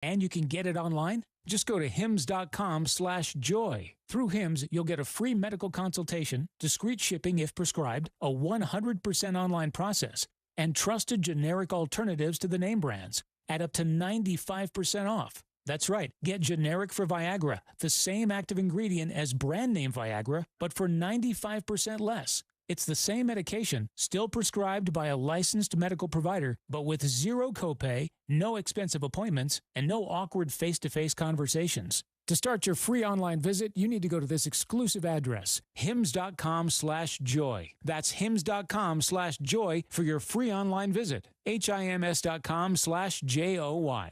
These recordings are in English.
And you can get it online. Just go to hims.com/joy. Through Hims, you'll get a free medical consultation, discreet shipping if prescribed, a 100% online process, and trusted generic alternatives to the name brands at up to 95% off. That's right. Get generic for Viagra, the same active ingredient as brand name Viagra, but for 95% less. It's the same medication, still prescribed by a licensed medical provider, but with zero copay, no expensive appointments, and no awkward face-to-face conversations. To start your free online visit, you need to go to this exclusive address, hims.com/joy. That's hims.com/joy for your free online visit. HIMS.com/JOY.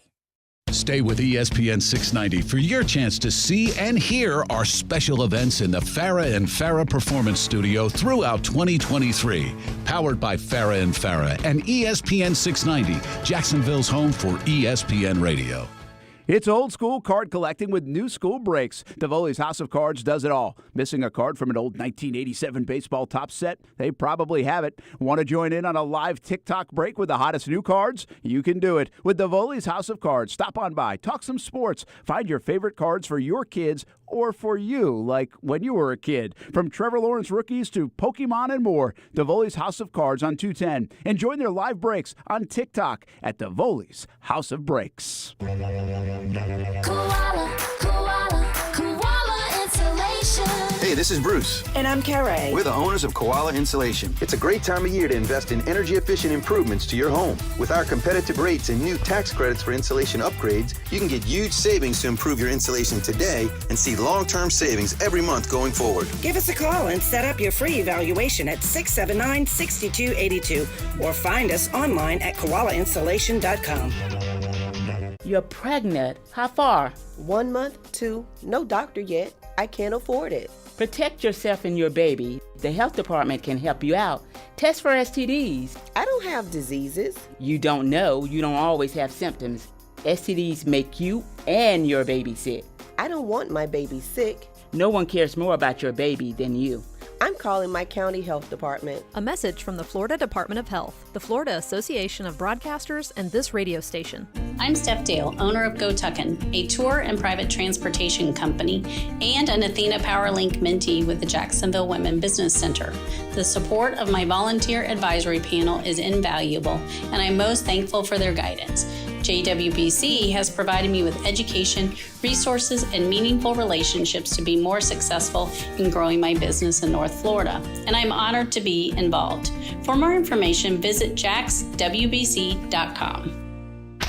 Stay with ESPN 690 for your chance to see and hear our special events in the Farah and Farah Performance Studio throughout 2023. Powered by Farah and Farah and ESPN 690, Jacksonville's home for ESPN Radio. It's old school card collecting with new school breaks. Davoli's House of Cards does it all. Missing a card from an old 1987 baseball top set? They probably have it. Want to join in on a live TikTok break with the hottest new cards? You can do it with Davoli's House of Cards. Stop on by, talk some sports, find your favorite cards for your kids or for you, like when you were a kid. From Trevor Lawrence rookies to Pokemon and more, Davoli's House of Cards on 210. And join their live breaks on TikTok at Davoli's House of Breaks. Koala Insulation. Hey, this is Bruce. And I'm Carrie. We're the owners of Koala Insulation. It's a great time of year to invest in energy-efficient improvements to your home. With our competitive rates and new tax credits for insulation upgrades, you can get huge savings to improve your insulation today and see long-term savings every month going forward. Give us a call and set up your free evaluation at 679-6282 or find us online at koalainsulation.com. You're pregnant. How far? 1 month, 2, no doctor yet. I can't afford it. Protect yourself and your baby. The health department can help you out. Test for STDs. I don't have diseases. You don't know. You don't always have symptoms. STDs make you and your baby sick. I don't want my baby sick. No one cares more about your baby than you. I'm calling my county health department. A message from the Florida Department of Health, the Florida Association of Broadcasters, and this radio station. I'm Steph Dale, owner of Go Tuckin', a tour and private transportation company, and an Athena PowerLink mentee with the Jacksonville Women Business Center. The support of my volunteer advisory panel is invaluable, and I'm most thankful for their guidance. JWBC has provided me with education, resources, and meaningful relationships to be more successful in growing my business in North Florida, and I'm honored to be involved. For more information, visit jaxwbc.com.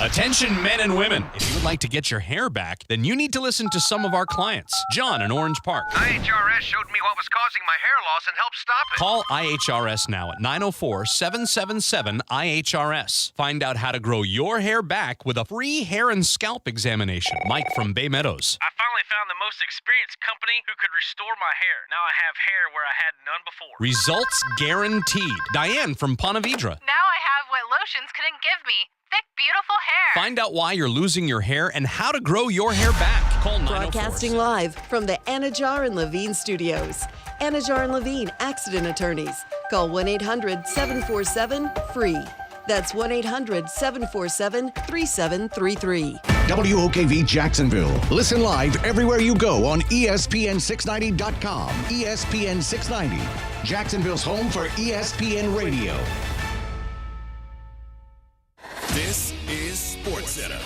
Attention men and women. If you would like to get your hair back, then you need to listen to some of our clients. John in Orange Park. IHRS showed me what was causing my hair loss and helped stop it. Call IHRS now at 904-777-IHRS. Find out how to grow your hair back with a free hair and scalp examination. Mike from Bay Meadows. I finally found the most experienced company who could restore my hair. Now I have hair where I had none before. Results guaranteed. Diane from Ponte Vedra. Now I have what lotions couldn't give me. Thick, beautiful hair. Find out why you're losing your hair and how to grow your hair back. Call 904. Broadcasting live from the Anajar and Levine studios. Anajar and Levine Accident Attorneys. Call 1-800-747-FREE. That's 1-800-747-3733. WOKV Jacksonville. Listen live everywhere you go on ESPN690.com. ESPN 690, Jacksonville's home for ESPN Radio. This is SportsCenter.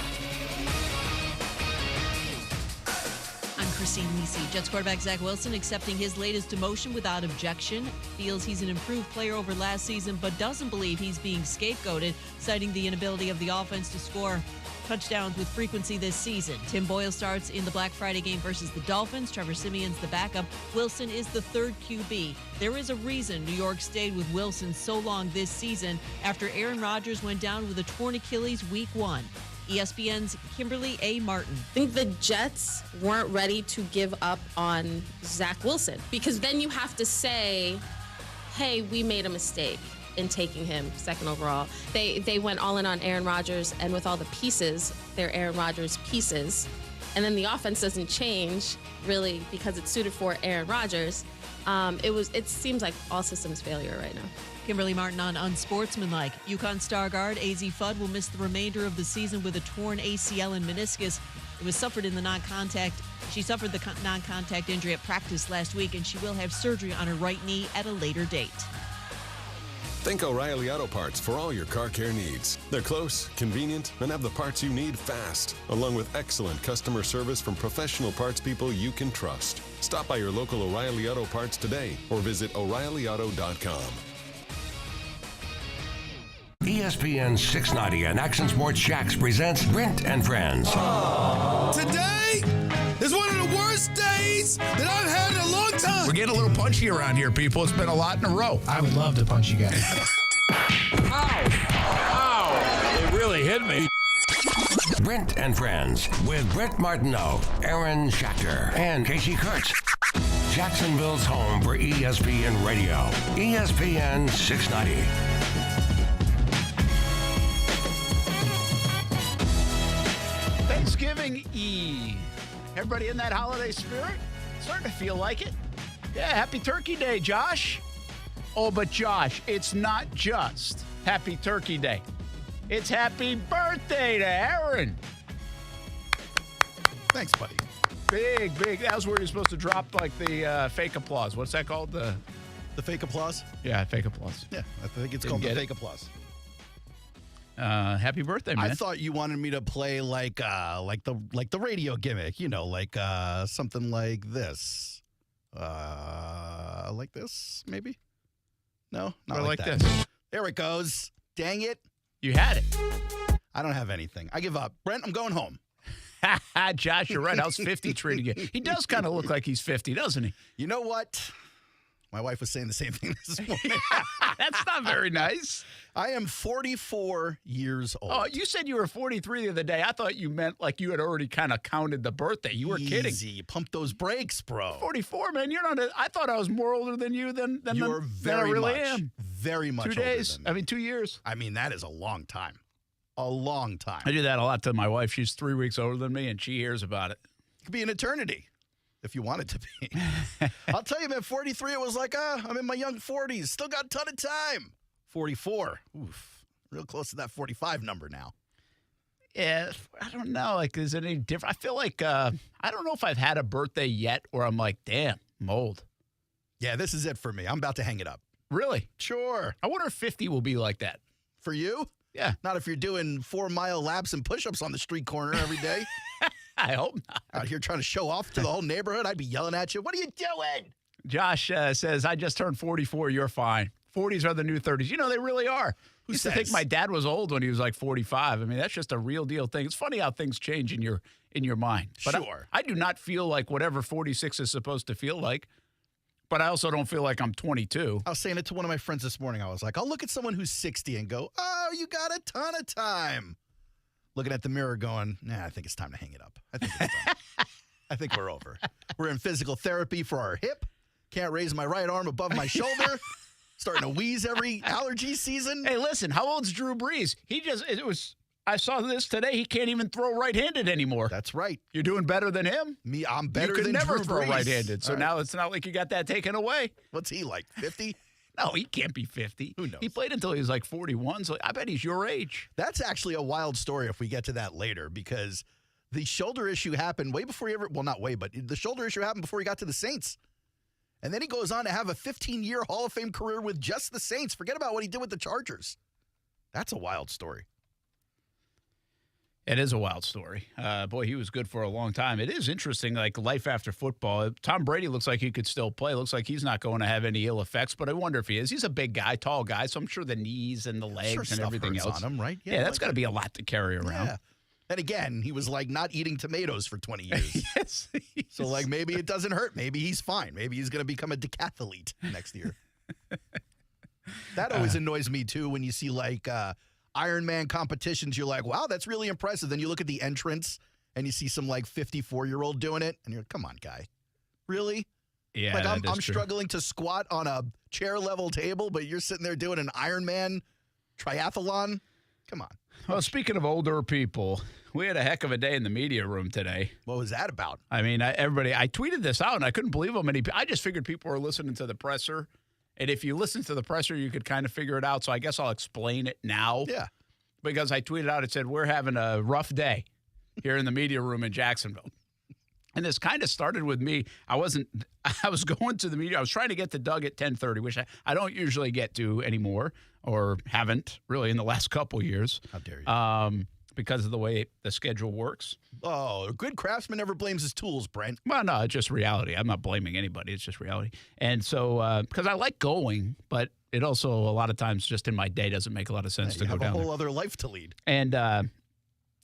I'm Christine Lisi. Jets quarterback Zach Wilson accepting his latest demotion without objection. Feels he's an improved player over last season, but doesn't believe he's being scapegoated, citing the inability of the offense to score touchdowns with frequency this season. Tim Boyle starts in the Black Friday game versus the Dolphins. Trevor Siemian's the backup. Wilson is the third QB. There is a reason New York stayed with Wilson so long this season after Aaron Rodgers went down with a torn Achilles week 1. ESPN's Kimberly A. Martin. I think the Jets weren't ready to give up on Zach Wilson, because then you have to say, hey, we made a mistake in taking him second overall. They went all in on Aaron Rodgers, and with all the pieces, they're Aaron Rodgers pieces. And then the offense doesn't change, really, because it's suited for Aaron Rodgers. It seems like all systems failure right now. Kimberly Martin on Unsportsmanlike. UConn star guard AZ Fudd will miss the remainder of the season with a torn ACL and meniscus. It was suffered in the non-contact. She suffered the non-contact injury at practice last week, and she will have surgery on her right knee at a later date. Think O'Reilly Auto Parts for all your car care needs. They're close, convenient, and have the parts you need fast, along with excellent customer service from professional parts people you can trust. Stop by your local O'Reilly Auto Parts today or visit O'ReillyAuto.com. ESPN 690 and Action Sports Shacks presents Brent and Friends. Today is one of the worst days that I've had in a long time. We're getting a little punchy around here, people. It's been a lot in a row. I would love to punch you guys. Ow! It really hit me. Brent and Friends with Brent Martineau, Aaron Schachter, and Casey Kurtz. Jacksonville's home for ESPN Radio. ESPN 690. Thanksgiving Eve. Everybody in that holiday spirit? Starting to feel like it. Yeah, happy Turkey Day, Josh. Oh, but Josh, it's not just Happy Turkey Day. It's happy birthday to Aaron. Thanks, buddy. Big. That was where you're supposed to drop like the fake applause. What's that called? The fake applause? Yeah, fake applause. Yeah, I think it's called the fake applause. Happy birthday, man. I thought you wanted me to play like the radio gimmick, like something like this. Like this, maybe? No, not like that. This. There it goes. Dang it. You had it. I don't have anything. I give up. Brent, I'm going home. Josh, you're right. How's 50 treating you? He does kind of look like he's 50, doesn't he? You know what? My wife was saying the same thing this morning. That's not very nice. I am 44 years old. Oh, you said you were 43 the other day. I thought you meant like you had already kind of counted the birthday. You were kidding. Easy. Pump those brakes, bro. 44, man. You're not. I thought I was more older than you than You're than I really much, am. Very much 2 days. older than me. 2 years. I mean, that is a long time. A long time. I do that a lot to my wife. She's 3 weeks older than me, and she hears about it. It could be an eternity. If you want it to be. I'll tell you, man, 43, it was like, I'm in my young 40s. Still got a ton of time. 44. Oof. Real close to that 45 number now. Yeah, I don't know. Like, is it any different? I feel like, I don't know if I've had a birthday yet where I'm like, damn, I'm old. Yeah, this is it for me. I'm about to hang it up. Really? Sure. I wonder if 50 will be like that. For you? Yeah. Not if you're doing 4-mile laps and push-ups on the street corner every day. I hope not. Out here trying to show off to the whole neighborhood, I'd be yelling at you. What are you doing? Josh says, I just turned 44. You're fine. 40s are the new 30s. You know, they really are. Who used says? to think my dad was old when he was like 45. I mean, that's just a real deal thing. It's funny how things change in your mind. But sure. I do not feel like whatever 46 is supposed to feel like. But I also don't feel like I'm 22. I was saying it to one of my friends this morning. I was like, I'll look at someone who's 60 and go, oh, you got a ton of time. Looking at the mirror going, I think it's time to hang it up. I think it's done. I think we're over. We're in physical therapy for our hip. Can't raise my right arm above my shoulder. Starting to wheeze every allergy season. Hey, listen, how old's Drew Brees? I saw this today. He can't even throw right-handed anymore. That's right. You're doing better than him? Me, I'm better than Drew Brees. You could never throw right-handed, so now it's not like you got that taken away. What's he, like, 50? No, he can't be 50. Who knows? He played until he was like 41, so I bet he's your age. That's actually a wild story if we get to that later, because the shoulder issue happened way before he the shoulder issue happened before he got to the Saints. And then he goes on to have a 15-year Hall of Fame career with just the Saints. Forget about what he did with the Chargers. That's a wild story. It is a wild story. Boy, he was good for a long time. It is interesting, like life after football. Tom Brady looks like he could still play. Looks like he's not going to have any ill effects, but I wonder if he is. He's a big guy, tall guy, so I'm sure the knees and the legs and everything else on him, right? Yeah, that's got to be a lot to carry around. Yeah. And again, he was like not eating tomatoes for 20 years. Yes. So like maybe it doesn't hurt. Maybe he's fine. Maybe he's going to become a decathlete next year. That always annoys me too when you see like Ironman competitions. You're like, wow, that's really impressive. Then you look at the entrance and you see some like 54-year-old doing it, and you're like, come on, guy, really? Yeah, like I'm struggling to squat on a chair level table, but you're sitting there doing an Ironman triathlon. Come on. Well, speaking of older people, we had a heck of a day in the media room today. What was that about? I mean, I tweeted this out, and I couldn't believe how many people. I just figured people were listening to the presser. And if you listen to the presser, you could kind of figure it out. So I guess I'll explain it now. Yeah. Because I tweeted out, it said, we're having a rough day here in the media room in Jacksonville. And this kind of started with me. I was going to the media. I was trying to get to Doug at 10:30, which I don't usually get to anymore, or haven't really in the last couple years. How dare you? Because of the way the schedule works. Oh, a good craftsman never blames his tools, Brent. Well, no, it's just reality. I'm not blaming anybody. It's just reality. And so, because I like going, but it also a lot of times just in my day doesn't make a lot of sense to go down there. You have a whole other life to lead. And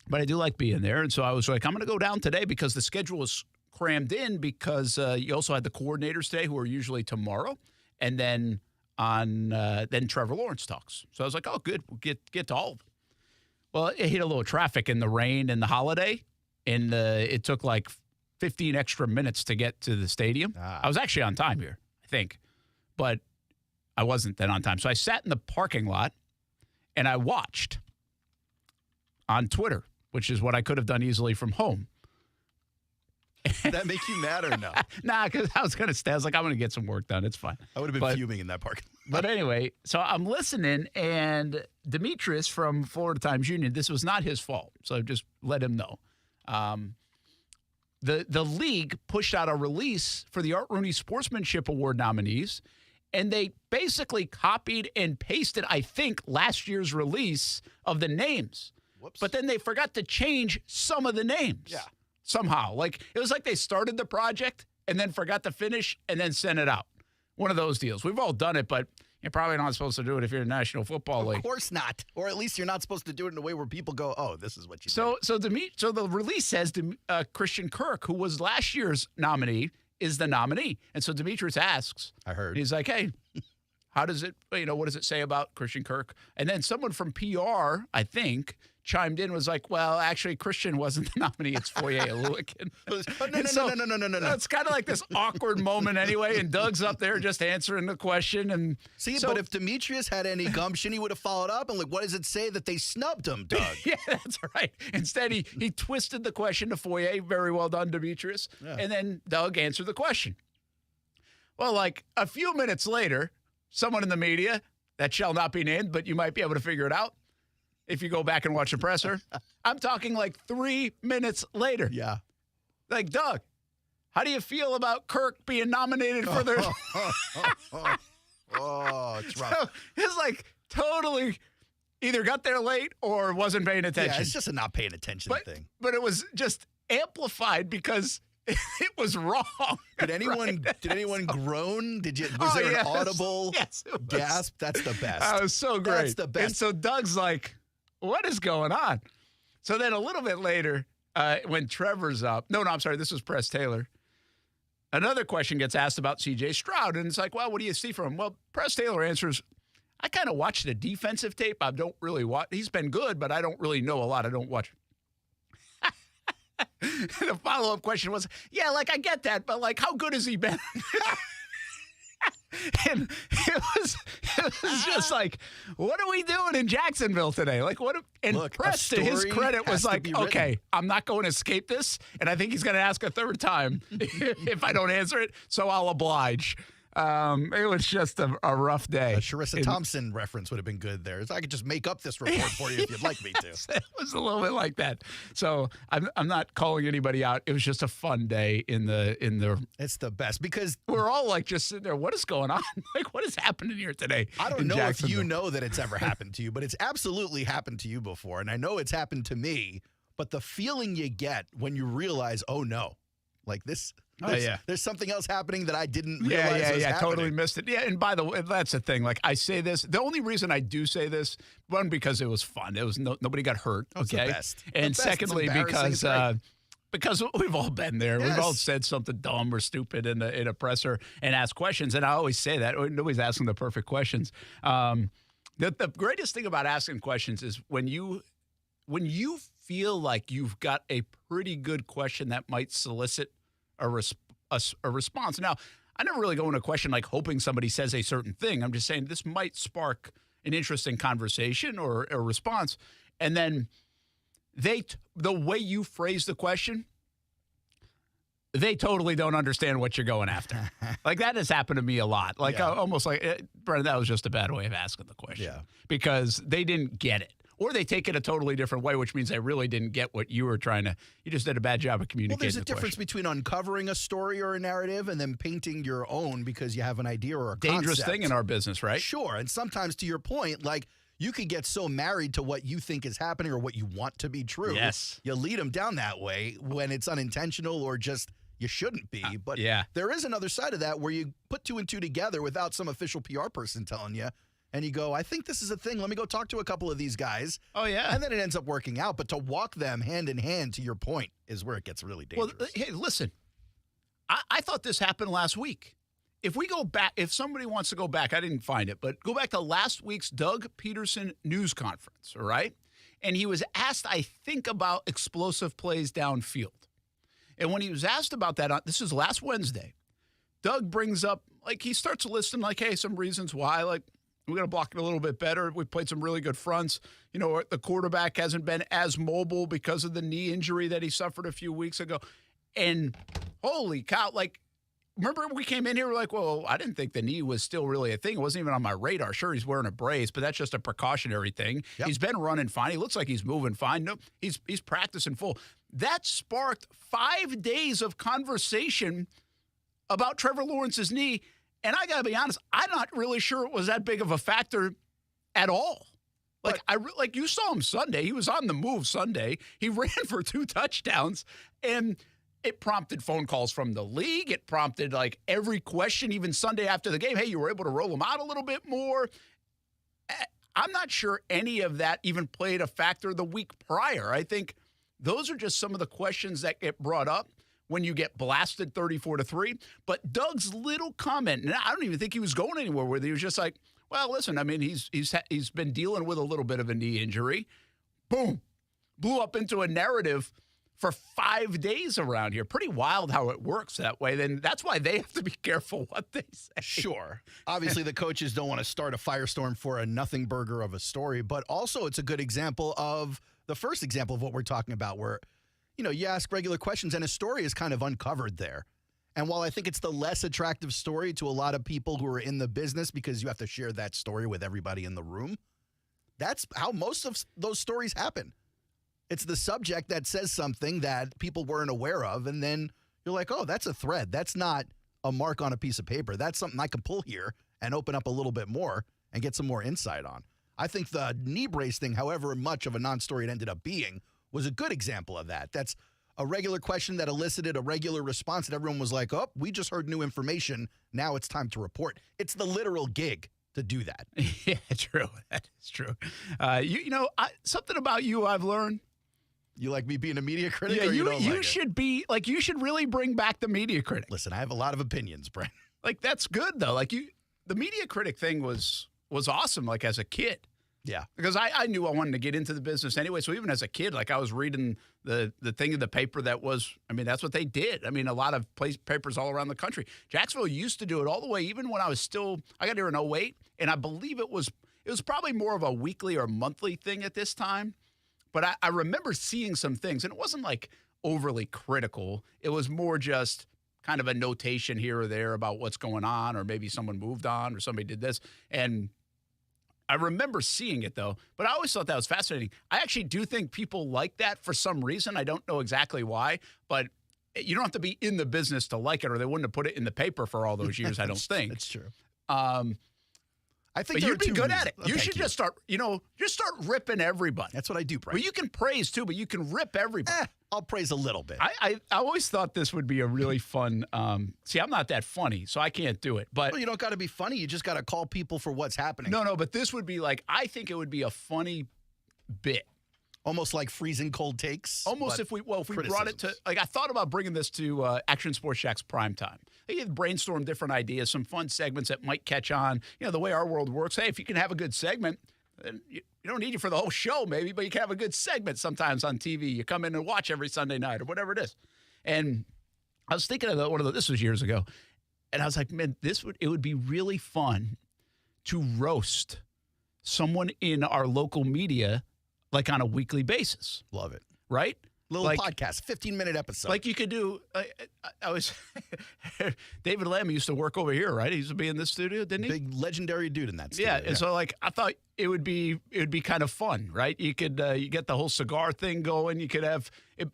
but I do like being there. And so I was like, I'm going to go down today because the schedule was crammed in because you also had the coordinators today who are usually tomorrow. And then then Trevor Lawrence talks. So I was like, oh, good. We'll get to all of it. Well, it hit a little traffic in the rain and the holiday. And it took like 15 extra minutes to get to the stadium. I was actually on time here, I think. But I wasn't then on time. So I sat in the parking lot and I watched on Twitter, which is what I could have done easily from home. Did that make you mad or no? Nah, because I was going to stay. I was like, I'm going to get some work done. It's fine. I would have been fuming in that parking lot. But anyway, so I'm listening, and Demetrius from Florida Times Union, this was not his fault, so just let him know. The league pushed out a release for the Art Rooney Sportsmanship Award nominees, and they basically copied and pasted, I think, last year's release of the names. Whoops. But then they forgot to change some of the names. Yeah. Somehow. Like, it was like they started the project and then forgot to finish and then sent it out. One of those deals. We've all done it, but you're probably not supposed to do it if you're in the National Football League. Of course not. Or at least you're not supposed to do it in a way where people go, oh, this is what you So the release says Christian Kirk, who was last year's nominee, is the nominee. And so Demetrius asks. I heard. He's like, hey, how does it, what does it say about Christian Kirk? And then someone from PR, I think, chimed in, was like, well, actually, Christian wasn't the nominee. It's Foye Oluwakin. No. It's kind of like this awkward moment anyway, and Doug's up there just answering the question. And but if Demetrius had any gumption, he would have followed up and like, what does it say that they snubbed him, Doug? Yeah, that's right. Instead, he twisted the question to Foye. Very well done, Demetrius. Yeah. And then Doug answered the question. Well, like a few minutes later, someone in the media that shall not be named, but you might be able to figure it out if you go back and watch the presser. I'm talking like 3 minutes later. Yeah. Like, Doug, how do you feel about Kirk being nominated for the... it's rough. So it's like totally either got there late or wasn't paying attention. Yeah, it's just a not paying attention thing. But it was just amplified because it was wrong. Did anyone groan? Was there an audible gasp? That's the best. That was so great. That's the best. And so Doug's like, what is going on? So then a little bit later, when Trevor's up, I'm sorry, this was Press Taylor. Another question gets asked about C.J. Stroud, and it's like, well, what do you see from him? Well, Press Taylor answers, I kind of watch the defensive tape. I don't really watch. He's been good, but I don't really know a lot. I don't watch. The follow-up question was, yeah, like I get that, but like how good has he been? And it was just like, what are we doing in Jacksonville today? Like, what? And look, Press, to his credit, was like, okay, I'm not going to escape this, and I think he's going to ask a third time if I don't answer it, so I'll oblige. It was just a rough day. A Sharissa Thompson reference would have been good there. So I could just make up this report for you if you'd like me to. It was a little bit like that. So I'm not calling anybody out. It was just a fun day in the. It's the best because we're all like just sitting there. What is going on? Like, what is happening here today? I don't know if you know that it's ever happened to you, but it's absolutely happened to you before, and I know it's happened to me. But the feeling you get when you realize, oh no, like this. There's something else happening that I didn't realize was happening. Totally missed it. Yeah, and by the way, that's the thing. Like, I say this. The only reason I do say this, one, because it was fun. It was nobody got hurt. That's okay, the best. And the best. Secondly, because we've all been there. Yes. We've all said something dumb or stupid in a presser and asked questions. And I always say that nobody's asking the perfect questions. The greatest thing about asking questions is when you feel like you've got a pretty good question that might solicit a response. Now, I never really go into a question like hoping somebody says a certain thing. I'm just saying this might spark an interesting conversation or a response. And then the way you phrase the question, they totally don't understand what you're going after. Like, that has happened to me a lot. Like, almost like, Brent, that was just a bad way of asking the question. Yeah. Because they didn't get it. Or they take it a totally different way, which means they really didn't get what you were trying to. You just did a bad job of communicating. Well, there's a difference between uncovering a story or a narrative and then painting your own because you have an idea or a dangerous concept. thing in our business, right? Sure. And sometimes, to your point, like, you could get so married to what you think is happening or what you want to be true. Yes. You lead them down that way when it's unintentional or just you shouldn't be. But there is another side of that where you put two and two together without some official PR person telling you. And you go, I think this is a thing. Let me go talk to a couple of these guys. Oh, yeah. And then it ends up working out. But to walk them hand in hand, to your point, is where it gets really dangerous. Well, hey, listen. I thought this happened last week. If we go back, if somebody wants to go back, I didn't find it, but go back to last week's Doug Peterson news conference, all right? And he was asked, I think, about explosive plays downfield. And when he was asked about that, this is last Wednesday, Doug brings up, like, he starts listing, like, hey, some reasons why, like, we're going to block it a little bit better. We've played some really good fronts. You know, the quarterback hasn't been as mobile because of the knee injury that he suffered a few weeks ago. And holy cow, like, remember we came in here, we're like, well, I didn't think the knee was still really a thing. It wasn't even on my radar. Sure, he's wearing a brace, but that's just a precautionary thing. Yep. He's been running fine. He looks like he's moving fine. No, he's practicing full. That sparked 5 days of conversation about Trevor Lawrence's knee. And I got to be honest, I'm not really sure it was that big of a factor at all. Like, you saw him Sunday. He was on the move Sunday. He ran for 2 touchdowns, and it prompted phone calls from the league. It prompted, like, every question, even Sunday after the game. Hey, you were able to roll him out a little bit more. I'm not sure any of that even played a factor the week prior. I think those are just some of the questions that get brought up when you get blasted 34-3. But Doug's little comment, and I don't even think he was going anywhere with it. He was just like, well, listen, I mean, he's been dealing with a little bit of a knee injury. Boom. Blew up into a narrative for 5 days around here. Pretty wild how it works that way. Then that's why they have to be careful what they say. Sure. Obviously, the coaches don't want to start a firestorm for a nothing burger of a story, but also it's a good example of the first example of what we're talking about where, you know, you ask regular questions and a story is kind of uncovered there. And while I think it's the less attractive story to a lot of people who are in the business because you have to share that story with everybody in the room, that's how most of those stories happen. It's the subject that says something that people weren't aware of, and then you're like, oh, that's a thread. That's not a mark on a piece of paper. That's something I can pull here and open up a little bit more and get some more insight on. I think the knee brace thing, however much of a non-story it ended up being, was a good example of that. That's a regular question that elicited a regular response that everyone was like, oh, we just heard new information. Now it's time to report. It's the literal gig to do that. Yeah, true. That is true. Something about you I've learned. You like me being a media critic? Yeah, or you don't like should be like, you should really bring back the media critic. Listen, I have a lot of opinions, Brent. Like, that's good though. Like, the media critic thing was awesome. Like, as a kid. Yeah. Because I knew I wanted to get into the business anyway. So even as a kid, like, I was reading the thing in the paper that was, I mean, that's what they did. I mean, a lot of papers all around the country. Jacksonville used to do it all the way, even when I got here in 2008. And I believe it was probably more of a weekly or monthly thing at this time. But I remember seeing some things, and it wasn't like overly critical. It was more just kind of a notation here or there about what's going on, or maybe someone moved on or somebody did this. And I remember seeing it, though, but I always thought that was fascinating. I actually do think people like that for some reason. I don't know exactly why, but you don't have to be in the business to like it, or they wouldn't have put it in the paper for all those years, I don't think. That's true. I think you'd be good at it. You should just start ripping everybody. That's what I do, Brian. Well, you can praise, too, but you can rip everybody. I'll praise a little bit. I always thought this would be a really fun see, I'm not that funny, so I can't do it. But you don't got to be funny. You just got to call people for what's happening. No, but this would be like, I think it would be a funny bit. Almost like freezing cold takes. Almost if we brought it to, like, I thought about bringing this to Action Sports Shack's Primetime. They could brainstorm different ideas, some fun segments that might catch on. You know, the way our world works. Hey, if you can have a good segment, then you don't need you for the whole show maybe, but you can have a good segment sometimes on TV. You come in and watch every Sunday night or whatever it is. And I was thinking of this was years ago, and I was like, man, it would be really fun to roast someone in our local media, like on a weekly basis. Love it. Right? Little podcast, 15-minute episode. Like you could do, David Lamb used to work over here, right? He used to be in this studio, didn't he? Big legendary dude in that studio. Yeah, and so like I thought it would be kind of fun, right? You could you get the whole cigar thing going. You could have it,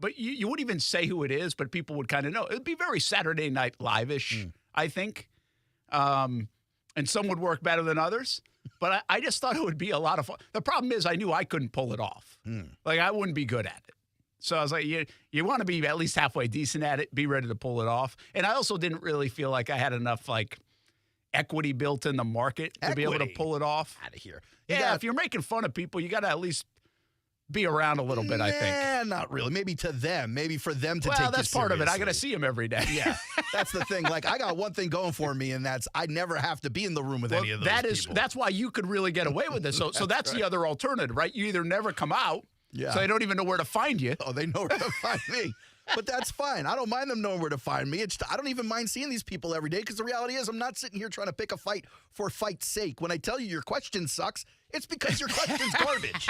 but you wouldn't even say who it is, but people would kind of know. It would be very Saturday Night Live-ish, I think. And some would work better than others. But I just thought it would be a lot of fun. The problem is I knew I couldn't pull it off. Like, I wouldn't be good at it. So I was like, you want to be at least halfway decent at it, be ready to pull it off. And I also didn't really feel like I had enough, like, equity built in the market to be able to pull it off. Out of here. If you're making fun of people, you got to at least be around a little bit, I think. Yeah, not really. Maybe to them. Maybe for them to take Well, that's part of it. I got to see them every day. Yeah, that's the thing. Like, I got one thing going for me, and that's I never have to be in the room with any of those people. That's why you could really get away with this. So that's right. The other alternative, right? You either never come out, so they don't even know where to find you. Oh, they know where to find me. But that's fine. I don't mind them knowing where to find me. I don't even mind seeing these people every day because the reality is I'm not sitting here trying to pick a fight for fight's sake. When I tell you your question sucks, it's because your question's garbage.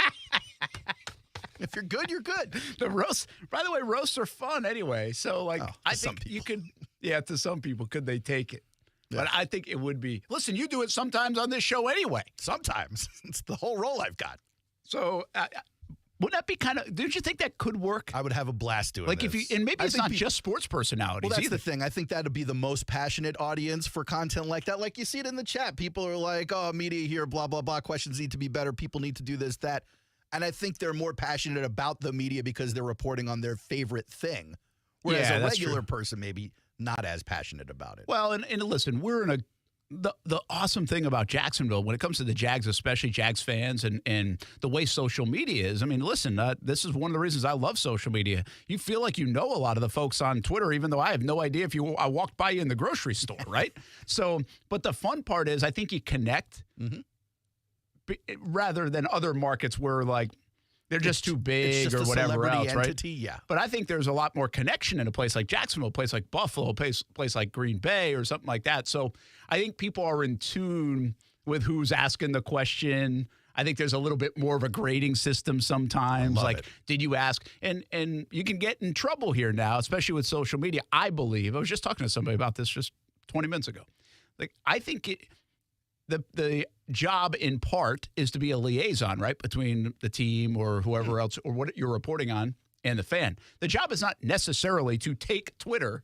If you're good, you're good. The roast, by the way, roasts are fun anyway. So, like, I think you could, to some people, could they take it? Yeah. But I think it would be. Listen, you do it sometimes on this show anyway. Sometimes. It's the whole role I've got. So, wouldn't that be kind of, don't you think that could work? I would have a blast doing this. And maybe it's not just sports personalities Well, that's either. the thing. I think that would be the most passionate audience for content like that. Like, you see it in the chat. People are like, oh, media here, blah, blah, blah. Questions need to be better. People need to do this, that. And I think they're more passionate about the media because they're reporting on their favorite thing. Whereas a regular person maybe not as passionate about it. Well, and listen, we're in the awesome thing about Jacksonville when it comes to the Jags, especially Jags fans and the way social media is. I mean, listen, this is one of the reasons I love social media. You feel like you know a lot of the folks on Twitter, even though I have no idea if I walked by you in the grocery store, right? So, but the fun part is I think you connect. Rather than other markets where, like, they're just too big or whatever else, entity, right? Yeah. But I think there's a lot more connection in a place like Jacksonville, a place like Buffalo, a place like Green Bay or something like that. So I think people are in tune with who's asking the question. I think there's a little bit more of a grading system sometimes. Like, did you ask? And you can get in trouble here now, especially with social media, I believe. I was just talking to somebody about this just 20 minutes ago. Like, I think the job in part is to be a liaison, right, between the team or whoever else or what you're reporting on and the fan. The job is not necessarily to take Twitter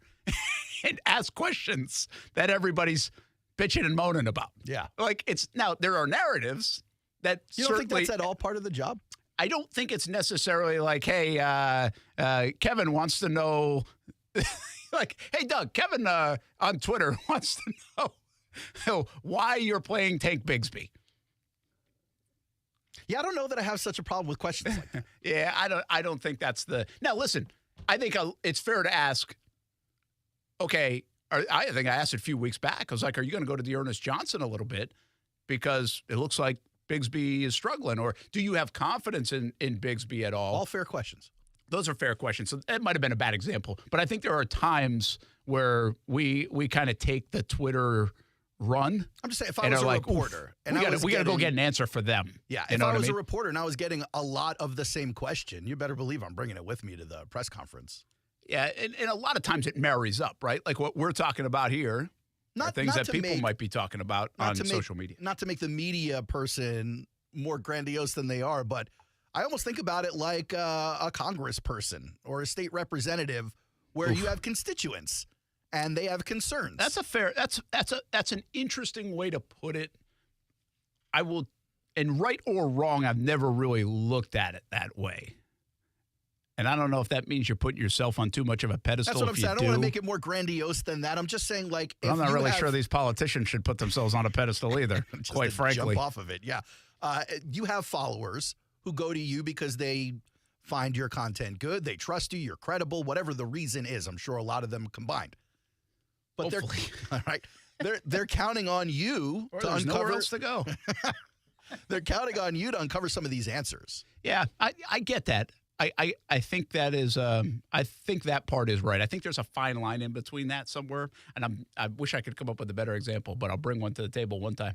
and ask questions that everybody's bitching and moaning about. Yeah. Like, now there are narratives that you don't think that's at all part of the job? I don't think it's necessarily like, hey, Kevin wants to know, like, hey, Doug, Kevin on Twitter wants to know why you're playing Tank Bigsby. Yeah, I don't know that I have such a problem with questions like that. Yeah, I don't think that's the. Now, listen, I think it's fair to ask. Okay, I think I asked it a few weeks back. I was like, "Are you going to go to the Ernest Johnson a little bit because it looks like Bigsby is struggling, or do you have confidence in Bigsby at all?" All fair questions. Those are fair questions. So that might have been a bad example, but I think there are times where we kind of take the Twitter run. I'm just saying, if I was a reporter, and we got to go get an answer for them. Yeah, if I was a reporter and I was getting a lot of the same question, you better believe I'm bringing it with me to the press conference. Yeah, and a lot of times it marries up, right? Like what we're talking about here, things that people might be talking about on social media. Not to make the media person more grandiose than they are, but I almost think about it like a congressperson or a state representative where you have constituents. And they have concerns. That's an interesting way to put it. I will, and right or wrong, I've never really looked at it that way. And I don't know if that means you're putting yourself on too much of a pedestal. That's what I'm saying. I don't want to make it more grandiose than that. I'm just saying, like, I'm not really sure these politicians should put themselves on a pedestal either, quite frankly. Jump off of it, yeah. You have followers who go to you because they find your content good, they trust you, you're credible, whatever the reason is. I'm sure a lot of them combined. But they're counting on you to uncover. Nowhere else to go. They're counting on you to uncover some of these answers. Yeah, I get that. I think that is I think that part is right. I think there's a fine line in between that somewhere, and I wish I could come up with a better example, but I'll bring one to the table one time.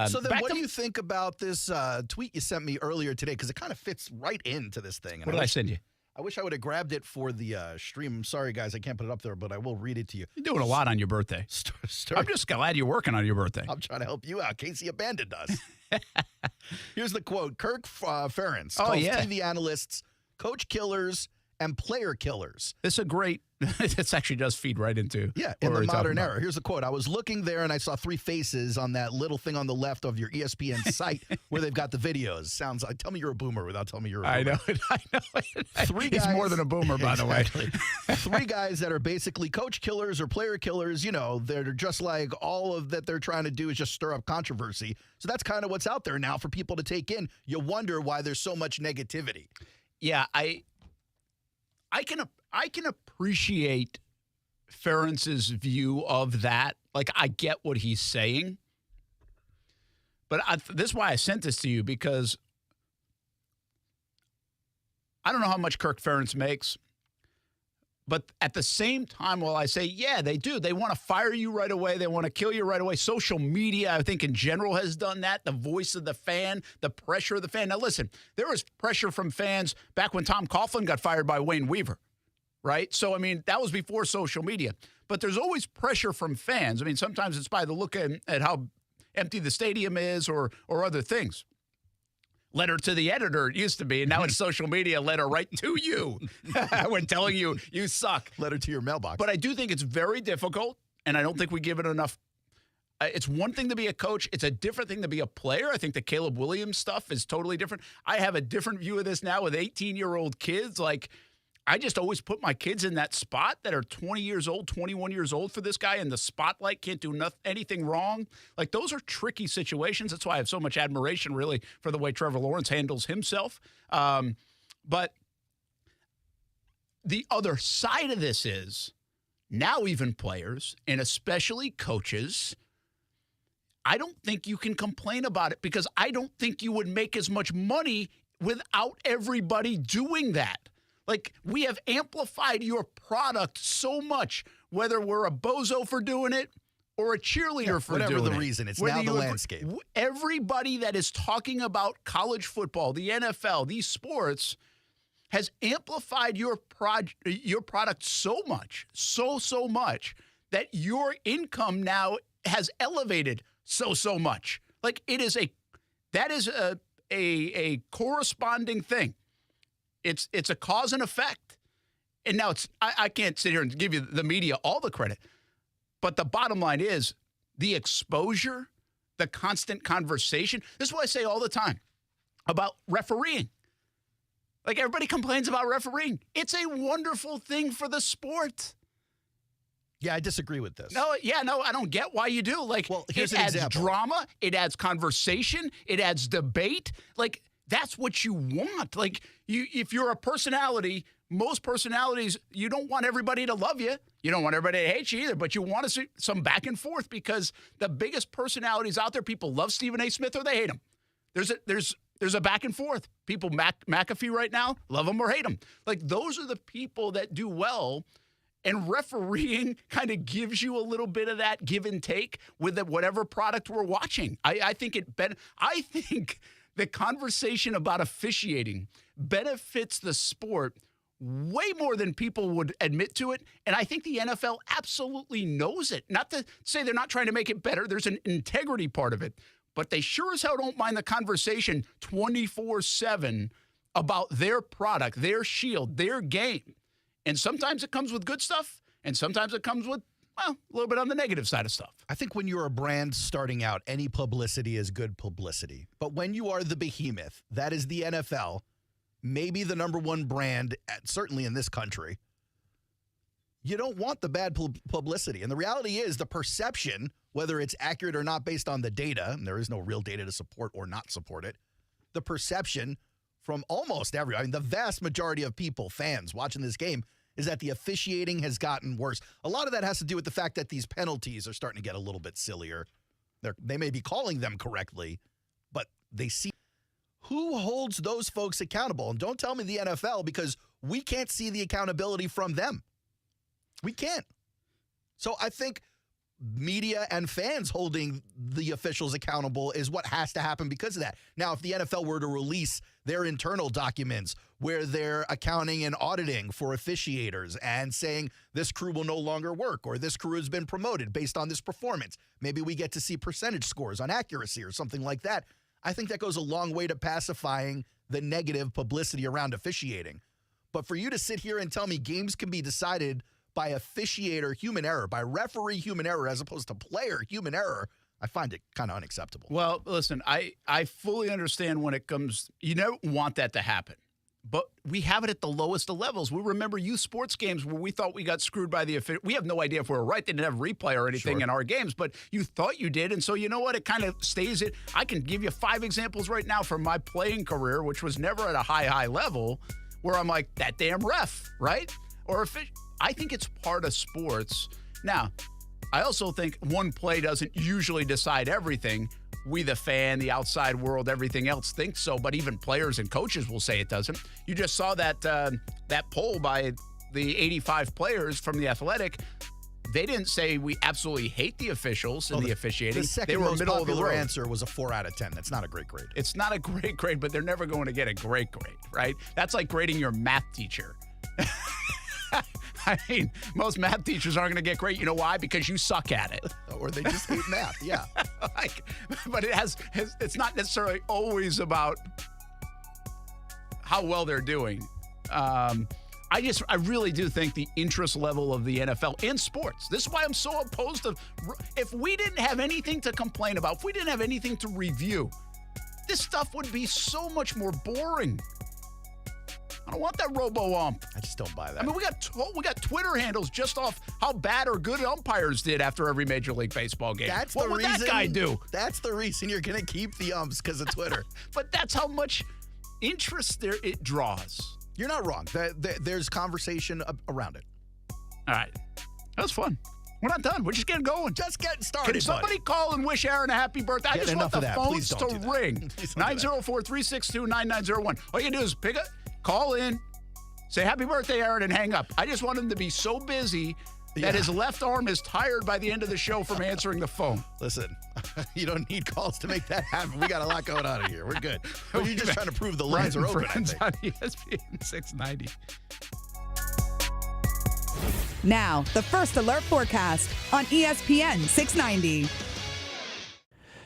So then what do you think about this tweet you sent me earlier today? Because it kind of fits right into this thing. What did I send you? I wish I would have grabbed it for the stream. I'm sorry, guys, I can't put it up there, but I will read it to you. You're doing a lot on your birthday. I'm just glad you're working on your birthday. I'm trying to help you out. Casey abandoned us. Here's the quote. Kirk Ferentz calls TV analysts coach killers and player killers. It's a great – this actually does feed right into in the modern era. Here's the quote. I was looking there, and I saw three faces on that little thing on the left of your ESPN site where they've got the videos. Sounds like – tell me you're a boomer without telling me you're a boomer. I know it. Three guys, he's more than a boomer, by the way. Three guys that are basically coach killers or player killers. You know, they're just like all of that they're trying to do is just stir up controversy. So that's kind of what's out there now for people to take in. You wonder why there's so much negativity. Yeah, I can appreciate Ferentz's view of that. Like, I get what he's saying. But this is why I sent this to you, because I don't know how much Kirk Ferentz makes. But at the same time, while I say, yeah, they do. They want to fire you right away. They want to kill you right away. Social media, I think, in general has done that. The voice of the fan, the pressure of the fan. Now, listen, there was pressure from fans back when Tom Coughlin got fired by Wayne Weaver, right? So, I mean, that was before social media. But there's always pressure from fans. I mean, sometimes it's by the look at how empty the stadium is or other things. Letter to the editor, it used to be, and now it's social media, letter right to you when telling you suck. Letter to your mailbox. But I do think it's very difficult, and I don't think we give it enough. It's one thing to be a coach. It's a different thing to be a player. I think the Caleb Williams stuff is totally different. I have a different view of this now with 18-year-old kids. Like, I just always put my kids in that spot that are 20 years old, 21 years old for this guy, and the spotlight can't do anything wrong. Like, those are tricky situations. That's why I have so much admiration, really, for the way Trevor Lawrence handles himself. But the other side of this is now even players, and especially coaches, I don't think you can complain about it, because I don't think you would make as much money without everybody doing that. Like, we have amplified your product so much, whether we're a bozo for doing it or a cheerleader for doing it. Whatever the reason, it's now the landscape. Everybody that is talking about college football, the NFL, these sports, has amplified your product so much, so much, that your income now has elevated so much. Like, that is a corresponding thing. It's a cause and effect. And now I can't sit here and give you the media all the credit, but the bottom line is the exposure, the constant conversation. This is what I say all the time about refereeing. Like, everybody complains about refereeing. It's a wonderful thing for the sport. Yeah, I disagree with this. No, I don't get why you do. Like, well, it adds drama, it adds conversation, it adds debate. Like, that's what you want. Like, if you're a personality, most personalities, you don't want everybody to love you. You don't want everybody to hate you either, but you want to see some back and forth, because the biggest personalities out there, people love Stephen A. Smith or they hate him. There's a back and forth. People, McAfee right now, love him or hate him. Like, those are the people that do well, and refereeing kind of gives you a little bit of that give and take with whatever product we're watching. I think the conversation about officiating benefits the sport way more than people would admit to it. And I think the NFL absolutely knows it. Not to say they're not trying to make it better. There's an integrity part of it. But they sure as hell don't mind the conversation 24/7 about their product, their shield, their game. And sometimes it comes with good stuff, and sometimes it comes with, well, a little bit on the negative side of stuff. I think when you're a brand starting out, any publicity is good publicity. But when you are the behemoth, that is the NFL, maybe the number one brand, certainly in this country, you don't want the bad publicity. And the reality is the perception, whether it's accurate or not based on the data, and there is no real data to support or not support it, the perception from almost the vast majority of people, fans watching this game, is that the officiating has gotten worse. A lot of that has to do with the fact that these penalties are starting to get a little bit sillier. They may be calling them correctly, but they see who holds those folks accountable? And don't tell me the NFL, because we can't see the accountability from them. We can't. So I think media and fans holding the officials accountable is what has to happen because of that. Now, if the NFL were to release their internal documents where they're accounting and auditing for officiators and saying this crew will no longer work or this crew has been promoted based on this performance, maybe we get to see percentage scores on accuracy or something like that. I think that goes a long way to pacifying the negative publicity around officiating. But for you to sit here and tell me games can be decided by officiator human error, by referee human error, as opposed to player human error, I find it kind of unacceptable. Well, listen, I fully understand when it comes, you don't want that to happen. But we have it at the lowest of levels. We remember youth sports games where we thought we got screwed by the official. We have no idea if we were right. They didn't have replay or anything in our games, but you thought you did. And so you know what? It kind of stays it. I can give you 5 examples right now from my playing career, which was never at a high level, where I'm like, that damn ref, right? Or I think it's part of sports. Now, I also think one play doesn't usually decide everything. We, the fan, the outside world, everything else thinks so, but even players and coaches will say it doesn't. You just saw that that poll by the 85 players from The Athletic. They didn't say we absolutely hate the officials and the officiating. The second they were most middle popular of the road. answer was a 4 out of 10. That's not a great grade. It's not a great grade, but they're never going to get a great grade, right? That's like grading your math teacher. I mean, most math teachers aren't going to get great. You know why? Because you suck at it. Or they just hate math, yeah. But it's not necessarily always about how well they're doing. I really do think the interest level of the NFL in sports, this is why I'm so opposed to, if we didn't have anything to complain about, if we didn't have anything to review, this stuff would be so much more boring. I don't want that robo-ump. I just don't buy that. I mean, we got Twitter handles just off how bad or good umpires did after every Major League Baseball game. What would that guy do? That's the reason you're going to keep the umps, because of Twitter. But that's how much interest it draws. You're not wrong. There's conversation around it. All right. That was fun. We're not done. We're just getting going. Just getting started. Can somebody call and wish Aaron a happy birthday? I just want the phones to ring. 904-362-9901. All you do is call in, say happy birthday, Aaron, and hang up. I just want him to be so busy that his left arm is tired by the end of the show from answering the phone. Listen, you don't need calls to make that happen. We got a lot going on here. We're good. You're just trying to prove the lines are open, I think. On ESPN 690. Now, the First Alert Forecast on ESPN 690.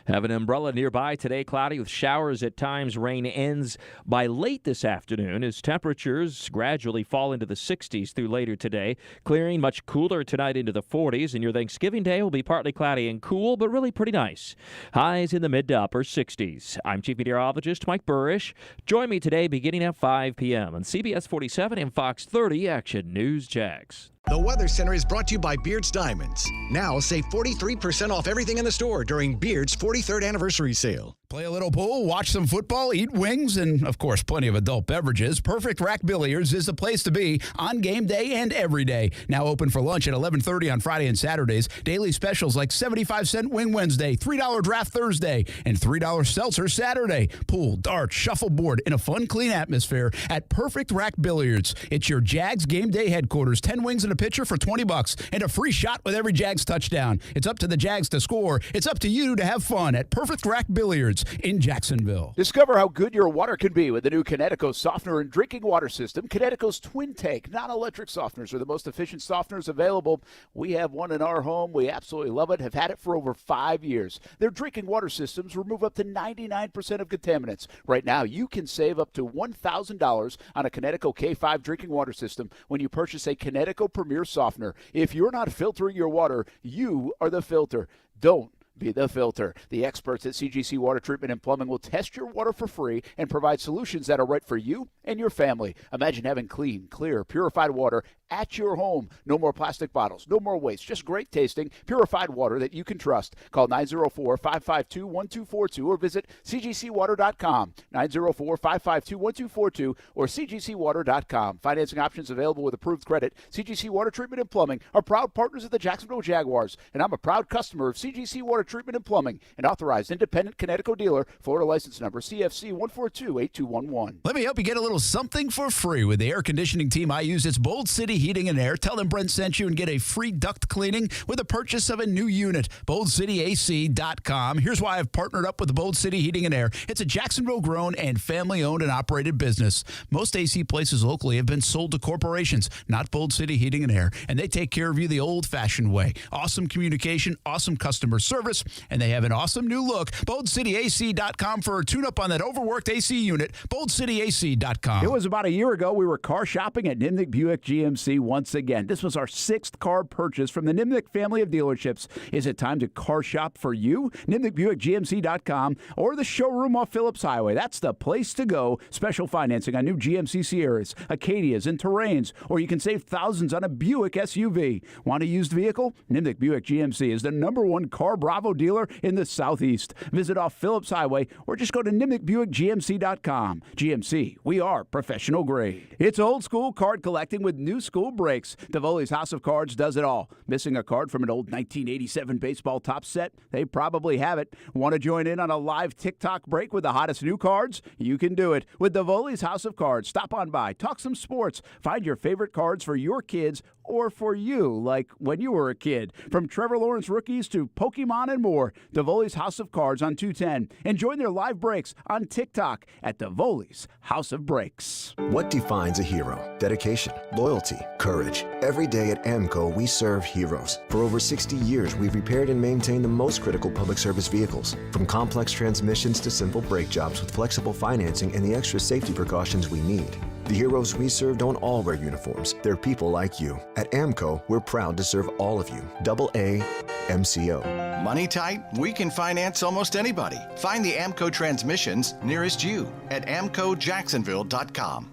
Have an umbrella nearby today. Cloudy with showers at times. Rain ends by late this afternoon as temperatures gradually fall into the 60s through later today. Clearing much cooler tonight into the 40s, and your Thanksgiving Day will be partly cloudy and cool, but really pretty nice. Highs in the mid to upper 60s. I'm Chief Meteorologist Mike Burrish. Join me today beginning at 5 p.m. on CBS 47 and Fox 30 Action News Jax. The Weather Center is brought to you by Beard's Diamonds. Now save 43% off everything in the store during Beard's 43rd anniversary sale. Play a little pool, watch some football, eat wings, and, of course, plenty of adult beverages. Perfect Rack Billiards is the place to be on game day and every day. Now open for lunch at 11:30 on Friday and Saturdays. Daily specials like 75-cent Wing Wednesday, $3 Draft Thursday, and $3 Seltzer Saturday. Pool, darts, shuffleboard in a fun, clean atmosphere at Perfect Rack Billiards. It's your Jags game day headquarters. 10 wings and a pitcher for $20 and a free shot with every Jags touchdown. It's up to the Jags to score. It's up to you to have fun at Perfect Rack Billiards in Jacksonville. Discover how good your water can be with the new Connecticut softener and drinking water system. Connecticut's Twin Tank non-electric softeners are the most efficient softeners available. We have one in our home. We absolutely love it. Have had it for over 5 years. Their drinking water systems remove up to 99% of contaminants. Right now, you can save up to $1,000 on a Connecticut K5 drinking water system when you purchase a Connecticut Premier softener. If you're not filtering your water, you are the filter. Don't be the filter. The experts at CGC Water Treatment and Plumbing will test your water for free and provide solutions that are right for you and your family. Imagine having clean, clear, purified water at your home. No more plastic bottles, no more waste, just great tasting, purified water that you can trust. Call 904-552-1242 or visit cgcwater.com. 904-552-1242 or cgcwater.com. Financing options available with approved credit. CGC Water Treatment and Plumbing are proud partners of the Jacksonville Jaguars, and I'm a proud customer of CGC Water water treatment and plumbing. An authorized independent Connecticut dealer. Florida license number CFC 1428211. Let me help you get a little something for free with the air conditioning team I use. It's Bold City Heating and Air. Tell them Brent sent you and get a free duct cleaning with the purchase of a new unit. BoldCityAC.com. Here's why I've partnered up with Bold City Heating and Air. It's a Jacksonville-grown and family-owned and operated business. Most AC places locally have been sold to corporations, not Bold City Heating and Air, and they take care of you the old-fashioned way. Awesome communication, awesome customer service, and they have an awesome new look. BoldCityAC.com for a tune-up on that overworked AC unit. BoldCityAC.com. It was about a year ago we were car shopping at Nimnick Buick GMC once again. This was our 6th car purchase from the Nimnick family of dealerships. Is it time to car shop for you? NimnickBuickGMC.com or the showroom off Phillips Highway. That's the place to go. Special financing on new GMC Sierras, Acadias, and Terrains, or you can save thousands on a Buick SUV. Want a used vehicle? Nimnick Buick GMC is the #1 Car Bravo dealer in the Southeast. Visit off Phillips Highway or just go to NimnickBuickGMC.com. GMC, we are professional grade. It's old school card collecting with new school breaks. Davoli's House of Cards does it all. Missing a card from an old 1987 baseball top set? They probably have it. Want to join in on a live TikTok break with the hottest new cards? You can do it with Davoli's House of Cards. Stop on by, talk some sports, find your favorite cards for your kids or for you, like when you were a kid. From Trevor Lawrence rookies to Pokemon and more, Davoli's House of Cards on 210. And join their live breaks on TikTok at Davoli's House of Breaks. What defines a hero? Dedication, loyalty, courage. Every day at AMCO, we serve heroes. For over 60 years, we've repaired and maintained the most critical public service vehicles. From complex transmissions to simple brake jobs with flexible financing and the extra safety precautions we need. The heroes we serve don't all wear uniforms. They're people like you. At AMCO, we're proud to serve all of you. AA MCO. Money tight? We can finance almost anybody. Find the AMCO transmissions nearest you at AMCOJacksonville.com.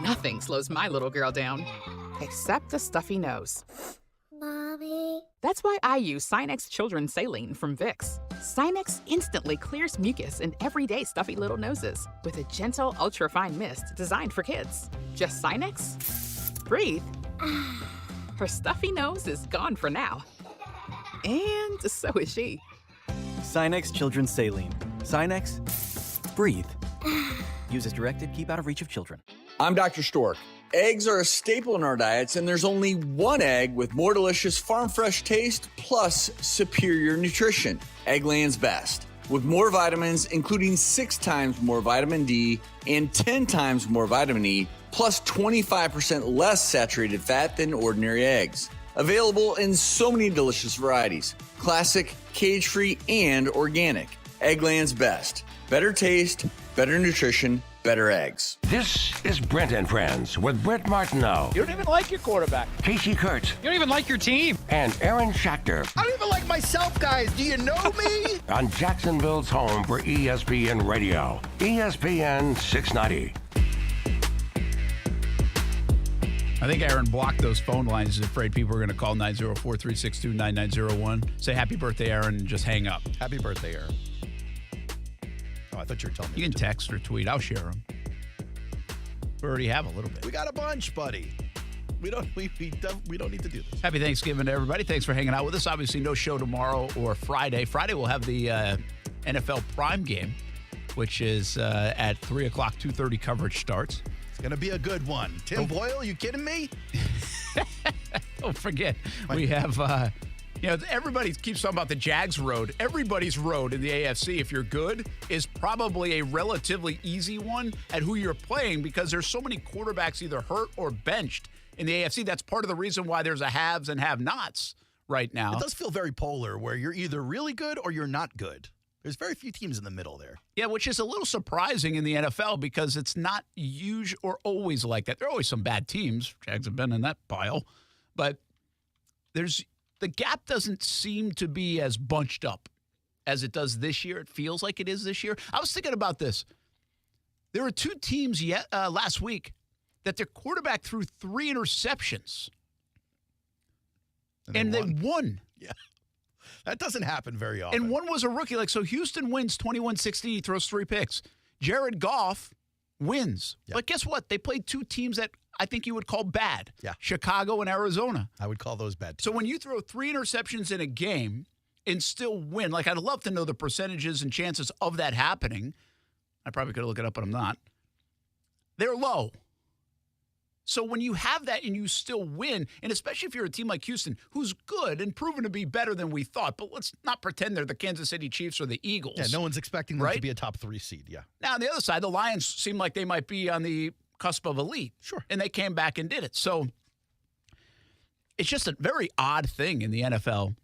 Nothing slows my little girl down, except a stuffy nose. Mommy. That's why I use Sinex Children's Saline from Vicks. Sinex instantly clears mucus in everyday stuffy little noses with a gentle, ultra-fine mist designed for kids. Just Sinex? Breathe. Her stuffy nose is gone for now. And so is she. Sinex Children's Saline. Sinex, breathe. Use as directed, keep out of reach of children. I'm Dr. Stork. Eggs are a staple in our diets, and there's only one egg with more delicious farm fresh taste plus superior nutrition. Eggland's Best. With more vitamins, including 6 times more vitamin D and 10 times more vitamin E, plus 25% less saturated fat than ordinary eggs. Available in so many delicious varieties. Classic, cage-free, and organic. Eggland's Best. Better taste, better nutrition, better eggs. This is Brent and Friends with Brent Martineau. You don't even like your quarterback. Casey Kurtz. You don't even like your team. And Aaron Schachter. I don't even like myself, guys. Do you know me? On Jacksonville's home for ESPN Radio. ESPN 690. I think Aaron blocked those phone lines. He's afraid people are going to call 904-362-9901. Say happy birthday, Aaron, and just hang up. Happy birthday, Aaron. Oh, I thought you were telling me. You can text or tweet. I'll share them. We already have a little bit. We got a bunch, buddy. We don't need to do this. Happy Thanksgiving to everybody. Thanks for hanging out with us. Obviously, no show tomorrow or Friday. Friday, we'll have the NFL Prime game, which is at 3 o'clock, 2:30 coverage starts. It's going to be a good one. Tim Boyle, you kidding me? Don't forget, we have, everybody keeps talking about the Jags road. Everybody's road in the AFC, if you're good, is probably a relatively easy one at who you're playing because there's so many quarterbacks either hurt or benched in the AFC. That's part of the reason why there's a haves and have-nots right now. It does feel very polar where you're either really good or you're not good. There's very few teams in the middle there. Yeah, which is a little surprising in the NFL because it's not usually or always like that. There are always some bad teams. Jags have been in that pile. But the gap doesn't seem to be as bunched up as it does this year. It feels like it is this year. I was thinking about this. There were 2 teams last week that their quarterback threw 3 interceptions. And they won. Yeah. That doesn't happen very often. And one was a rookie. So Houston wins 21-16. He throws 3 picks. Jared Goff wins. Yep. But guess what? They played 2 teams that I think you would call bad. Yeah. Chicago and Arizona. I would call those bad teams. So when you throw 3 interceptions in a game and still win. Like, I'd love to know the percentages and chances of that happening. I probably could look it up, but I'm not. They're low. So when you have that and you still win, and especially if you're a team like Houston, who's good and proven to be better than we thought, but let's not pretend they're the Kansas City Chiefs or the Eagles. Yeah, no one's expecting them to be a top 3 seed, yeah. Now, on the other side, the Lions seem like they might be on the cusp of elite. Sure. And they came back and did it. So it's just a very odd thing in the NFL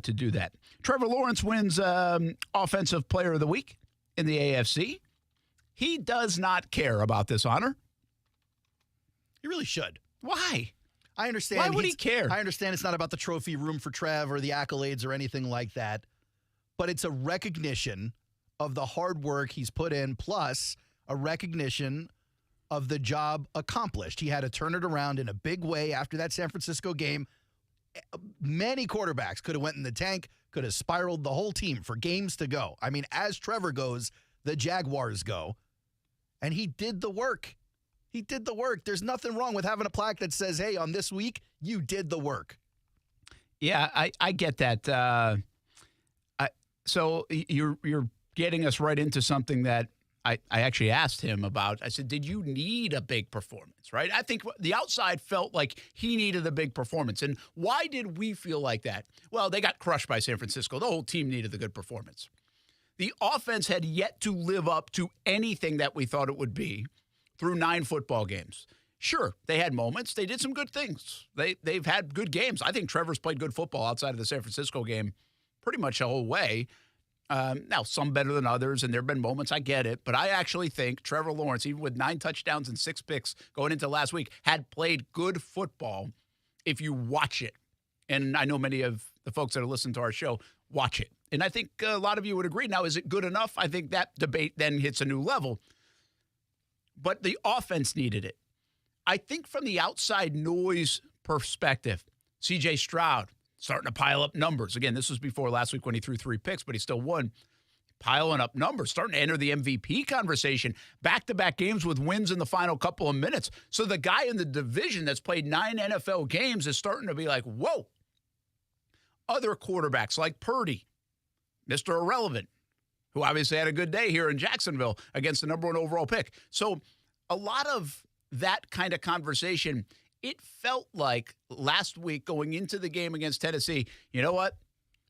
to do that. Trevor Lawrence wins Offensive Player of the Week in the AFC. He does not care about this honor. He really should. Why? I understand. Why would he care? I understand it's not about the trophy room for Trev or the accolades or anything like that, but it's a recognition of the hard work he's put in, plus a recognition of the job accomplished. He had to turn it around in a big way after that San Francisco game. Many quarterbacks could have went in the tank, could have spiraled the whole team for games to go. I mean, as Trevor goes, the Jaguars go, and he did the work. He did the work. There's nothing wrong with having a plaque that says, hey, on this week, you did the work. Yeah, I get that. So you're getting us right into something that I actually asked him about. I said, did you need a big performance, right? I think the outside felt like he needed a big performance. And why did we feel like that? Well, they got crushed by San Francisco. The whole team needed a good performance. The offense had yet to live up to anything that we thought it would be through 9 football games. Sure, they had moments. They did some good things. They've had good games. I think Trevor's played good football outside of the San Francisco game pretty much the whole way. Now, some better than others, and there have been moments, I get it. But I actually think Trevor Lawrence, even with 9 touchdowns and 6 picks going into last week, had played good football if you watch it. And I know many of the folks that are listening to our show watch it. And I think a lot of you would agree. Now, is it good enough? I think that debate then hits a new level. But the offense needed it. I think from the outside noise perspective, C.J. Stroud starting to pile up numbers. Again, this was before last week when he threw 3 picks, but he still won. Piling up numbers, starting to enter the MVP conversation. Back-to-back games with wins in the final couple of minutes. So the guy in the division that's played 9 NFL games is starting to be like, whoa. Other quarterbacks like Purdy, Mr. Irrelevant, who obviously had a good day here in Jacksonville against the number 1 overall pick. So a lot of that kind of conversation, it felt like last week going into the game against Tennessee, you know what?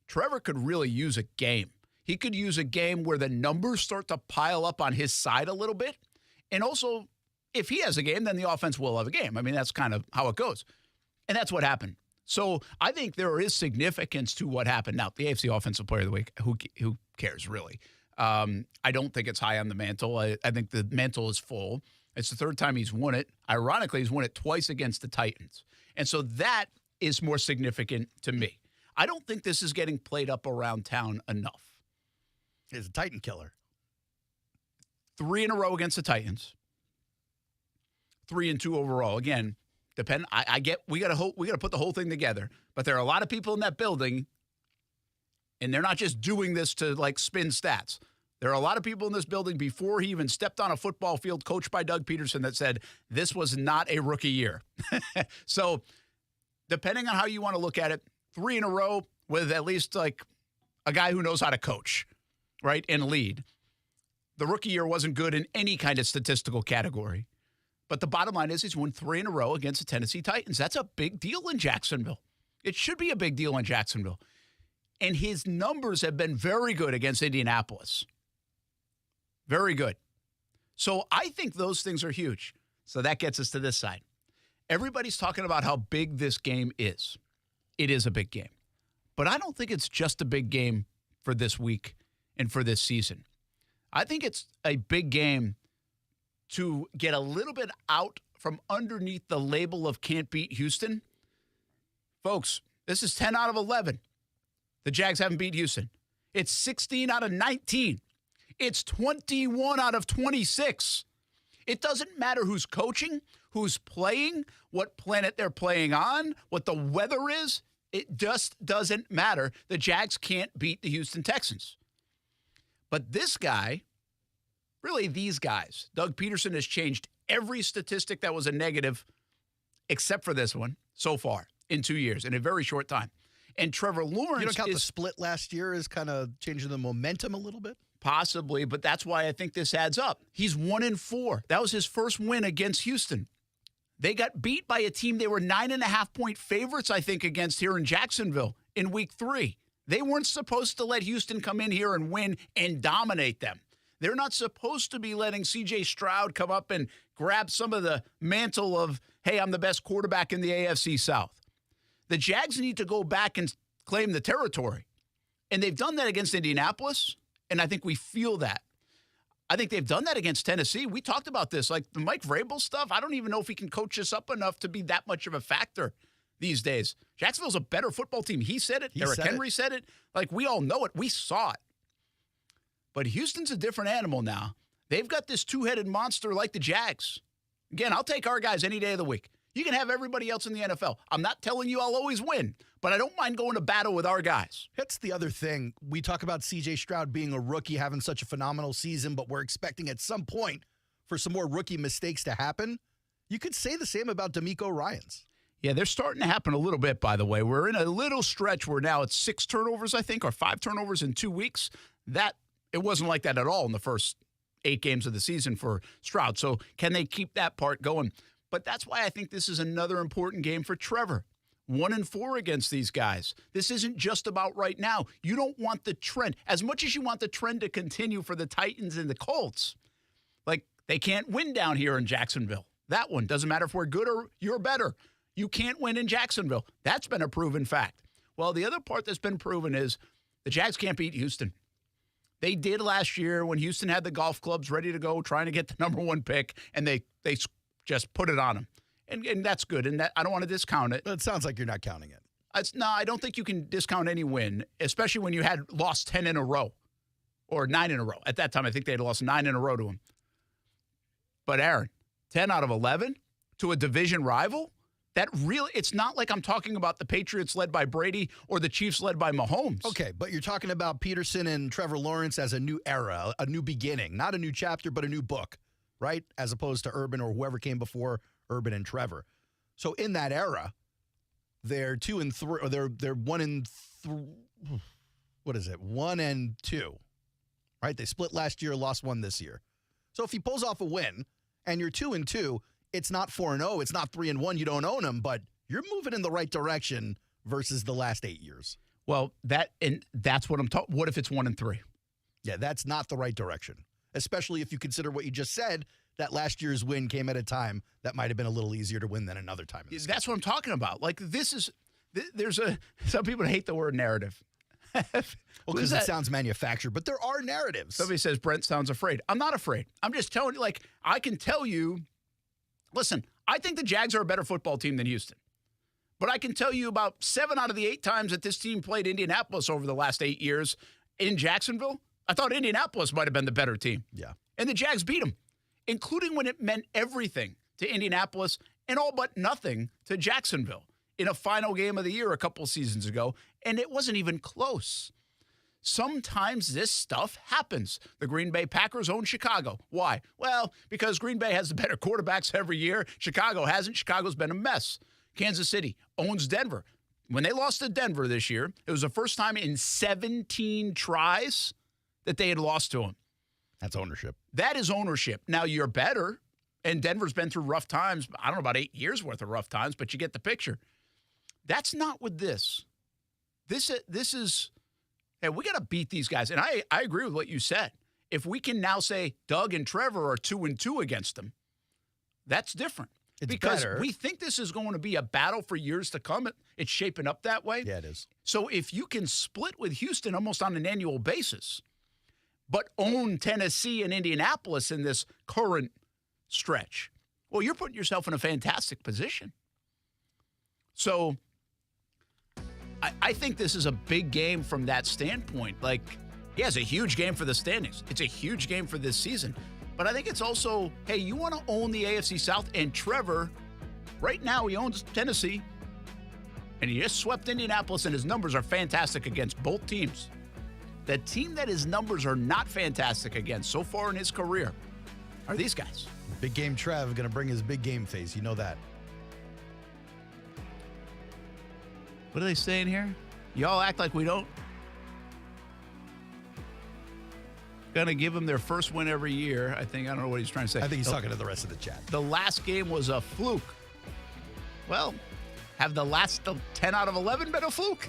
Trevor could really use a game. He could use a game where the numbers start to pile up on his side a little bit. And also, if he has a game, then the offense will have a game. I mean, that's kind of how it goes. And that's what happened. So I think there is significance to what happened. Now, the AFC Offensive Player of the Week, who cares, really? I don't think it's high on the mantle. I think the mantle is full. It's the 3rd time he's won it. Ironically, he's won it twice against the Titans. And so that is more significant to me. I don't think this is getting played up around town enough. He's a Titan killer. 3 in a row against the Titans. 3-2 overall. Again, I get we got to put the whole thing together. But there are a lot of people in that building, and they're not just doing this to like spin stats. There are a lot of people in this building before he even stepped on a football field, coached by Doug Peterson, that said this was not a rookie year. So depending on how you want to look at it, 3 in a row with at least like a guy who knows how to coach, right, and lead. The rookie year wasn't good in any kind of statistical category. But the bottom line is he's won 3 in a row against the Tennessee Titans. That's a big deal in Jacksonville. It should be a big deal in Jacksonville. And his numbers have been very good against Indianapolis. Very good. So I think those things are huge. So that gets us to this side. Everybody's talking about how big this game is. It is a big game. But I don't think it's just a big game for this week and for this season. I think it's a big game to get a little bit out from underneath the label of can't beat Houston. Folks, this is 10 out of 11. The Jags haven't beat Houston. It's 16 out of 19. It's 21 out of 26. It doesn't matter who's coaching, who's playing, what planet they're playing on, what the weather is. It just doesn't matter. The Jags can't beat the Houston Texans. But this guy, really these guys, Doug Peterson has changed every statistic that was a negative except for this one so far in 2 years, in a very short time. And Trevor Lawrence You don't count the split last year as kind of changing the momentum a little bit? Possibly, but that's why I think this adds up. He's 1-4. That was his first win against Houston. They got beat by a team they were 9.5-point favorites, I think, against here in Jacksonville in week 3. They weren't supposed to let Houston come in here and win and dominate them. They're not supposed to be letting C.J. Stroud come up and grab some of the mantle of, hey, I'm the best quarterback in the AFC South. The Jags need to go back and claim the territory. And they've done that against Indianapolis, and I think we feel that. I think they've done that against Tennessee. We talked about this, like the Mike Vrabel stuff. I don't even know if he can coach us up enough to be that much of a factor these days. Jacksonville's a better football team. He said it. Derrick Henry said it. Like, we all know it. We saw it. But Houston's a different animal now. They've got this two-headed monster like the Jags. Again, I'll take our guys any day of the week. You can have everybody else in the NFL. I'm not telling you I'll always win, but I don't mind going to battle with our guys. That's the other thing. We talk about C.J. Stroud being a rookie, having such a phenomenal season, but we're expecting at some point for some more rookie mistakes to happen. You could say the same about D'Amico Ryans. Yeah, they're starting to happen a little bit, by the way. We're in a little stretch where now it's 6 turnovers, I think, or 5 turnovers in 2 weeks. It wasn't like that at all in the first 8 games of the season for Stroud. So can they keep that part going? But that's why I think this is another important game for Trevor. 1-4 against these guys. This isn't just about right now. You don't want the trend. As much as you want the trend to continue for the Titans and the Colts, like, they can't win down here in Jacksonville. That one, doesn't matter if we're good or you're better. You can't win in Jacksonville. That's been a proven fact. Well, the other part that's been proven is the Jags can't beat Houston. They did last year when Houston had the golf clubs ready to go, trying to get the number 1 pick, and they just put it on them. And that's good, and that I don't want to discount it. It sounds like you're not counting it. No, I don't think you can discount any win, especially when you had lost 10 in a row or 9 in a row. At that time, I think they had lost 9 in a row to them. But, Aaron, 10 out of 11 to a division rival? It's not like I'm talking about the Patriots led by Brady or the Chiefs led by Mahomes. Okay, but you're talking about Peterson and Trevor Lawrence as a new era, a new beginning, not a new chapter, but a new book, right? As opposed to Urban or whoever came before Urban and Trevor. So in that era, they're 2-3, or they're 1-3. What is it? 1-2, right? They split last year, lost 1 this year. So if he pulls off a win and you're 2-2. It's not 4-0. It's not 3-1. You don't own them, but you're moving in the right direction versus the last 8 years. Well, that's what I'm talking. What if it's 1-3? Yeah, that's not the right direction, especially if you consider what you just said, that last year's win came at a time that might have been a little easier to win than another time. That's what I'm talking about. Like, some people hate the word narrative. Well, because it sounds manufactured, but there are narratives. Somebody says Brent sounds afraid. I'm not afraid. I'm just telling you, like, I can tell you. Listen, I think the Jags are a better football team than Houston. But I can tell you about 7 out of the 8 times that this team played Indianapolis over the last 8 years in Jacksonville, I thought Indianapolis might have been the better team. Yeah. And the Jags beat them, including when it meant everything to Indianapolis and all but nothing to Jacksonville in a final game of the year a couple seasons ago, and it wasn't even close. Sometimes this stuff happens. The Green Bay Packers own Chicago. Why? Well, because Green Bay has the better quarterbacks every year. Chicago hasn't. Chicago's been a mess. Kansas City owns Denver. When they lost to Denver this year, it was the first time in 17 tries that they had lost to them. That's ownership. That is ownership. Now, you're better, and Denver's been through rough times. I don't know, about 8 years worth of rough times, but you get the picture. That's not with this. This is... And we got to beat these guys. And I agree with what you said. If we can now say Doug and Trevor are 2-2 against them, that's different. It's because better. We think this is going to be a battle for years to come. It's shaping up that way. Yeah, it is. So if you can split with Houston almost on an annual basis, but own Tennessee and Indianapolis in this current stretch, well, you're putting yourself in a fantastic position. So I think this is a big game from that standpoint. Like, yeah, it's a huge game for the standings. It's a huge game for this season. But I think it's also, hey, you want to own the AFC South, and Trevor, right now, he owns Tennessee, and he just swept Indianapolis, and his numbers are fantastic against both teams. The team that his numbers are not fantastic against so far in his career are these guys. Big game Trev going to bring his big game face. You know that. What are they saying here? Y'all act like we don't. Going to give them their first win every year. I don't know what he's trying to say. I think he's talking to the rest of the chat. The last game was a fluke. Well, have the last 10 out of 11 been a fluke?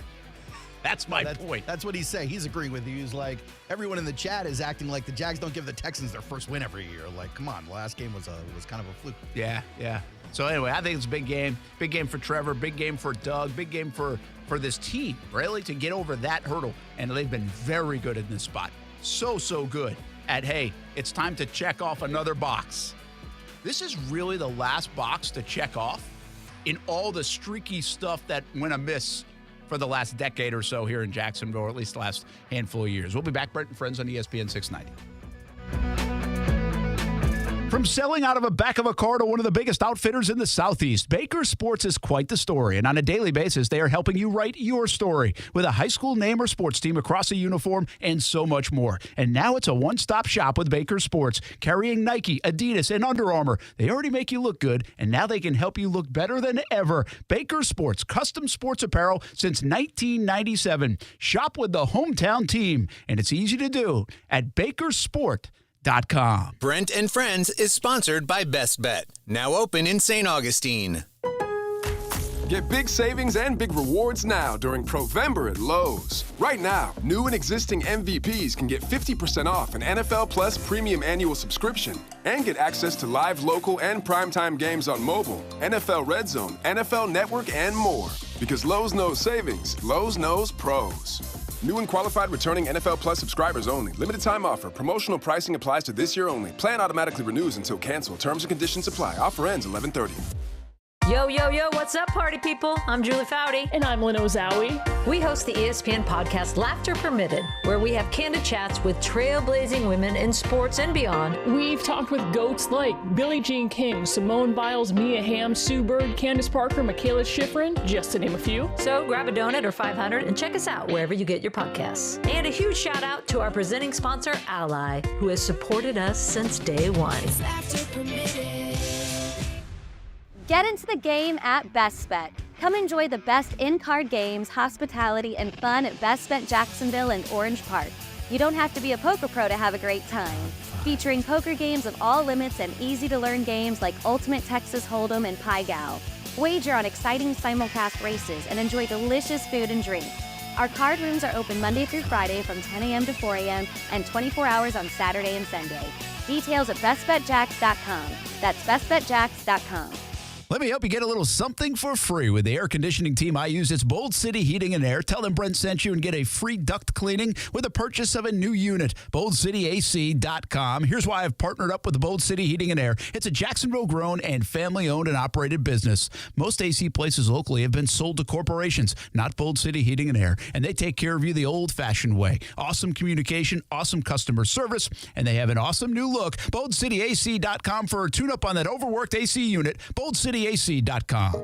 That's my point. That's what he's saying. He's agreeing with you. He's like, everyone in the chat is acting like the Jags don't give the Texans their first win every year. Like, come on, the last game was kind of a fluke. Yeah. So anyway, I think it's a big game. Big game for Trevor, big game for Doug, big game for this team, really, to get over that hurdle. And they've been very good in this spot. So good at, hey, it's time to check off another box. This is really the last box to check off in all the streaky stuff that went amiss for the last decade or so here in Jacksonville, or at least the last handful of years. We'll be back, Brent Friends, on ESPN 690. From selling out of a back of a car to one of the biggest outfitters in the Southeast, Baker Sports is quite the story. And on a daily basis, they are helping you write your story with a high school name or sports team across a uniform and so much more. And now it's a one-stop shop with Baker Sports, carrying Nike, Adidas, and Under Armour. They already make you look good, and now they can help you look better than ever. Baker Sports, custom sports apparel since 1997. Shop with the hometown team, and it's easy to do at bakersport.com. Brent and Friends is sponsored by Best Bet, now open in St. Augustine. Get big savings and big rewards now during Provember at Lowe's. Right now, new and existing MVPs can get 50% off an NFL Plus premium annual subscription and get access to live local and primetime games on mobile, NFL Red Zone, NFL Network, and more. Because Lowe's knows savings, Lowe's knows pros. New and qualified returning NFL Plus subscribers only. Limited time offer. Promotional pricing applies to this year only. Plan automatically renews until canceled. Terms and conditions apply. Offer ends 11/30. Yo, what's up, party people? I'm Julie Foudy. And I'm Lynn Ozawi. We host the ESPN podcast Laughter Permitted, where we have candid chats with trailblazing women in sports and beyond. We've talked with goats like Billie Jean King, Simone Biles, Mia Hamm, Sue Bird, Candace Parker, Michaela Schifrin, just to name a few. So grab a donut or 500 and check us out wherever you get your podcasts. And a huge shout out to our presenting sponsor, Ally, who has supported us since day one. It's Laughter Permitted. Get into the game at Best Bet. Come enjoy the best in-card games, hospitality, and fun at Best Bet Jacksonville and Orange Park. You don't have to be a poker pro to have a great time. Featuring poker games of all limits and easy-to-learn games like Ultimate Texas Hold'em and Pai Gow. Wager on exciting simulcast races and enjoy delicious food and drink. Our card rooms are open Monday through Friday from 10 a.m. to 4 a.m. and 24 hours on Saturday and Sunday. Details at bestbetjacks.com. That's bestbetjacks.com. Let me help you get a little something for free with the air conditioning team I use. It's Bold City Heating and Air. Tell them Brent sent you and get a free duct cleaning with the purchase of a new unit. BoldCityAC.com. Here's why I've partnered up with Bold City Heating and Air. It's a Jacksonville-grown and family-owned and operated business. Most AC places locally have been sold to corporations, not Bold City Heating and Air, and they take care of you the old-fashioned way. Awesome communication, awesome customer service, and they have an awesome new look. BoldCityAC.com for a tune-up on that overworked AC unit. BoldCityAC.com.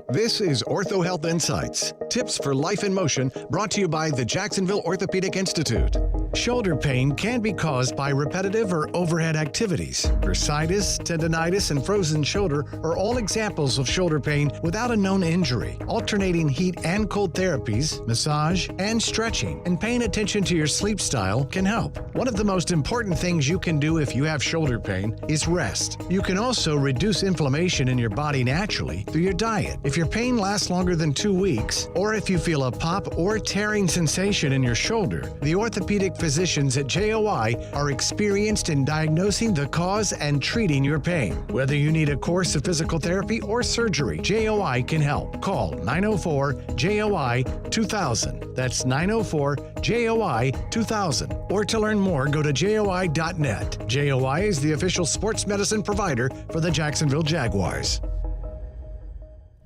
This is Ortho Health Insights, tips for life in motion, brought to you by the Jacksonville Orthopedic Institute. Shoulder pain can be caused by repetitive or overhead activities. Bursitis, tendonitis, and frozen shoulder are all examples of shoulder pain without a known injury. Alternating heat and cold therapies, massage, and stretching, and paying attention to your sleep style can help. One of the most important things you can do if you have shoulder pain is rest. You can also reduce inflammation in your body naturally through your diet. If your pain lasts longer than 2 weeks, or if you feel a pop or tearing sensation in your shoulder, the orthopedic physicians at JOI are experienced in diagnosing the cause and treating your pain. Whether you need a course of physical therapy or surgery, JOI can help. Call 904-JOI-2000. That's 904-JOI-2000. Or to learn more, go to JOI.net. JOI is the official sports medicine provider for the Jacksonville Jaguars.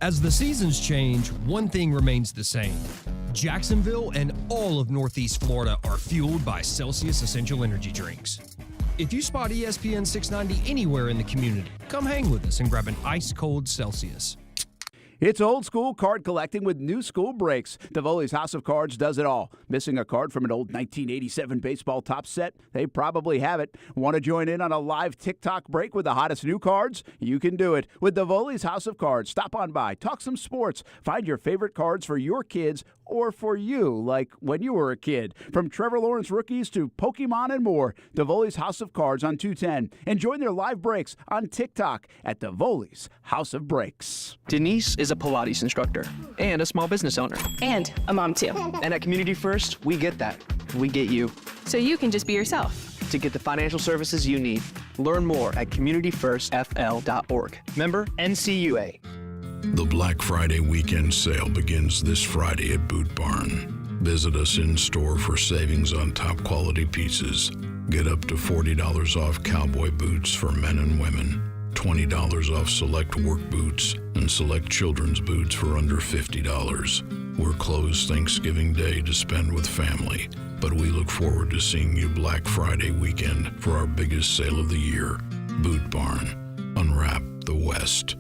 As the seasons change, one thing remains the same. Jacksonville and all of Northeast Florida are fueled by Celsius Essential Energy Drinks. If you spot ESPN 690 anywhere in the community, come hang with us and grab an ice-cold Celsius. It's old school card collecting with new school breaks. Davoli's House of Cards does it all. Missing a card from an old 1987 baseball top set? They probably have it. Want to join in on a live TikTok break with the hottest new cards? You can do it with Davoli's House of Cards. Stop on by, talk some sports, find your favorite cards for your kids or for you, like when you were a kid. From Trevor Lawrence rookies to Pokemon and more, Davoli's House of Cards on 210. And join their live breaks on TikTok at Davoli's House of Breaks. Denise is a Pilates instructor and a small business owner. And a mom, too. And at Community First, we get that. We get you. So you can just be yourself. To get the financial services you need, learn more at communityfirstfl.org. Member NCUA. The Black Friday weekend sale begins this Friday at Boot Barn. Visit us in-store for savings on top quality pieces. Get up to $40 off cowboy boots for men and women, $20 off select work boots, and select children's boots for under $50. We're closed Thanksgiving Day to spend with family, but we look forward to seeing you Black Friday weekend for our biggest sale of the year. Boot Barn. Unwrap the West.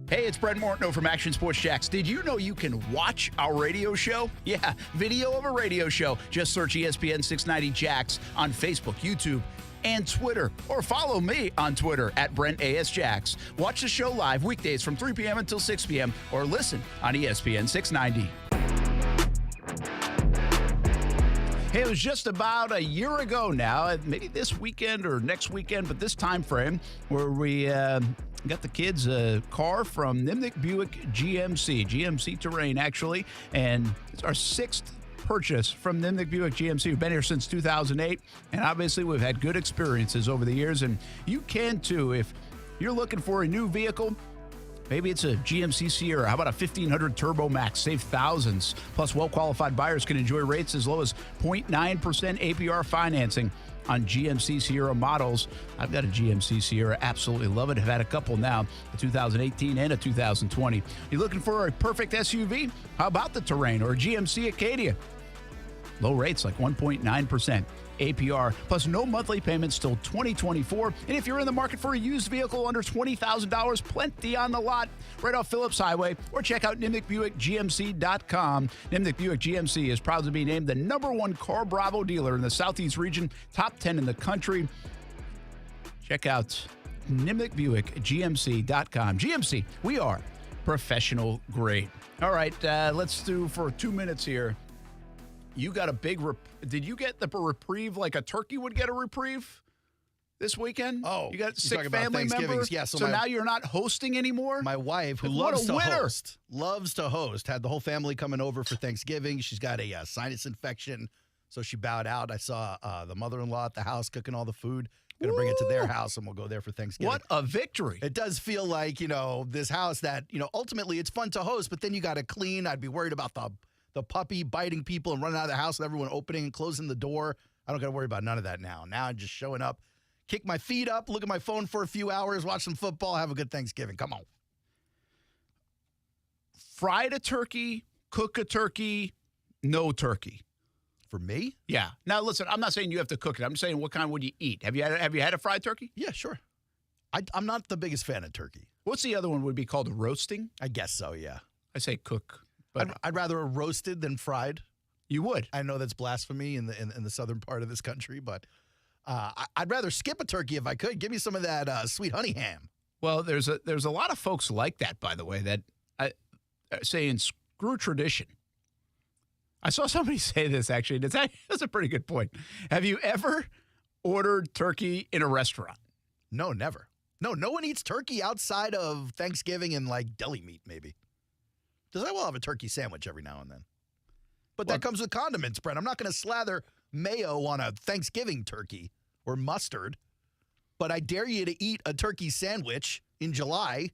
Hey, it's Brent Martineau from Action Sports Jacks. Did you know you can watch our radio show? Yeah, video of a radio show. Just search ESPN 690 Jacks on Facebook, YouTube, and Twitter. Or follow me on Twitter at Brent A.S. Jacks. Watch the show live weekdays from 3 p.m. until 6 p.m. or listen on ESPN 690. Hey, it was just about a year ago now, maybe this weekend or next weekend, but this time frame where we got the kids a car from Nimnik Buick GMC Terrain, actually, and it's our sixth purchase from Nimnik Buick GMC. We've been here since 2008, and obviously we've had good experiences over the years, and you can too. If you're looking for a new vehicle, maybe it's a GMC Sierra. How about a 1500 Turbo Max? Save thousands. Plus, well-qualified buyers can enjoy rates as low as 0.9% APR financing on GMC Sierra models. I've got a GMC Sierra. Absolutely love it. I've had a couple now, a 2018 and a 2020. You're looking for a perfect SUV? How about the Terrain or a GMC Acadia? Low rates like 1.9% APR, plus no monthly payments till 2024. And if you're in the market for a used vehicle under $20,000, plenty on the lot right off Phillips Highway, or check out NimnikBuickGMC.com. Nimnik Buick GMC is proud to be named the #1 Car Bravo dealer in the Southeast region, top 10 in the country. Check out NimnikBuickGMC.com. GMC, we are professional grade. All right, let's do for 2 minutes here. You got a big did you get the reprieve like a turkey would get a reprieve this weekend? Oh, you got a sick family member? Yeah, so now you're not hosting anymore? My wife, who loves to host, had the whole family coming over for Thanksgiving. She's got a sinus infection, so she bowed out. I saw the mother-in-law at the house cooking all the food. Going to bring it to their house, and we'll go there for Thanksgiving. What a victory. It does feel like, this house that, ultimately it's fun to host, but then you got to clean. I'd be worried about the puppy biting people and running out of the house and everyone opening and closing the door. I don't got to worry about none of that now. Now I'm just showing up, kick my feet up, look at my phone for a few hours, watch some football, have a good Thanksgiving. Come on. Fried a turkey, cook a turkey, no turkey. For me? Yeah. Now, listen, I'm not saying you have to cook it. I'm saying what kind would you eat? Have you had a fried turkey? Yeah, sure. I'm not the biggest fan of turkey. What's the other one would be called? Roasting? I guess so, yeah. I say cook. But I'd rather a roasted than fried. You would? I know that's blasphemy in the southern part of this country, but I'd rather skip a turkey if I could. Give me some of that sweet honey ham. Well, there's a lot of folks like that, by the way, that saying screw tradition. I saw somebody say this, actually. That's a pretty good point. Have you ever ordered turkey in a restaurant? No, never. No one eats turkey outside of Thanksgiving and like deli meat, maybe. Because I will have a turkey sandwich every now and then. But that comes with condiments, Brent. I'm not going to slather mayo on a Thanksgiving turkey or mustard. But I dare you to eat a turkey sandwich in July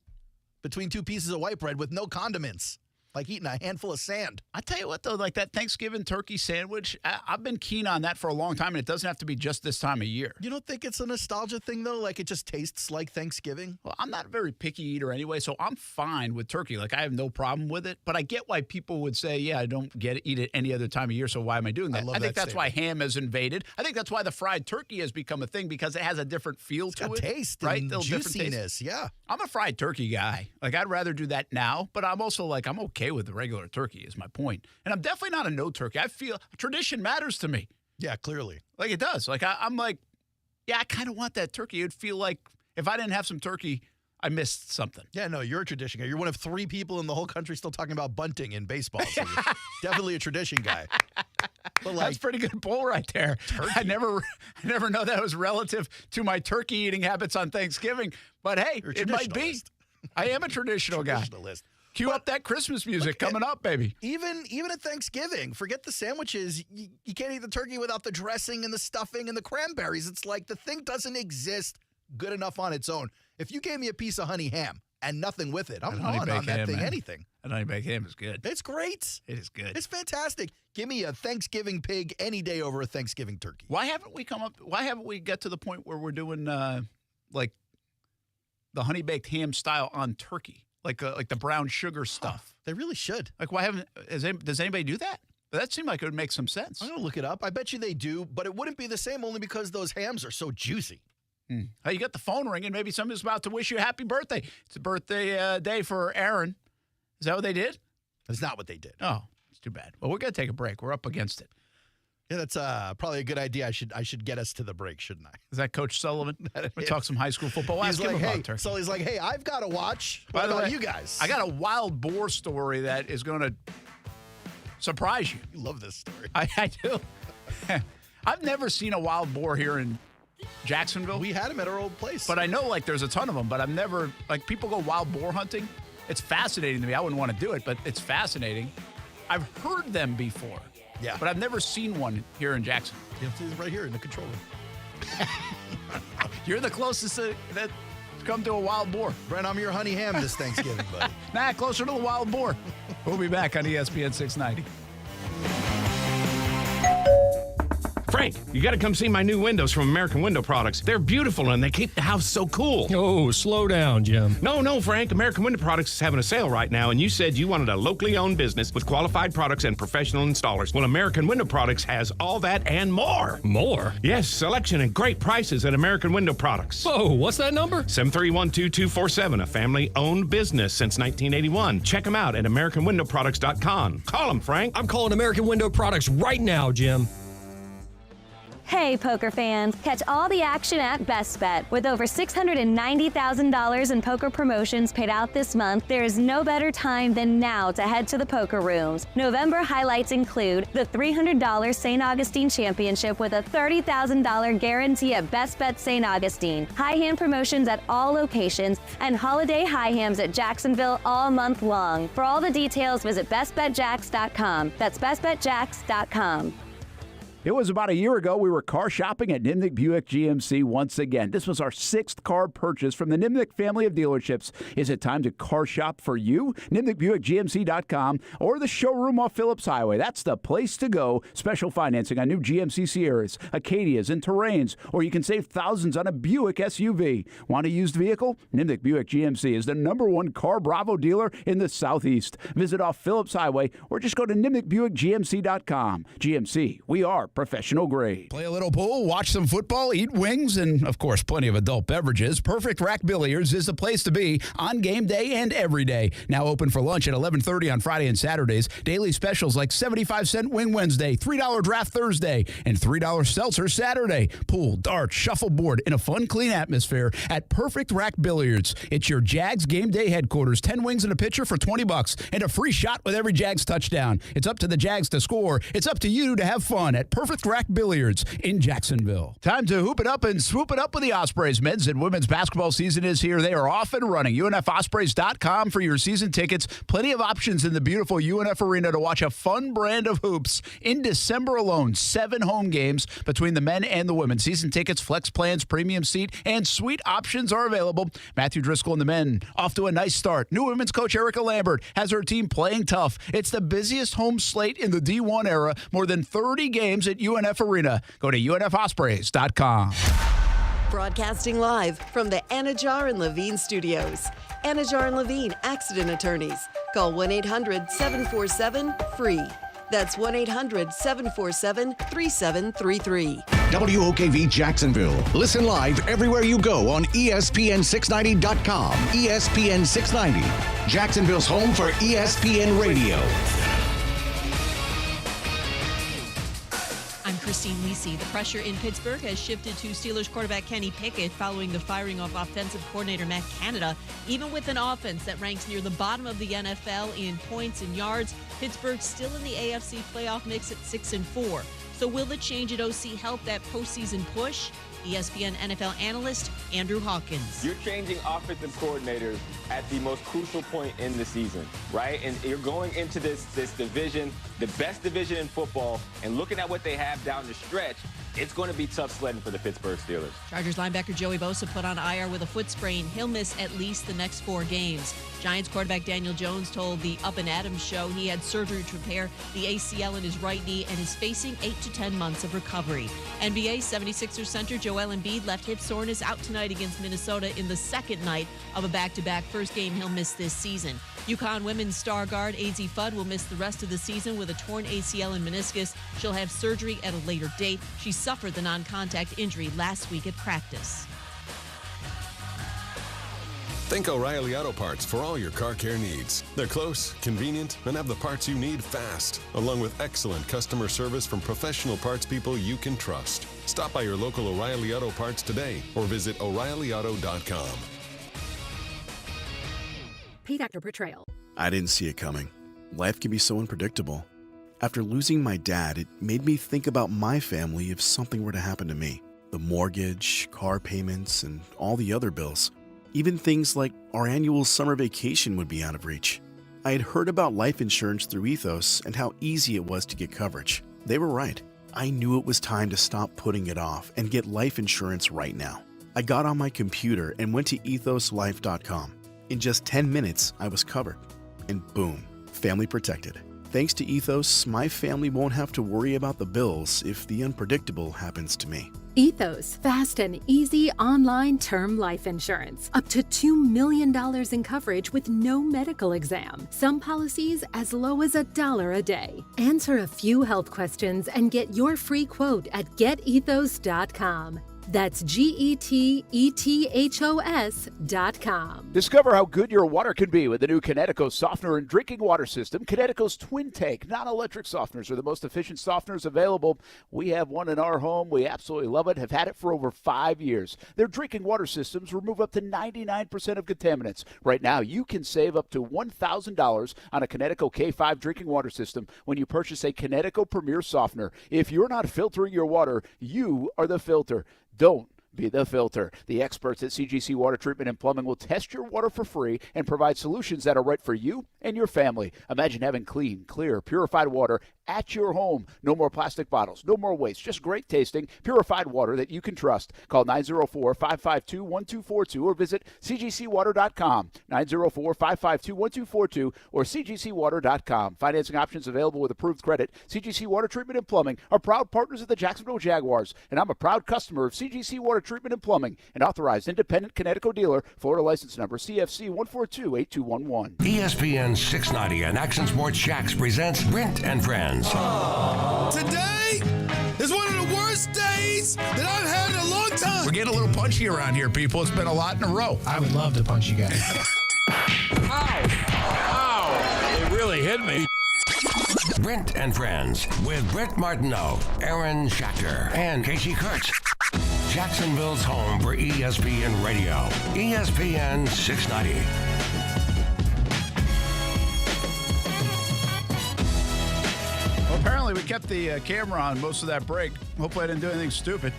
between two pieces of white bread with no condiments. like eating a handful of sand. I tell you what, though, like that Thanksgiving turkey sandwich, I've been keen on that for a long time, and it doesn't have to be just this time of year. You don't think it's a nostalgia thing, though? Like it just tastes like Thanksgiving? Well, I'm not a very picky eater anyway, so I'm fine with turkey. Like, I have no problem with it, but I get why people would say, yeah, I don't eat it any other time of year, so why am I doing that? I think that's why ham has invaded. I think that's why the fried turkey has become a thing, because it has a different feel to it. Taste, right? And juiciness, yeah. I'm a fried turkey guy. Like, I'd rather do that now, but I'm also like, I'm okay with the regular turkey is my point. And I'm definitely not a no turkey. I feel tradition matters to me. Yeah, clearly. Like it does. Like I'm like, yeah, I kind of want that turkey. It'd feel like if I didn't have some turkey, I missed something. Yeah, no, you're a tradition guy. You're one of 3 people in the whole country still talking about bunting in baseball. So you're definitely a tradition guy. But that's pretty good pull right there. Turkey. I never know that was relative to my turkey eating habits on Thanksgiving. But hey, it might be. I am a traditional guy. Cue up that Christmas music coming up, baby. Even at Thanksgiving, forget the sandwiches. You can't eat the turkey without the dressing and the stuffing and the cranberries. It's like the thing doesn't exist good enough on its own. If you gave me a piece of honey ham and nothing with it, I'm on that thing, anything. And honey baked ham is good. It's great. It is good. It's fantastic. Give me a Thanksgiving pig any day over a Thanksgiving turkey. Why haven't we got to the point where we're doing like the honey baked ham style on turkey? Like the brown sugar stuff. They really should. Like, why does anybody do that? That seemed like it would make some sense. I'm going to look it up. I bet you they do, but it wouldn't be the same only because those hams are so juicy. Hey, you got the phone ringing. Maybe somebody's about to wish you a happy birthday. It's a birthday day for Aaron. Is that what they did? That's not what they did. Oh, it's too bad. Well, we're going to take a break. We're up against it. Yeah, that's probably a good idea. I should get us to the break, shouldn't I? Is that Coach Sullivan? We'll talk some high school football. He's like, hey, I've got to watch. What about you guys? I got a wild boar story that is going to surprise you. You love this story. I do. I've never seen a wild boar here in Jacksonville. We had him at our old place. But I know, like, there's a ton of them, but I've never, like, people go wild boar hunting. It's fascinating to me. I wouldn't want to do it, but it's fascinating. I've heard them before. Yeah. But I've never seen one here in Jackson. Yeah, it's right here in the control room. You're the closest that come to a wild boar. Brent, I'm your honey ham this Thanksgiving, buddy. Nah, closer to the wild boar. We'll be back on ESPN 690. Frank, you got to come see my new windows from American Window Products. They're beautiful and they keep the house so cool. Oh, slow down, Jim. No, Frank. American Window Products is having a sale right now, and you said you wanted a locally owned business with qualified products and professional installers. Well, American Window Products has all that and more. More? Yes, selection and great prices at American Window Products. Whoa, what's that number? 731-2247, a family-owned business since 1981. Check them out at AmericanWindowProducts.com. Call them, Frank. I'm calling American Window Products right now, Jim. Hey, poker fans. Catch all the action at Best Bet. With over $690,000 in poker promotions paid out this month, there is no better time than now to head to the poker rooms. November highlights include the $300 St. Augustine Championship with a $30,000 guarantee at Best Bet St. Augustine, high hand promotions at all locations, and holiday high hams at Jacksonville all month long. For all the details, visit bestbetjacks.com. That's bestbetjacks.com. It was about a year ago we were car shopping at Nimnick Buick GMC once again. This was our 6th car purchase from the Nimnick family of dealerships. Is it time to car shop for you? NimnickBuickGMC.com or the showroom off Phillips Highway. That's the place to go. Special financing on new GMC Sierras, Acadias, and Terrains. Or you can save thousands on a Buick SUV. Want a used vehicle? Nimnick Buick GMC is the #1 Car Bravo dealer in the Southeast. Visit off Phillips Highway or just go to NimnickBuickGMC.com. GMC, we are professional grade. Play a little pool, watch some football, eat wings, and, of course, plenty of adult beverages. Perfect Rack Billiards is the place to be on game day and every day. Now open for lunch at 11:30 on Friday and Saturdays. Daily specials like 75-cent Wing Wednesday, $3 Draft Thursday, and $3 Seltzer Saturday. Pool, darts, shuffleboard in a fun, clean atmosphere at Perfect Rack Billiards. It's your Jags game day headquarters. 10 wings and a pitcher for $20 and a free shot with every Jags touchdown. It's up to the Jags to score. It's up to you to have fun at Perfect Perfect Rack Billiards in Jacksonville. Time to hoop it up and swoop it up with the Ospreys. Men's and women's basketball season is here. They are off and running. UNFospreys.com for your season tickets. Plenty of options in the beautiful UNF Arena to watch a fun brand of hoops. In December alone, 7 home games between the men and the women. Season tickets, flex plans, premium seat, and suite options are available. Matthew Driscoll and the men off to a nice start. New women's coach Erica Lambert has her team playing tough. It's the busiest home slate in the D1 era. More than 30 games at UNF Arena. Go to UNFospreys.com. Broadcasting live from the Anajar and Levine studios. Anajar and Levine Accident Attorneys. Call 1-800-747-FREE. That's 1-800-747-3733. WOKV Jacksonville. Listen live everywhere you go on ESPN690.com. ESPN 690, Jacksonville's home for ESPN Radio. I'm Christine Lisi. The pressure in Pittsburgh has shifted to Steelers quarterback Kenny Pickett following the firing of offensive coordinator Matt Canada. Even with an offense that ranks near the bottom of the NFL in points and yards, Pittsburgh's still in the AFC playoff mix at 6-4. So will the change at OC help that postseason push? ESPN NFL analyst Andrew Hawkins. You're changing offensive coordinators at the most crucial point in the season, right? And you're going into this division, the best division in football, and looking at what they have down the stretch, it's going to be tough sledding for the Pittsburgh Steelers. Chargers linebacker Joey Bosa put on IR with a foot sprain. He'll miss at least the next 4 games. Giants quarterback Daniel Jones told the Up and Adams show he had surgery to repair the ACL in his right knee and is facing 8 to 10 months of recovery. NBA 76ers center Joel Embiid left hip soreness out tonight against Minnesota in the second night of a back-to-back first game he'll miss this season. UConn women's star guard AZ Fudd will miss the rest of the season with a torn ACL and meniscus. She'll have surgery at a later date. She suffered the non-contact injury last week at practice. Think O'Reilly Auto Parts for all your car care needs. They're close, convenient, and have the parts you need fast, along with excellent customer service from professional parts people you can trust. Stop by your local O'Reilly Auto Parts today or visit O'ReillyAuto.com. Paid actor portrayal. I didn't see it coming. Life can be so unpredictable. After losing my dad, it made me think about my family if something were to happen to me. The mortgage, car payments, and all the other bills. Even things like our annual summer vacation would be out of reach. I had heard about life insurance through Ethos and how easy it was to get coverage. They were right. I knew it was time to stop putting it off and get life insurance right now. I got on my computer and went to ethoslife.com. In just 10 minutes, I was covered. And boom, family protected. Thanks to Ethos, my family won't have to worry about the bills if the unpredictable happens to me. Ethos, fast and easy online term life insurance. Up to $2 million in coverage with no medical exam. Some policies as low as $1 a day. Answer a few health questions and get your free quote at getethos.com. That's GETETHOS.com. Discover how good your water can be with the new Connecticut softener and drinking water system. Connecticut's Twin Tank non-electric softeners are the most efficient softeners available. We have one in our home. We absolutely love it, have had it for over 5 years. Their drinking water systems remove up to 99% of contaminants. Right now, you can save up to $1,000 on a Connecticut K5 drinking water system when you purchase a Connecticut Premier softener. If you're not filtering your water, you are the filter. Don't be the filter. The experts at CGC Water Treatment and Plumbing will test your water for free and provide solutions that are right for you and your family. Imagine having clean, clear, purified water at your home. No more plastic bottles, no more waste, just great tasting, purified water that you can trust. Call 904-552-1242 or visit cgcwater.com. 904-552-1242 or cgcwater.com. Financing options available with approved credit. CGC Water Treatment and Plumbing are proud partners of the Jacksonville Jaguars, and I'm a proud customer of CGC Water Treatment and Plumbing, an authorized independent Connecticut dealer. Florida license number CFC 1428211. ESPN 690 and Action Sports Shacks presents Brent and Friends. Today is one of the worst days that I've had in a long time. We're getting a little punchy around here, people. It's been a lot in a row. I would love to punch you guys. Ow! It really hit me. Brent and Friends with Brent Martineau, Aaron Schachter, and Casey Kurtz. Jacksonville's home for ESPN Radio. ESPN 690. Well, apparently we probably kept the camera on most of that break. Hopefully I didn't do anything stupid.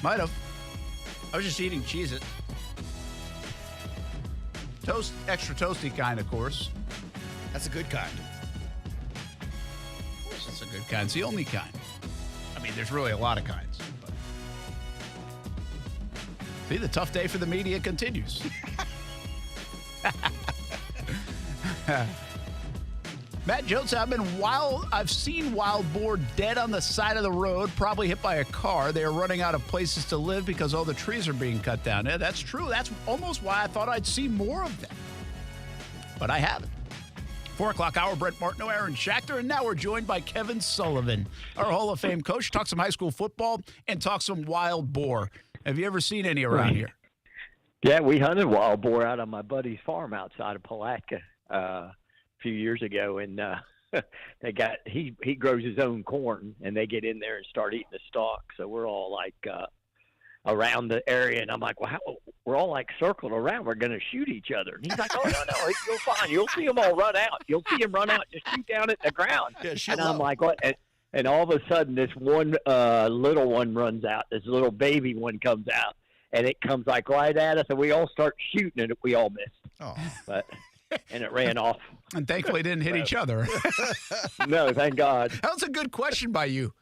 Might have. I was just eating Cheez-It. Toast, extra toasty kind, of course. That's a good kind. Of course it's a good kind. It's the only kind. I mean, there's really a lot of kinds. But. See, the tough day for the media continues. Matt Jones, I've seen wild boar dead on the side of the road, probably hit by a car. They are running out of places to live because all the trees are being cut down. Yeah, that's true. That's almost why I thought I'd see more of them. But I haven't. 4 o'clock hour, Brent Martineau, Aaron Schachter, and now we're joined by Kevin Sullivan, our Hall of Fame coach. Talk some high school football and talk some wild boar. Have you ever seen any around here? Yeah, we hunted wild boar out on my buddy's farm outside of Palatka a few years ago, and he grows his own corn, and they get in there and start eating the stalk. So we're all like around the area, and I'm like, well, we're all like circled around. We're going to shoot each other. And he's like, oh, no, you'll fine. You'll see them all run out. You'll see them run out. Just shoot down at the ground. Yeah, and I'm like, what? And all of a sudden, this one little one runs out. This little baby one comes out, and it comes like right at us, and we all start shooting, and we all missed. Oh. And it ran off. And thankfully didn't hit each other. No, thank God. That was a good question by you.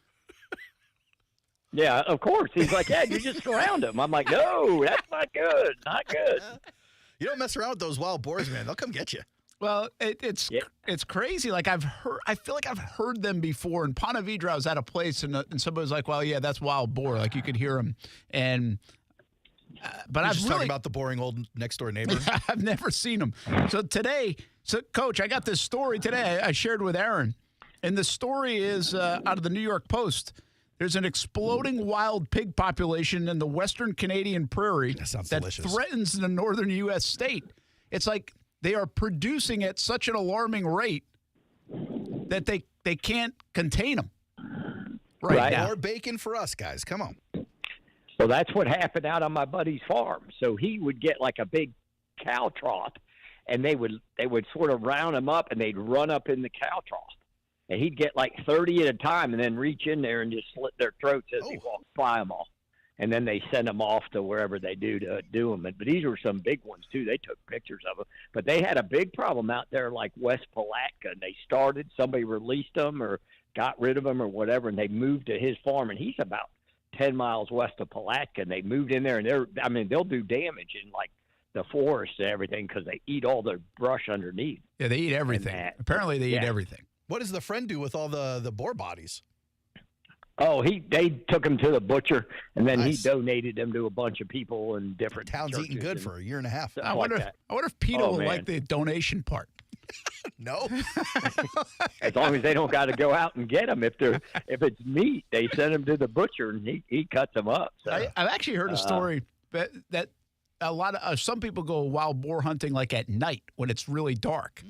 Yeah, of course. He's like, yeah, you just surround him. I'm like, no, that's not good. Not good. You don't mess around with those wild boars, man. They'll come get you. Well, it's crazy. Like I feel like I've heard them before. In Ponte Vedra, I was at a place and somebody was like, well, yeah, that's wild boar. Like you could hear them. And but You're I've just really talking about the boring old next door neighbor. I've never seen them. So Coach, I got this story today I shared with Aaron, and the story is out of the New York Post. There's an exploding wild pig population in the Western Canadian prairie that threatens the northern U.S. state. It's like they are producing at such an alarming rate that they can't contain them right now. More bacon for us, guys. Come on. Well, that's what happened out on my buddy's farm. So he would get like a big cow trough, and they would sort of round him up, and they'd run up in the cow trough. And he'd get like 30 at a time and then reach in there and just slit their throats as he walked by them all. And then they send them off to wherever they do to do them. But these were some big ones, too. They took pictures of them. But they had a big problem out there like West Palatka. And they started, somebody released them or got rid of them or whatever, and they moved to his farm. And he's about 10 miles west of Palatka. And they moved in there, and they'll do damage in like the forest and everything because they eat all the brush underneath. Yeah, they eat everything. Apparently they eat everything. What does the friend do with all the boar bodies? Oh, they took them to the butcher, and then he donated them to a bunch of people in different town's eating good for a year and a half. I wonder if PETA will like the donation part. No. As long as they don't got to go out and get them. If it's meat, they send them to the butcher, and he cuts them up. So, I've actually heard a story that a lot of some people go wild boar hunting like at night when it's really dark.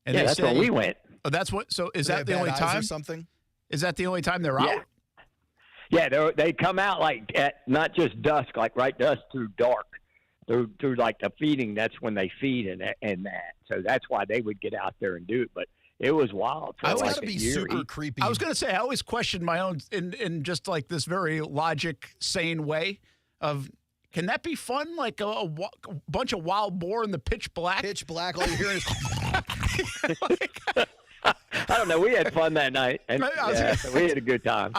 And that's where we went. Oh, that's what. So is that the only time? Or something? Is that the only time they're out? Yeah, they come out like at not just dusk, like right dusk through dark, through like the feeding. That's when they feed and that. So that's why they would get out there and do it. But it was wild. It's got to be super creepy. I was going to say I always question my own in just like this very logic, sane way of. Can that be fun? Like a bunch of wild boar in the pitch black? Pitch black. All you're hearing is. I don't know. We had fun that night, and so we had a good time.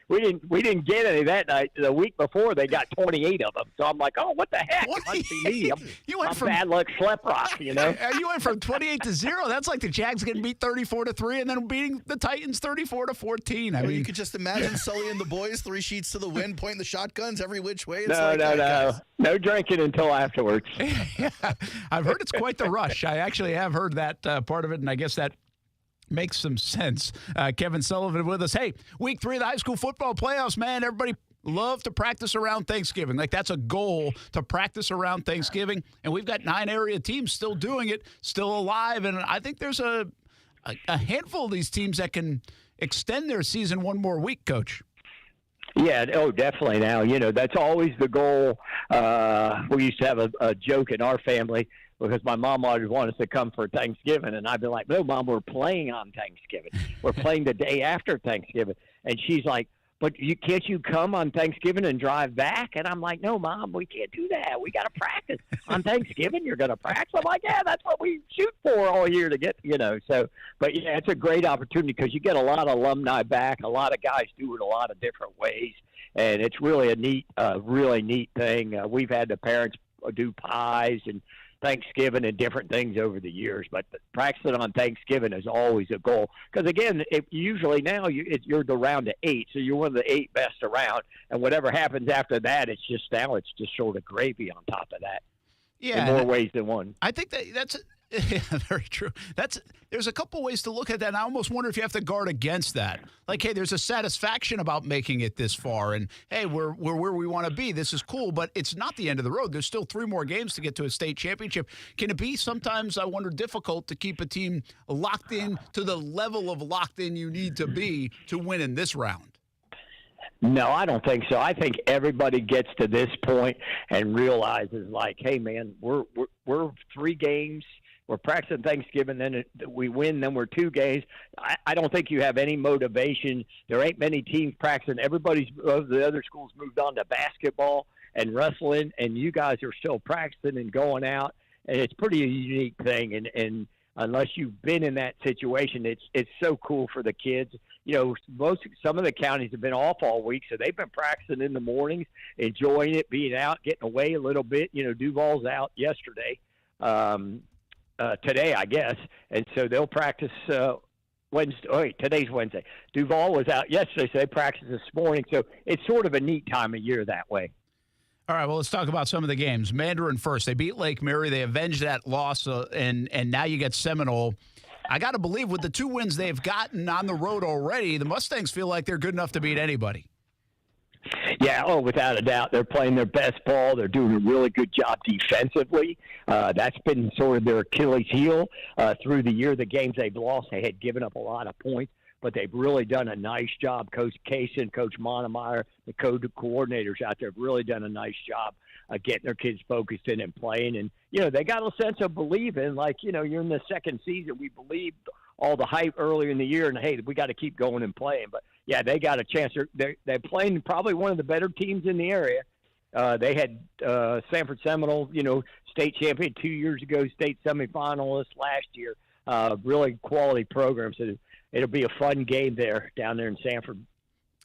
We didn't get any that night. The week before, they got 28 of them. So I'm like, oh, what the heck? It must be me. I'm bad luck slep rock, you know. You went from 28 to 0. That's like the Jags getting beat 34-3, and then beating the Titans 34-14. I mean, you could just imagine Sully and the boys, 3 sheets to the wind, pointing the shotguns every which way. It's no drinking until afterwards. Yeah, I've heard it's quite the rush. I actually have heard that part of it, and I guess that makes some sense. Kevin Sullivan with us. Hey, week 3 of the high school football playoffs, man. Everybody love to practice around Thanksgiving. Like that's a goal to practice around Thanksgiving. And we've got 9 area teams still doing it, still alive. And I think there's a handful of these teams that can extend their season one more week, Coach. Yeah, definitely. Now, that's always the goal. We used to have a joke in our family. because my mom always wanted us to come for Thanksgiving. And I'd be like, no, Mom, we're playing on Thanksgiving. We're playing the day after Thanksgiving. And she's like, but can't you come on Thanksgiving and drive back? And I'm like, no, Mom, we can't do that. We got to practice. On Thanksgiving, you're going to practice? I'm like, yeah, that's what we shoot for all year to get, So, but, yeah, it's a great opportunity because you get a lot of alumni back, a lot of guys do it a lot of different ways. And it's really really neat thing. We've had the parents do pies and Thanksgiving and different things over the years, but practicing on Thanksgiving is always a goal. Because again, usually now you're the round of 8, so you're one of the 8 best around, and whatever happens after that, it's just sort of gravy on top of that. Yeah, in more ways than one. I think that's very true. There's a couple ways to look at that, and I almost wonder if you have to guard against that. Like, hey, there's a satisfaction about making it this far, and hey, we're where we want to be. This is cool, but it's not the end of the road. There's still 3 more games to get to a state championship. Can it be sometimes, I wonder, difficult to keep a team locked in to the level of locked in you need to be to win in this round? No, I don't think so. I think everybody gets to this point and realizes, like, hey, man, we're 3 games. We're practicing Thanksgiving, then we win, then we're 2 games. I don't think you have any motivation. There ain't many teams practicing. The other schools moved on to basketball and wrestling, and you guys are still practicing and going out. And it's pretty a unique thing. And unless you've been in that situation, it's so cool for the kids. Some of the counties have been off all week, so they've been practicing in the mornings, enjoying it, being out, getting away a little bit. Duval's out yesterday. Today, I guess, and so they'll practice Wednesday. Oh, wait, today's Wednesday. Duval was out yesterday, so they practiced this morning. So it's sort of a neat time of year that way. All right, well, let's talk about some of the games. Mandarin first. They beat Lake Mary. They avenged that loss, and now you get Seminole. I got to believe with the 2 wins they've gotten on the road already, the Mustangs feel like they're good enough to beat anybody. Yeah, without a doubt. They're playing their best ball. They're doing a really good job defensively. That's been sort of their Achilles heel through the year. The games they've lost, they had given up a lot of points, but they've really done a nice job. Coach Kaysen, Coach Monemeyer, the coordinators out there have really done a nice job getting their kids focused in and playing. And, they got a sense of believing, like, you're in the second season. We believed all the hype earlier in the year, and, hey, we got to keep going and playing. But, yeah, they got a chance. They're playing probably one of the better teams in the area. They had Sanford Seminole, state champion 2 years ago, state semifinalist last year. Really quality program. So it'll be a fun game down there in Sanford.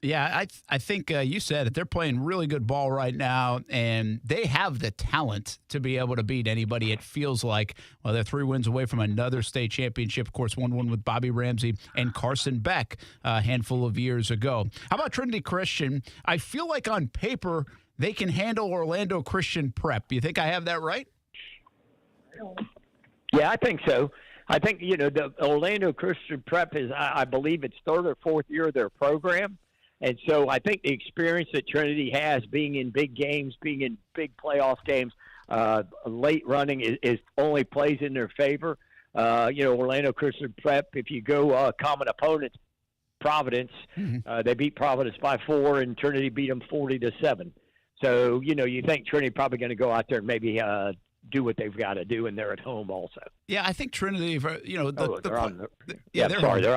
Yeah, I think you said it. They're playing really good ball right now, and they have the talent to be able to beat anybody. It feels like, well, they're 3 wins away from another state championship. Of course, 1 with Bobby Ramsey and Carson Beck a handful of years ago. How about Trinity Christian? I feel like on paper they can handle Orlando Christian Prep. You think I have that right? Yeah, I think so. I think, the Orlando Christian Prep is, I believe it's 3rd or 4th year of their program. And so I think the experience that Trinity has being in big games, being in big playoff games, late running is only plays in their favor. Orlando Christian Prep, if you go common opponents, Providence, they beat Providence by 4, and Trinity beat them 40-7. So, you think Trinity probably going to go out there and maybe do what they've got to do, and they're at home also. Yeah, I think Trinity, they're on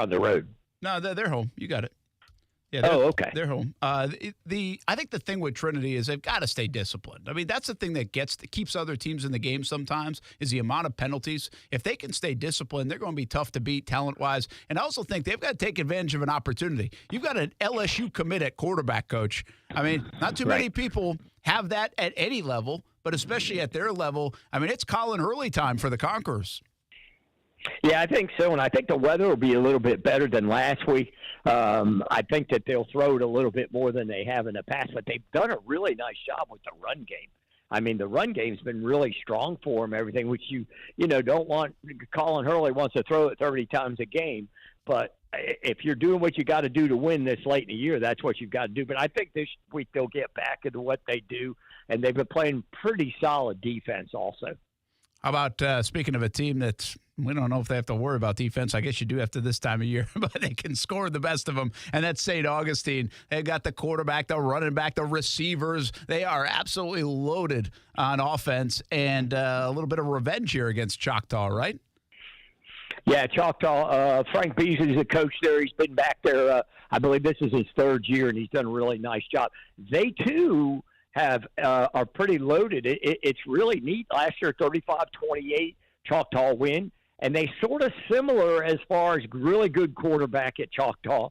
the road. No, they're home. You got it. Yeah, okay. They're home. I think the thing with Trinity is they've got to stay disciplined. I mean, that's the thing that keeps other teams in the game sometimes is the amount of penalties. If they can stay disciplined, they're going to be tough to beat talent-wise. And I also think they've got to take advantage of an opportunity. You've got an LSU commit at quarterback, coach. I mean, not too many people have that at any level, but especially at their level. I mean, it's Colin Hurley time for the Conquerors. Yeah, I think so, and I think the weather will be a little bit better than last week. I think that they'll throw it a little bit more than they have in the past, but they've done a really nice job with the run game. I mean, the run game's been really strong for them, everything, which you don't want. Colin Hurley wants to throw it 30 times a game, but if you're doing what you got to do to win this late in the year, that's what you've got to do. But I think this week they'll get back into what they do, and they've been playing pretty solid defense also. How about speaking of a team that's we don't know if they have to worry about defense. I guess you do have to this time of year, but they can score the best of them, and that's St. Augustine. They've got the quarterback, the running back, the receivers. They are absolutely loaded on offense, and a little bit of revenge here against Choctaw, right? Yeah, Choctaw. Frank Beasley is the coach there. He's been back there. I believe this is his third year, and he's done a really nice job. They, too, are pretty loaded. It's really neat. Last year, 35-28 Choctaw win. And they sort of similar as far as really good quarterback at Choctaw,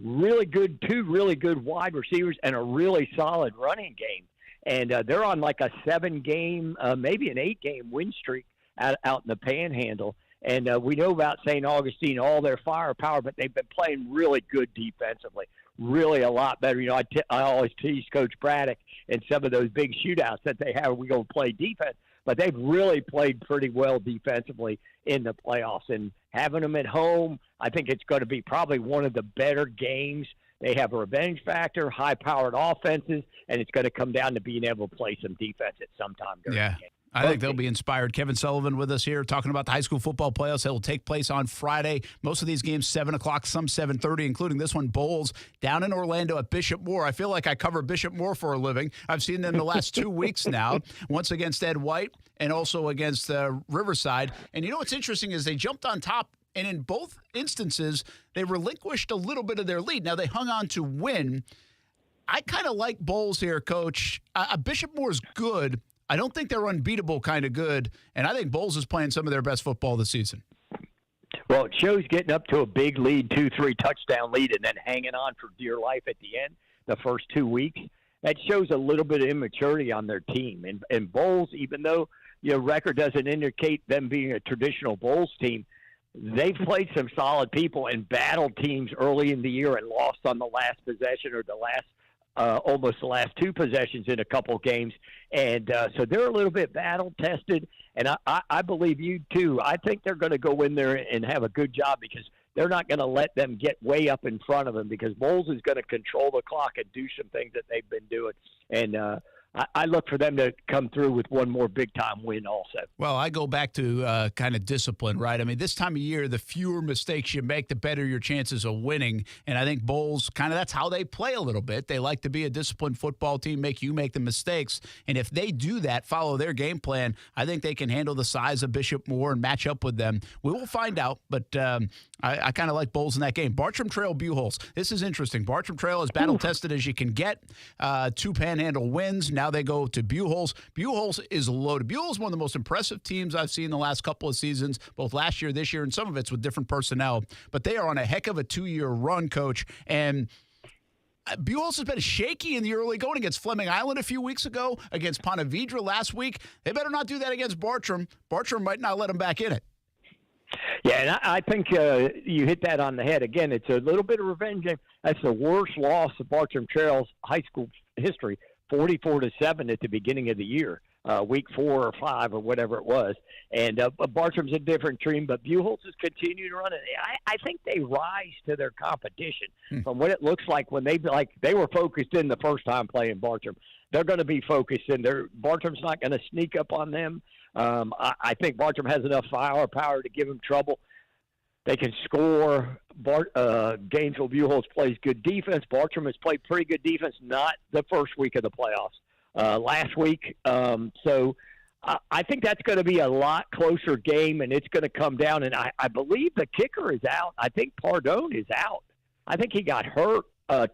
two really good wide receivers, and a really solid running game. And they're on like a 7-game, maybe an 8-game win streak out in the Panhandle. And we know about St. Augustine, all their firepower, but they've been playing really good defensively, really a lot better. You know, I always tease Coach Braddock in some of those big shootouts that they have. We go play defense. But they've really played pretty well defensively in the playoffs. And having them at home, I think it's going to be probably one of the better games. They have a revenge factor, high-powered offenses, and it's going to come down to being able to play some defense at some time during the game. I think they'll be inspired. Kevin Sullivan with us here talking about the high school football playoffs that will take place on Friday. Most of these games 7 o'clock, some 7:30, including this one, Bowls, down in Orlando at Bishop Moore. I feel like I cover Bishop Moore for a living. I've seen them the last 2 weeks now, once against Ed White and also against Riverside. And you know what's interesting is they jumped on top, and in both instances, they relinquished a little bit of their lead. Now, they hung on to win. I kind of like Bowls here, Coach. Bishop Moore's good. I don't think they're unbeatable kind of good, and I think Bowls is playing some of their best football this season. Well, it shows getting up to a big lead, 2-3 touchdown lead, and then hanging on for dear life at the end, the first 2 weeks. That shows a little bit of immaturity on their team. And Bowls, even though your record doesn't indicate them being a traditional Bowls team, they've played some solid people and battled teams early in the year and lost on the last possession or almost the last 2 possessions in a couple games. And so they're a little bit battle-tested, and I believe you, too. I think they're going to go in there and have a good job because they're not going to let them get way up in front of them because Bowles is going to control the clock and do some things that they've been doing. And I look for them to come through with one more big-time win also. Well, I go back to kind of discipline, right? I mean, this time of year, the fewer mistakes you make, the better your chances of winning. And I think Bowles, kind of that's how they play a little bit. They like to be a disciplined football team, make you make the mistakes. And if they do that, follow their game plan, I think they can handle the size of Bishop Moore and match up with them. We will find out, but I kind of like Bowles in that game. Bartram Trail, Buchholz. This is interesting. Bartram Trail is battle-tested as you can get. 2 Panhandle wins. Now they go to Buchholz. Buchholz is loaded. Buchholz is one of the most impressive teams I've seen the last couple of seasons, both last year, this year, and some of it's with different personnel. But they are on a heck of a 2-year run, Coach. And Buchholz has been shaky in the early going against Fleming Island a few weeks ago, against Ponte Vedra last week. They better not do that against Bartram. Bartram might not let them back in it. Yeah, and I think you hit that on the head. Again, it's a little bit of revenge game. That's the worst loss of Bartram Trail's high school history, 44-7 at the beginning of the year, week 4 or 5 or whatever it was. And Bartram's a different team, but Buchholz is continuing to run it. I think they rise to their competition from what it looks like when they were focused in the first time playing Bartram. They're going to be focused in there. Bartram's not going to sneak up on them. I think Bartram has enough firepower to give them trouble. They can score. Gainesville Buchholz plays good defense. Bartram has played pretty good defense, not the first week of the playoffs, last week. So I think that's going to be a lot closer game, and it's going to come down. And I believe the kicker is out. I think Pardone is out. I think he got hurt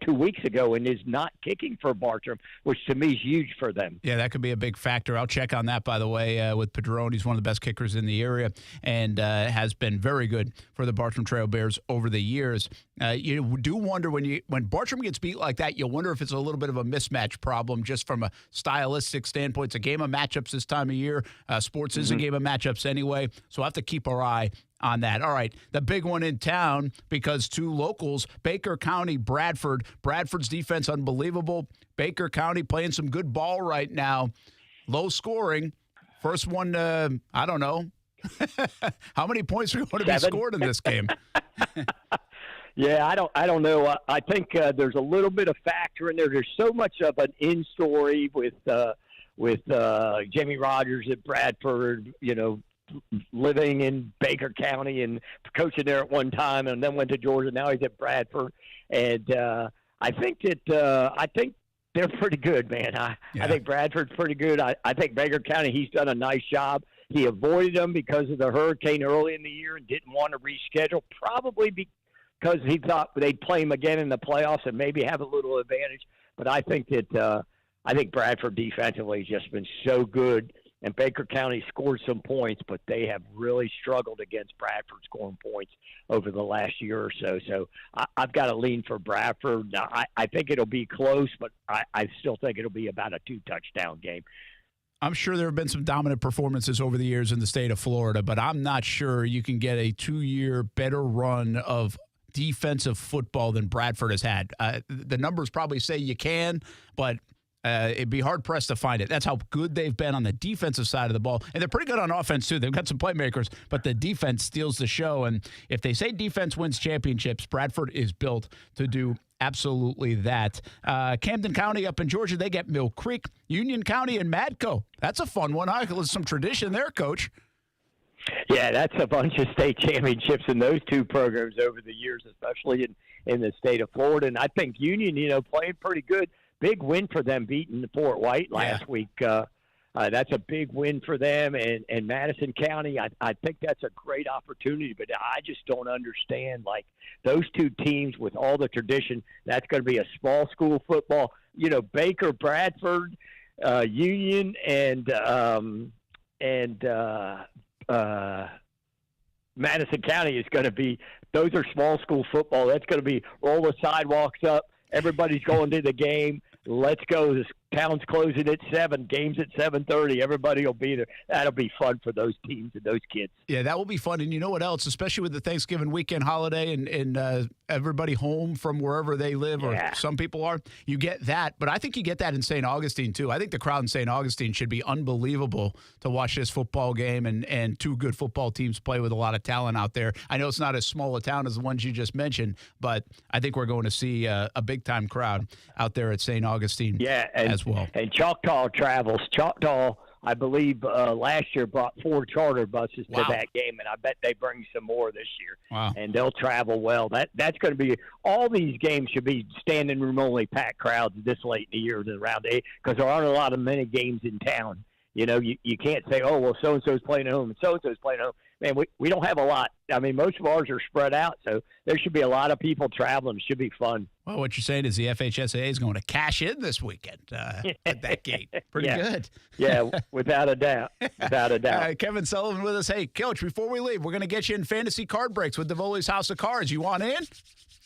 2 weeks ago and is not kicking for Bartram, which to me is huge for them. Yeah, that could be a big factor. I'll check on that, by the way, with Padron. He's one of the best kickers in the area and has been very good for the Bartram Trail Bears over the years. You do wonder when Bartram gets beat like that, you wonder if it's a little bit of a mismatch problem just from a stylistic standpoint. It's a game of matchups this time of year. Sports is a game of matchups anyway, so we'll have to keep our eye on that. All right, the big one in town because 2 locals, Baker County, Bradford. Bradford's defense unbelievable. Baker County playing some good ball right now. Low scoring. First one, I don't know. How many points are going to be scored in this game? Yeah, I don't know. I think there's a little bit of factor in there. There's so much of an in story with Jamie Rogers at Bradford, living in Baker County and coaching there at one time, and then went to Georgia. Now he's at Bradford, and I think they're pretty good, man. I think Bradford's pretty good. I think Baker County, he's done a nice job. He avoided them because of the hurricane early in the year and didn't want to reschedule, probably because he thought they'd play him again in the playoffs and maybe have a little advantage. But I think Bradford defensively has just been so good, and Baker County scored some points, but they have really struggled against Bradford scoring points over the last year or so. So I've got to lean for Bradford. Now, I think it'll be close, but I still think it'll be about a 2-touchdown game. I'm sure there have been some dominant performances over the years in the state of Florida, but I'm not sure you can get a 2-year better run of defensive football than Bradford has had. The numbers probably say you can, but it'd be hard-pressed to find it. That's how good they've been on the defensive side of the ball. And they're pretty good on offense, too. They've got some playmakers, but the defense steals the show. And if they say defense wins championships, Bradford is built to do absolutely that. Camden County up in Georgia, they get Mill Creek. Union County and Madco. That's a fun one. There's some tradition there, Coach. Yeah, that's a bunch of state championships in those two programs over the years, especially in the state of Florida. And I think Union, playing pretty good. Big win for them beating Fort White last week. That's a big win for them. And Madison County, I think that's a great opportunity, but I just don't understand, those two teams with all the tradition, that's going to be a small school football. Baker, Bradford, Union, and Madison County is going to be – those are small school football. That's going to be roll the sidewalks up. Everybody's going to the game. Let's go. This town's closing at 7. Game's at 7:30. Everybody will be there. That'll be fun for those teams and those kids. Yeah, that will be fun. And you know what else? Especially with the Thanksgiving weekend holiday and everybody home from wherever they live, or some people are, you get that. But I think you get that in St. Augustine, too. I think the crowd in St. Augustine should be unbelievable to watch this football game and two good football teams play with a lot of talent out there. I know it's not as small a town as the ones you just mentioned, but I think we're going to see a big-time crowd out there at St. Augustine as well. And Choctaw travels. Choctaw, I believe, last year brought 4 charter buses to that game, and I bet they bring some more this year. Wow. And they'll travel well. That's going to be – all these games should be standing room only packed crowds this late in the year around 8, because there aren't a lot of many games in town. You can't say, oh, well, so-and-so's playing at home and so-and-so's playing at home. Man, we don't have a lot. I mean, most of ours are spread out, so there should be a lot of people traveling. It should be fun. Well, what you're saying is the FHSAA is going to cash in this weekend at that gate. Pretty good. Yeah, without a doubt. Without a doubt. Kevin Sullivan with us. Hey, Coach, before we leave, we're going to get you in fantasy card breaks with Divoli's House of Cards. You want in?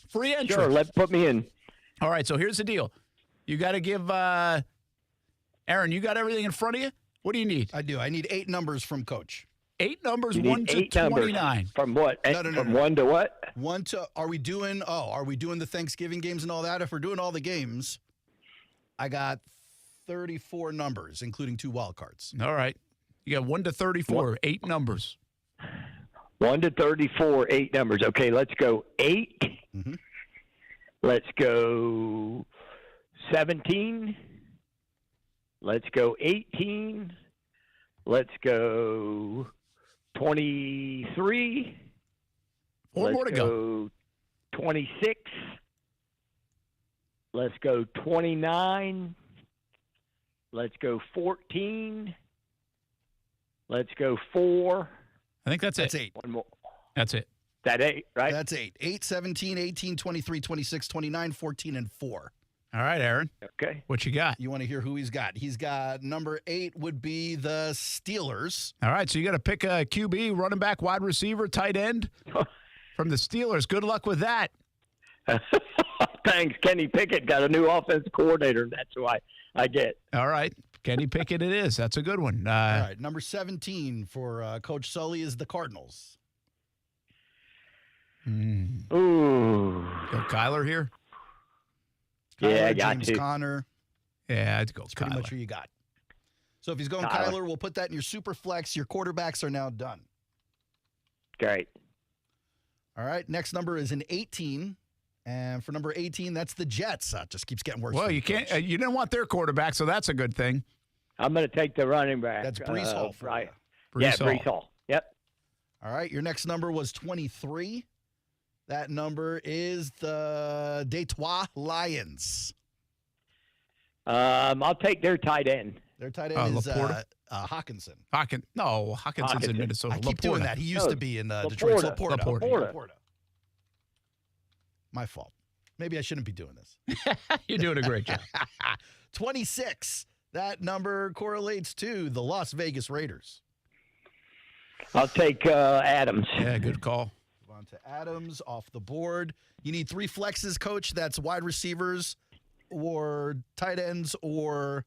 Free entry. Sure, put me in. All right, so here's the deal. You got to give Aaron, you got everything in front of you? What do you need? I do. I need 8 numbers from Coach. 8 numbers, you 1 to 29. From what? No. From 1 to what? 1 to. Are we doing the Thanksgiving games and all that? If we're doing all the games, I got 34 numbers, including 2 wild cards. All right. You got 1 to 34, 8 numbers. 1 to 34, 8 numbers. Okay, let's go 8. Mm-hmm. Let's go 17. Let's go 18. Let's go 23. 4 more to go. 26. Let's go 29. Let's go 14. Let's go 4. I think that's it. 8. One more. That's it. That 8, right? That's 8. 8, 17, 18, 23, 26, 29, 14, and 4. All right, Aaron. Okay. What you got? You want to hear who he's got? He's got number 8 would be the Steelers. All right, so you got to pick a QB, running back, wide receiver, tight end from the Steelers. Good luck with that. Thanks. Kenny Pickett got a new offensive coordinator. That's who I get. All right. Kenny Pickett it is. That's a good one. All right, number 17 for Coach Sully is the Cardinals. Ooh. Go Kyler here? Yeah, I got James to. Conner. Yeah, I'd go That's Kyler. pretty much who you got. So if he's going Kyler, we'll put that in your super flex. Your quarterbacks are now done. Great. All right, next number is an 18. And for number 18, that's the Jets. It just keeps getting worse. Well, you can't. You didn't want their quarterback, so that's a good thing. I'm going to take the running back. That's Breece Hall. Right. Breece Hall. Breece Hall. Yep. All right, your next number was 23. That number is the Detroit Lions. I'll take their tight end. Their tight end is Laporta? Hawkinson. Hawkinson's in Minnesota. I keep doing that. He used to be in Detroit. Laporta. My fault. Maybe I shouldn't be doing this. You're doing a great job. 26. That number correlates to the Las Vegas Raiders. I'll take Adams. Yeah, good call. Move on to Adams off the board. You need 3 flexes, Coach. That's wide receivers or tight ends or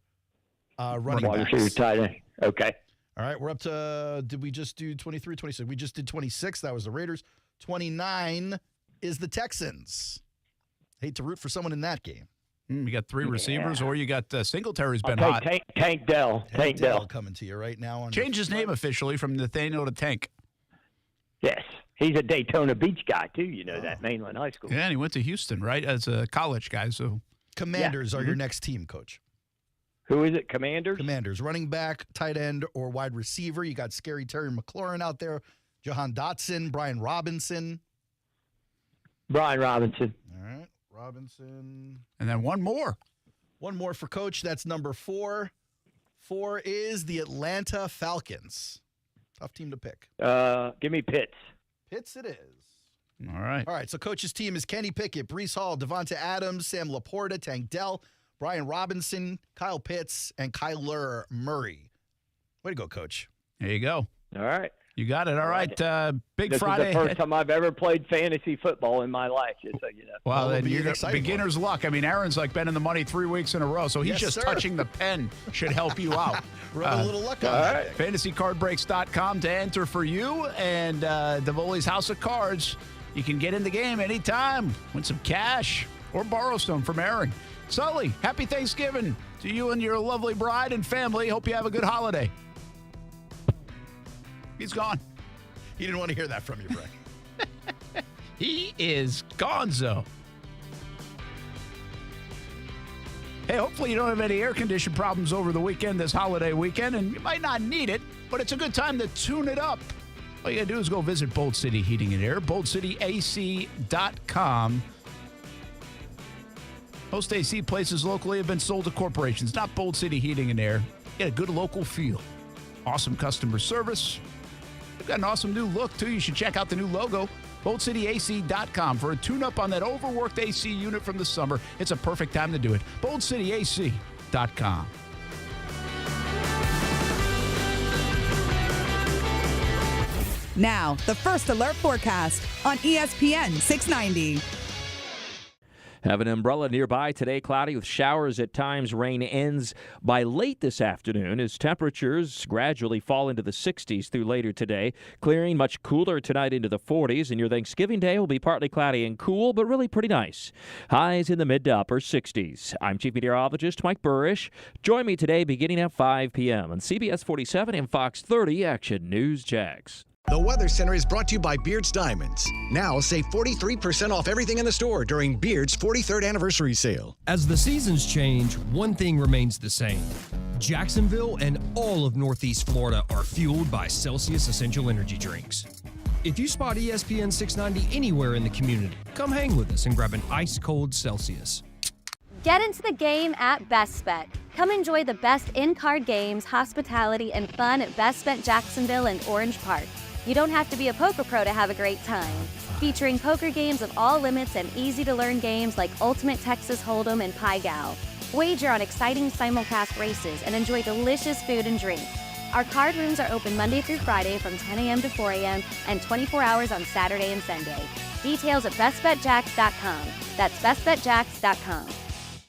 running backs. Wide receiver, tight end. Okay. All right, we're up to, did we just do 23, 26? We just did 26. That was the Raiders. 29 is the Texans. Hate to root for someone in that game. You got 3 receivers, or you got Singletary's been I'll hot. take Tank Dell. Tank Dell coming to you right now. Change his name officially from Nathaniel to Tank. Yes. He's a Daytona Beach guy, too. You know that, Mainland High School. Yeah, and he went to Houston, right, as a college guy. So Commanders are your next team, Coach. Who is it, Commanders? Commanders. Running back, tight end, or wide receiver. You got Scary Terry McLaurin out there. Jahan Dotson, Brian Robinson. Brian Robinson. All right, Robinson. And then one more. One more for Coach. That's number 4. 4 is the Atlanta Falcons. Tough team to pick. Give me Pitts. Pitts it is. All right. All right, so Coach's team is Kenny Pickett, Breece Hall, Devonta Adams, Sam Laporta, Tank Dell, Brian Robinson, Kyle Pitts, and Kyler Murray. Way to go, Coach. There you go. All right. You got it. All right. Big this Friday. This is the first time I've ever played fantasy football in my life, just so you know. Well, then you're beginner's luck. I mean, Aaron's like been in the money 3 weeks in a row, so he's just touching the pen should help you out. Rub a little luck on that. FantasyCardBreaks.com to enter for you and Davoli's House of Cards. You can get in the game anytime, win some cash, or borrow some from Aaron. Sully, happy Thanksgiving to you and your lovely bride and family. Hope you have a good holiday. He's gone. He didn't want to hear that from you, Brent. He is gonzo. Hey, hopefully you don't have any air condition problems over the weekend, this holiday weekend, and you might not need it, but it's a good time to tune it up. All you got to do is go visit Bold City Heating and Air, boldcityac.com. Most AC places locally have been sold to corporations, not Bold City Heating and Air. Get a good local feel. Awesome customer service. They've got an awesome new look, too. You should check out the new logo, boldcityac.com, for a tune-up on that overworked AC unit from the summer. It's a perfect time to do it. boldcityac.com. Now, the First Alert Forecast on ESPN 690. Have an umbrella nearby today. Cloudy with showers at times. Rain ends by late this afternoon as temperatures gradually fall into the 60s through later today. Clearing much cooler tonight into the 40s, and your Thanksgiving Day will be partly cloudy and cool, but really pretty nice. Highs in the mid to upper 60s. I'm Chief Meteorologist Mike Burrish. Join me today beginning at 5 p.m. on CBS 47 and Fox 30 Action News Jax. The Weather Center is brought to you by Beard's Diamonds. Now save 43% off everything in the store during Beard's 43rd anniversary sale. As the seasons change, one thing remains the same. Jacksonville and all of Northeast Florida are fueled by Celsius Essential Energy Drinks. If you spot ESPN 690 anywhere in the community, come hang with us and grab an ice-cold Celsius. Get into the game at Best Bet. Come enjoy the best in-card games, hospitality, and fun at Best Bet Jacksonville and Orange Park. You don't have to be a poker pro to have a great time. Featuring poker games of all limits and easy-to-learn games like Ultimate Texas Hold'em and Pai Gow. Wager on exciting simulcast races and enjoy delicious food and drink. Our card rooms are open Monday through Friday from 10 a.m. to 4 a.m. and 24 hours on Saturday and Sunday. Details at bestbetjax.com. That's bestbetjax.com.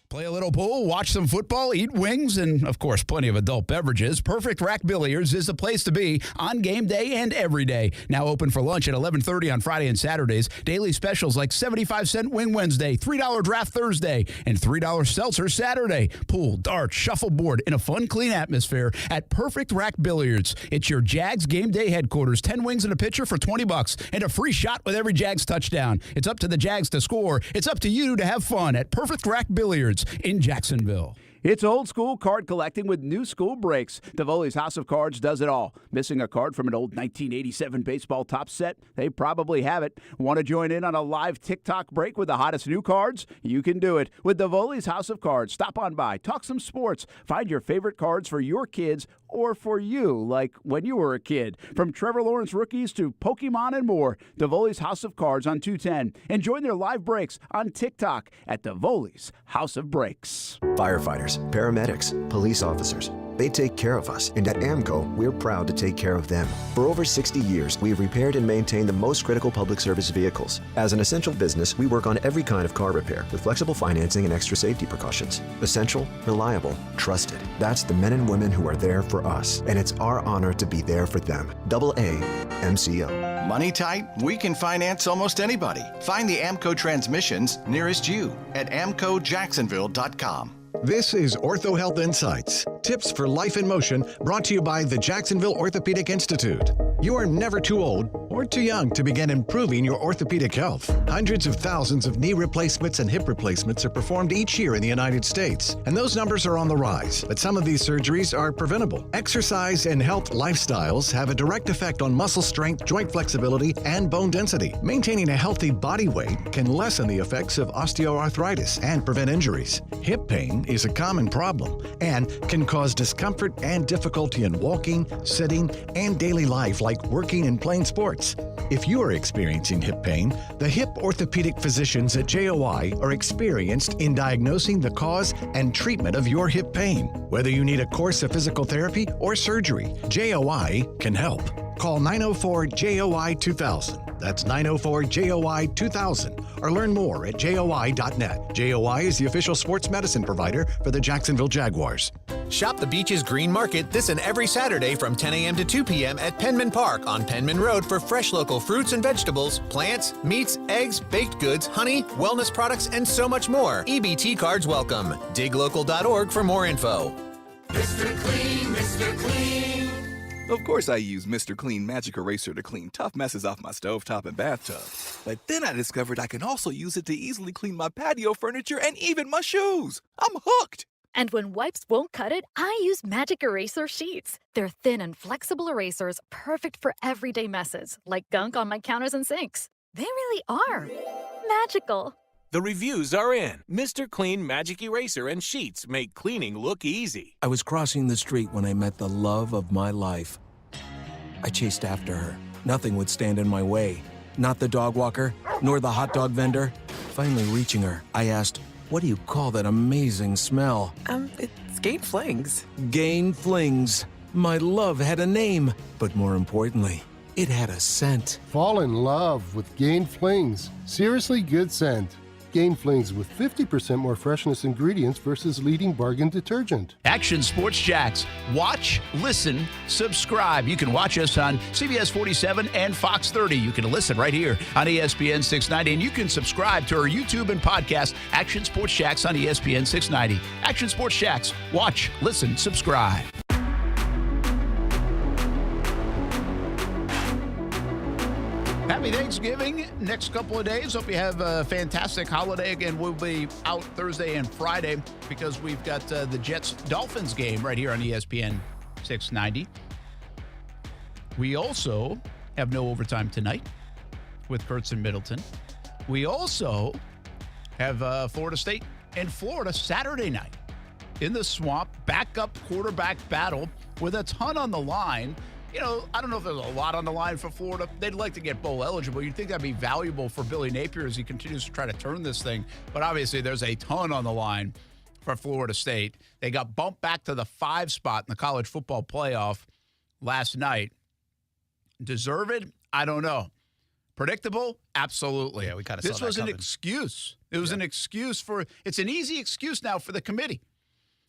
Play a little pool, watch some football, eat wings, and, of course, plenty of adult beverages. Perfect Rack Billiards is the place to be on game day and every day. Now open for lunch at 11:30 on Friday and Saturdays. Daily specials like 75-cent Wing Wednesday, $3 Draft Thursday, and $3 Seltzer Saturday. Pool, darts, shuffleboard in a fun, clean atmosphere at Perfect Rack Billiards. It's your Jags game day headquarters. 10 wings and a pitcher for $20 and a free shot with every Jags touchdown. It's up to the Jags to score. It's up to you to have fun at Perfect Rack Billiards in Jacksonville. It's old school card collecting with new school breaks. Tivoli's House of Cards does it all. Missing a card from an old 1987 baseball top set? They probably have it. Want to join in on a live TikTok break with the hottest new cards? You can do it with Tivoli's House of Cards. Stop on by, talk some sports, find your favorite cards for your kids or for you, like when you were a kid. From Trevor Lawrence rookies to Pokemon and more, Tivoli's House of Cards on 210. And join their live breaks on TikTok at Tivoli's House of Breaks. Firefighters, paramedics, police officers. They take care of us, and at AMCO, we're proud to take care of them. For over 60 years, we've repaired and maintained the most critical public service vehicles. As an essential business, we work on every kind of car repair with flexible financing and extra safety precautions. Essential, reliable, trusted. That's the men and women who are there for us, and it's our honor to be there for them. AA MCO. Money tight? We can finance almost anybody. Find the AMCO transmissions nearest you at amcojacksonville.com. This is Ortho Health Insights, tips for life in motion, brought to you by the Jacksonville Orthopedic Institute. You are never too old or too young to begin improving your orthopedic health. Hundreds of thousands of knee replacements and hip replacements are performed each year in the United States, and those numbers are on the rise. But some of these surgeries are preventable. Exercise and health lifestyles have a direct effect on muscle strength, joint flexibility, and bone density. Maintaining a healthy body weight can lessen the effects of osteoarthritis and prevent injuries. Hip pain is a common problem and can cause discomfort and difficulty in walking, sitting, and daily life, like working and playing sports. If you are experiencing hip pain, the hip orthopedic physicians at JOI are experienced in diagnosing the cause and treatment of your hip pain. Whether you need a course of physical therapy or surgery, JOI can help. Call 904-JOI-2000. That's 904-JOI-2000. Or learn more at JOI.net. JOI is the official sports medicine provider for the Jacksonville Jaguars. Shop the Beach's Green Market this and every Saturday from 10 a.m. to 2 p.m. at Penman Park on Penman Road for fresh local fruits and vegetables, plants, meats, eggs, baked goods, honey, wellness products, and so much more. EBT cards welcome. DigLocal.org for more info. Mr. Clean, Mr. Clean. Of course I use Mr. Clean Magic Eraser to clean tough messes off my stovetop and bathtub. But then I discovered I can also use it to easily clean my patio furniture and even my shoes. I'm hooked. And when wipes won't cut it, I use Magic Eraser Sheets. They're thin and flexible erasers, perfect for everyday messes, like gunk on my counters and sinks. They really are magical. The reviews are in. Mr. Clean Magic Eraser and Sheets make cleaning look easy. I was crossing the street when I met the love of my life. I chased after her. Nothing would stand in my way. Not the dog walker, nor the hot dog vendor. Finally reaching her, I asked, "What do you call that amazing smell?" It's Gain Flings. Gain Flings. My love had a name, but more importantly, it had a scent. Fall in love with Gain Flings. Seriously good scent. Gain Flings with 50% more freshness ingredients versus leading bargain detergent. Action Sports Jacks. Watch, listen, subscribe. You can watch us on CBS 47 and Fox 30. You can listen right here on ESPN 690. And you can subscribe to our YouTube and podcast, Action Sports Jacks on ESPN 690. Action Sports Jacks. Watch, listen, subscribe. Happy Thanksgiving. Next couple of days. Hope you have a fantastic holiday. Again, we'll be out Thursday and Friday because we've got the Jets-Dolphins game right here on ESPN 690. We also have no overtime tonight with Kurtz and Middleton. We also have Florida State and Florida Saturday night in the Swamp. Backup quarterback battle with a ton on the line. You know, I don't know if there's a lot on the line for Florida. They'd like to get bowl eligible. You'd think that'd be valuable for Billy Napier as he continues to try to turn this thing. But obviously, there's a ton on the line for Florida State. They got bumped back to the 5 spot in the college football playoff last night. Deserved? I don't know. Predictable? Absolutely. Yeah, we kind of saw that This was coming. an excuse. It was an excuse for – it's an easy excuse now for the committee.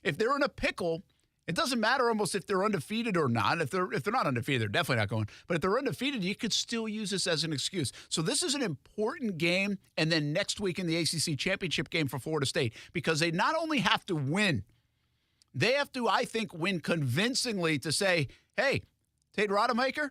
If they're in a pickle – it doesn't matter almost if they're undefeated or not. If they're not undefeated, they're definitely not going. But if they're undefeated, you could still use this as an excuse. So this is an important game, and then next week in the ACC championship game for Florida State, because they not only have to win, they have to, I think, win convincingly to say, hey, Tate Rodemaker,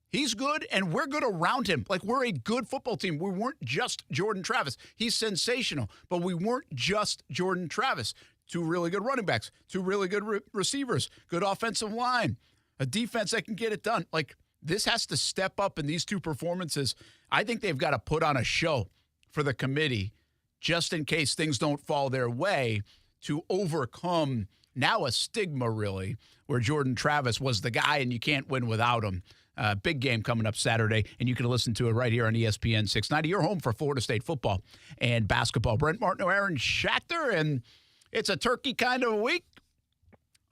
he's good, and we're good around him. Like, we're a good football team. We weren't just Jordan Travis. He's sensational, but we weren't just Jordan Travis. 2 really good running backs, 2 really good receivers, good offensive line, a defense that can get it done. Like, this has to step up in these 2 performances. I think they've got to put on a show for the committee just in case things don't fall their way to overcome now a stigma, really, where Jordan Travis was the guy and you can't win without him. Big game coming up Saturday, and you can listen to it right here on ESPN 690. You're home for Florida State football and basketball. Brent Martineau, Aaron Schachter, and it's a turkey kind of week,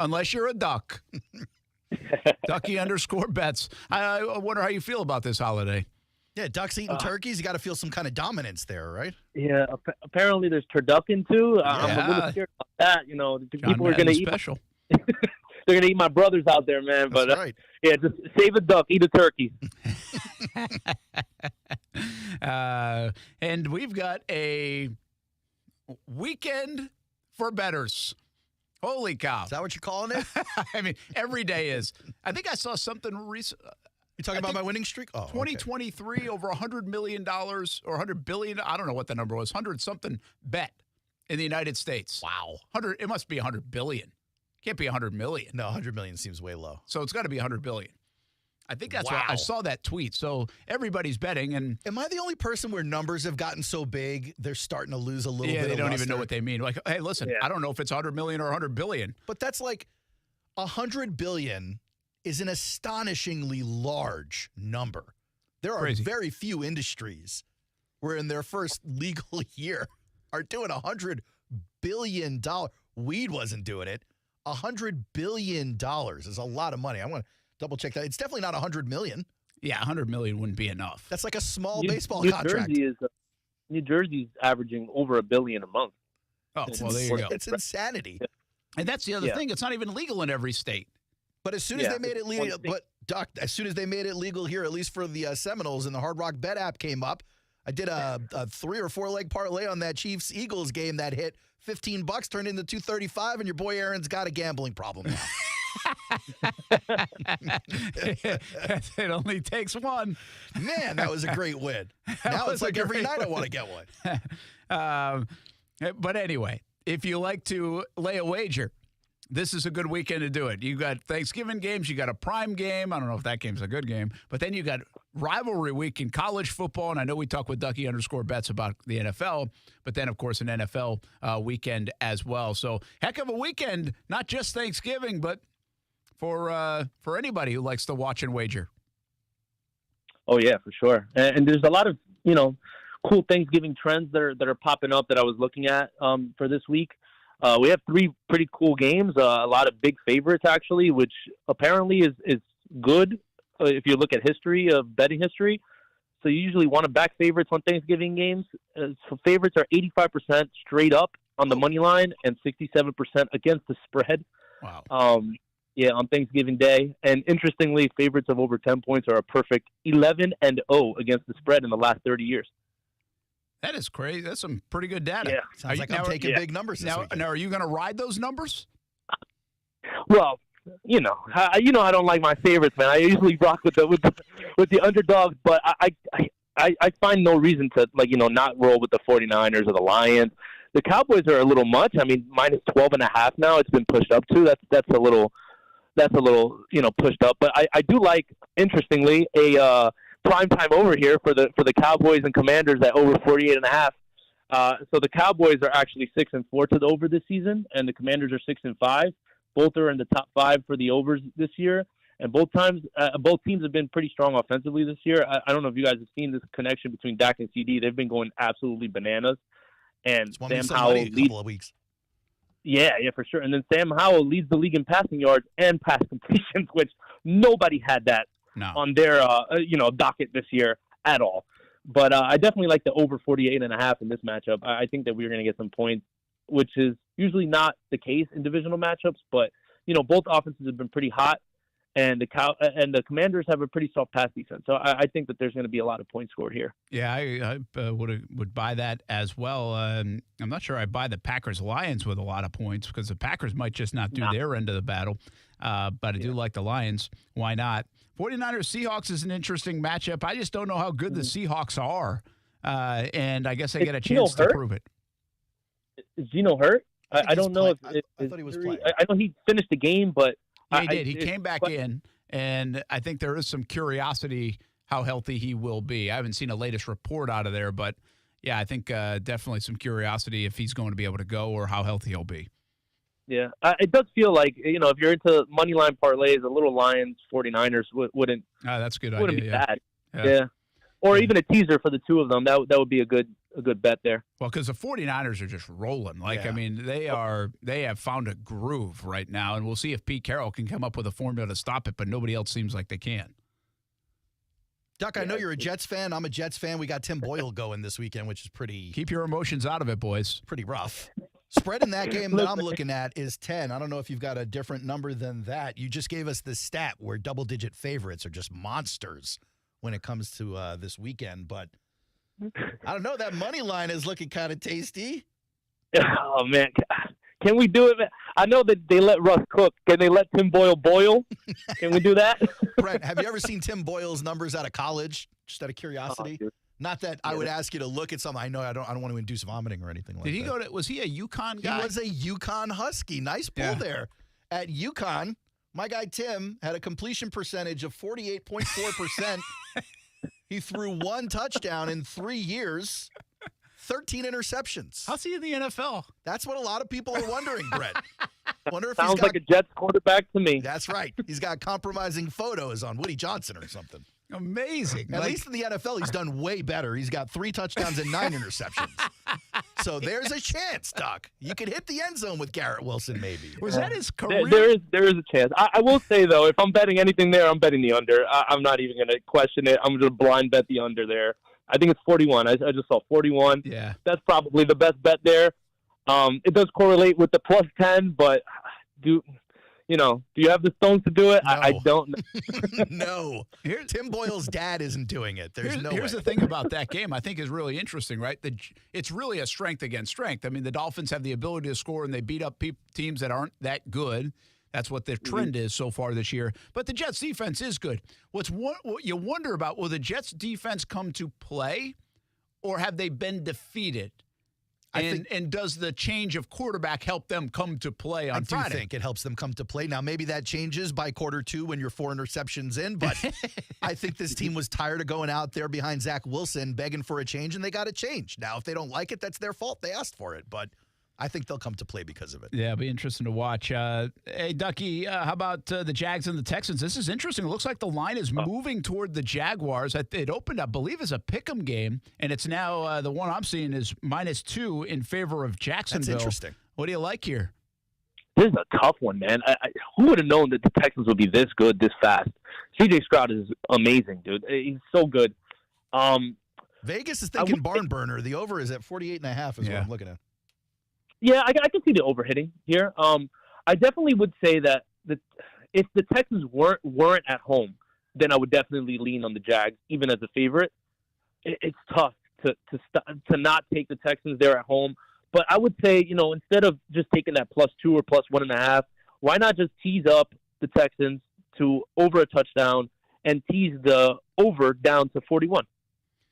unless you're a duck. Ducky _ bets. I wonder how you feel about this holiday. Yeah, ducks eating turkeys. You got to feel some kind of dominance there, right? Yeah, apparently there's turducken too. I'm a little scared about that. You know, people are going to eat. Special. They're going to eat my brothers out there, man. But That's right. Yeah, just save a duck, eat a turkey. And we've got a weekend for bettors. Holy cow. Is that what you're calling it? I mean, every day is. I think I saw something recent. You talking about my winning streak? Oh, 2023, over $100 million or $100 billion. I don't know what the number was. 100-something bet in the United States. Wow. 100. It must be 100 billion. Can't be 100 million. No, 100 million seems way low. So it's got to be 100 billion. I think that's why I saw that tweet. So everybody's betting. And am I the only person where numbers have gotten so big they're starting to lose a little bit? Yeah, they don't luster? even know what they mean. Like, hey, listen, I don't know if it's 100 million or 100 billion. But that's like 100 billion is an astonishingly large number. There are very few industries where in their first legal year are doing $100 billion. Weed wasn't doing it. $100 billion is a lot of money. I want to double check that. It's definitely not 100 million. Yeah, 100 million wouldn't be enough. That's like a small baseball contract. New Jersey's averaging over $1 billion a month. Oh, well, there you go. It's insanity. And that's the other thing. It's not even legal in every state. But as soon as they made it legal, as soon as they made it legal here, at least for the Seminoles, and the Hard Rock Bet app came up, I did a 3 or 4 leg parlay on that Chiefs-Eagles game that hit $15, turned into $235, and your boy Aaron's got a gambling problem now. It only takes one. Man, that was a great win. Now it's like every night I want to get one. But anyway, if you like to lay a wager, this is a good weekend to do it. You got Thanksgiving games. You got a prime game. I don't know if that game's a good game. But then you got rivalry week in college football. And I know we talk with Ducky _ bets about the NFL. But then, of course, an NFL weekend as well. So heck of a weekend, not just Thanksgiving, but for anybody who likes to watch and wager. Oh, yeah, for sure. And there's a lot of, cool Thanksgiving trends that are popping up that I was looking at for this week. We have 3 pretty cool games, a lot of big favorites, actually, which apparently is good if you look at history of betting history. So you usually want to back favorites on Thanksgiving games. So favorites are 85% straight up on the money line and 67% against the spread. Wow. On Thanksgiving Day. And interestingly, favorites of over 10 points are a perfect 11-0 against the spread in the last 30 years. That is crazy. That's some pretty good data. Yeah. Sounds like I'm taking big numbers this weekend. Now, are you going to ride those numbers? Well, I don't like my favorites, man. I usually rock with the underdogs, but I find no reason to not roll with the 49ers or the Lions. The Cowboys are a little much. I mean, minus 12.5 now. It's been pushed up to. That's a little pushed up. But I do like, interestingly, a prime time over here for the Cowboys and Commanders at over 48.5. So the Cowboys are actually 6-4 to the over this season, and the Commanders are 6-5. Both are in the top 5 for the overs this year, and both teams have been pretty strong offensively this year. I don't know if you guys have seen this connection between Dak and CD. They've been going absolutely bananas, and Sam Howell leads. Couple of weeks. Yeah, for sure. And then Sam Howell leads the league in passing yards and pass completions, which nobody had that on their docket this year at all. But I definitely like the over 48.5 in this matchup. I think that we're going to get some points, which is usually not the case in divisional matchups. But both offenses have been pretty hot, and the Commanders have a pretty soft pass defense. So I think that there's going to be a lot of points scored here. Yeah, I would buy that as well. I'm not sure I buy the Packers-Lions with a lot of points because the Packers might just not do their end of the battle. But I do like the Lions. Why not? 49ers-Seahawks is an interesting matchup. I just don't know how good the Seahawks are. And I guess I get a chance to prove it. Is Geno hurt? I don't know if I thought he was playing. I know he finished the game, but Yeah, he did. He came back in, and I think there is some curiosity how healthy he will be. I haven't seen a latest report out of there, but yeah, I think definitely some curiosity if he's going to be able to go or how healthy he'll be. Yeah, it does feel like, if you're into money line parlays, a little Lions 49ers wouldn't. That's a good wouldn't idea. be bad. Yeah. Yeah. Or even a teaser for the two of them. That would be a good bet there. Well, because the 49ers are just rolling. I mean, they have found a groove right now, and we'll see if Pete Carroll can come up with a formula to stop it, but nobody else seems like they can. Duck, I know you're a Jets fan. I'm a Jets fan. We got Tim Boyle going this weekend, which is pretty... Keep your emotions out of it, boys. Pretty rough. Spread in that game that I'm looking at is 10. I don't know if you've got a different number than that. You just gave us the stat where double-digit favorites are just monsters when it comes to this weekend. But I don't know. That money line is looking kind of tasty. Oh, man. Can we do it? I know that they let Russ cook. Can they let Tim Boyle boil? Can we do that? Brent, have you ever seen Tim Boyle's numbers out of college? Just out of curiosity? Not that I would ask you to look at something. I know I don't want to induce vomiting or anything like that. Did he go to? Was he a UConn guy? He was a UConn Husky. Nice pull there. At UConn, my guy Tim had a completion percentage of 48.4%. He threw one touchdown in 3 years. 13 interceptions. How's he in the NFL? That's what a lot of people are wondering, Brett. Wonder if Sounds like a Jets quarterback to me. That's right. He's got compromising photos on Woody Johnson or something. Amazing. At least in the NFL, he's done way better. He's got 3 touchdowns and 9 interceptions. So there's a chance, Doc. You could hit the end zone with Garrett Wilson, maybe. Was that his career? There is a chance. I will say, though, if I'm betting anything there, I'm betting the under. I'm not even going to question it. I'm going to blind bet the under there. I think it's 41. I just saw 41. Yeah. That's probably the best bet there. It does correlate with the plus 10, but do you have the stones to do it? No. I don't. No. Tim Boyle's dad isn't doing it. Here's the thing about that game I think is really interesting, right? It's really a strength against strength. I mean, the Dolphins have the ability to score, and they beat up teams that aren't that good. That's what their trend is so far this year. But the Jets' defense is good. What you wonder about, will the Jets' defense come to play, or have they been defeated? And does the change of quarterback help them come to play on Friday? I do think it helps them come to play. Now, maybe that changes by quarter 2 when you're 4 interceptions in, but I think this team was tired of going out there behind Zach Wilson begging for a change, and they got a change. Now, if they don't like it, that's their fault. They asked for it, but I think they'll come to play because of it. Yeah, it'll be interesting to watch. Hey, Ducky, how about the Jags and the Texans? This is interesting. It looks like the line is moving toward the Jaguars. It opened, I believe, as a pick'em game, and it's now the one I'm seeing is -2 in favor of Jacksonville. That's interesting. What do you like here? This is a tough one, man. Who would have known that the Texans would be this good this fast? C.J. Stroud is amazing, dude. He's so good. Vegas is thinking barn burner. The over is at 48.5 is what I'm looking at. Yeah, I can see the overhitting here. I definitely would say that if the Texans weren't at home, then I would definitely lean on the Jags, even as a favorite. It's tough to not take the Texans there at home. But I would say, instead of just taking that +2 or +1.5, why not just tease up the Texans to over a touchdown and tease the over down to 41?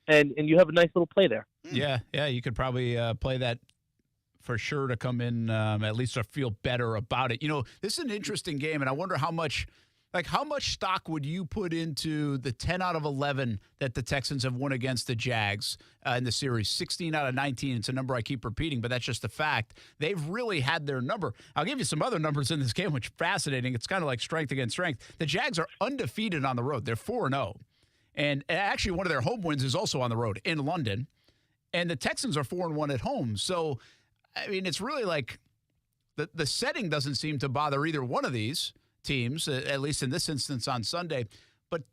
And you have a nice little play there. Yeah, you could probably play that for sure to come in, at least to feel better about it. This is an interesting game, and I wonder how much stock would you put into the 10 out of 11 that the Texans have won against the Jags in the series? 16 out of 19. It's a number I keep repeating, but that's just a fact. They've really had their number. I'll give you some other numbers in this game, which are fascinating. It's kind of like strength against strength. The Jags are undefeated on the road. They're 4-0. And actually, one of their home wins is also on the road in London. And the Texans are 4-1 at home. So, I mean, it's really like the setting doesn't seem to bother either one of these teams, at least in this instance on Sunday. But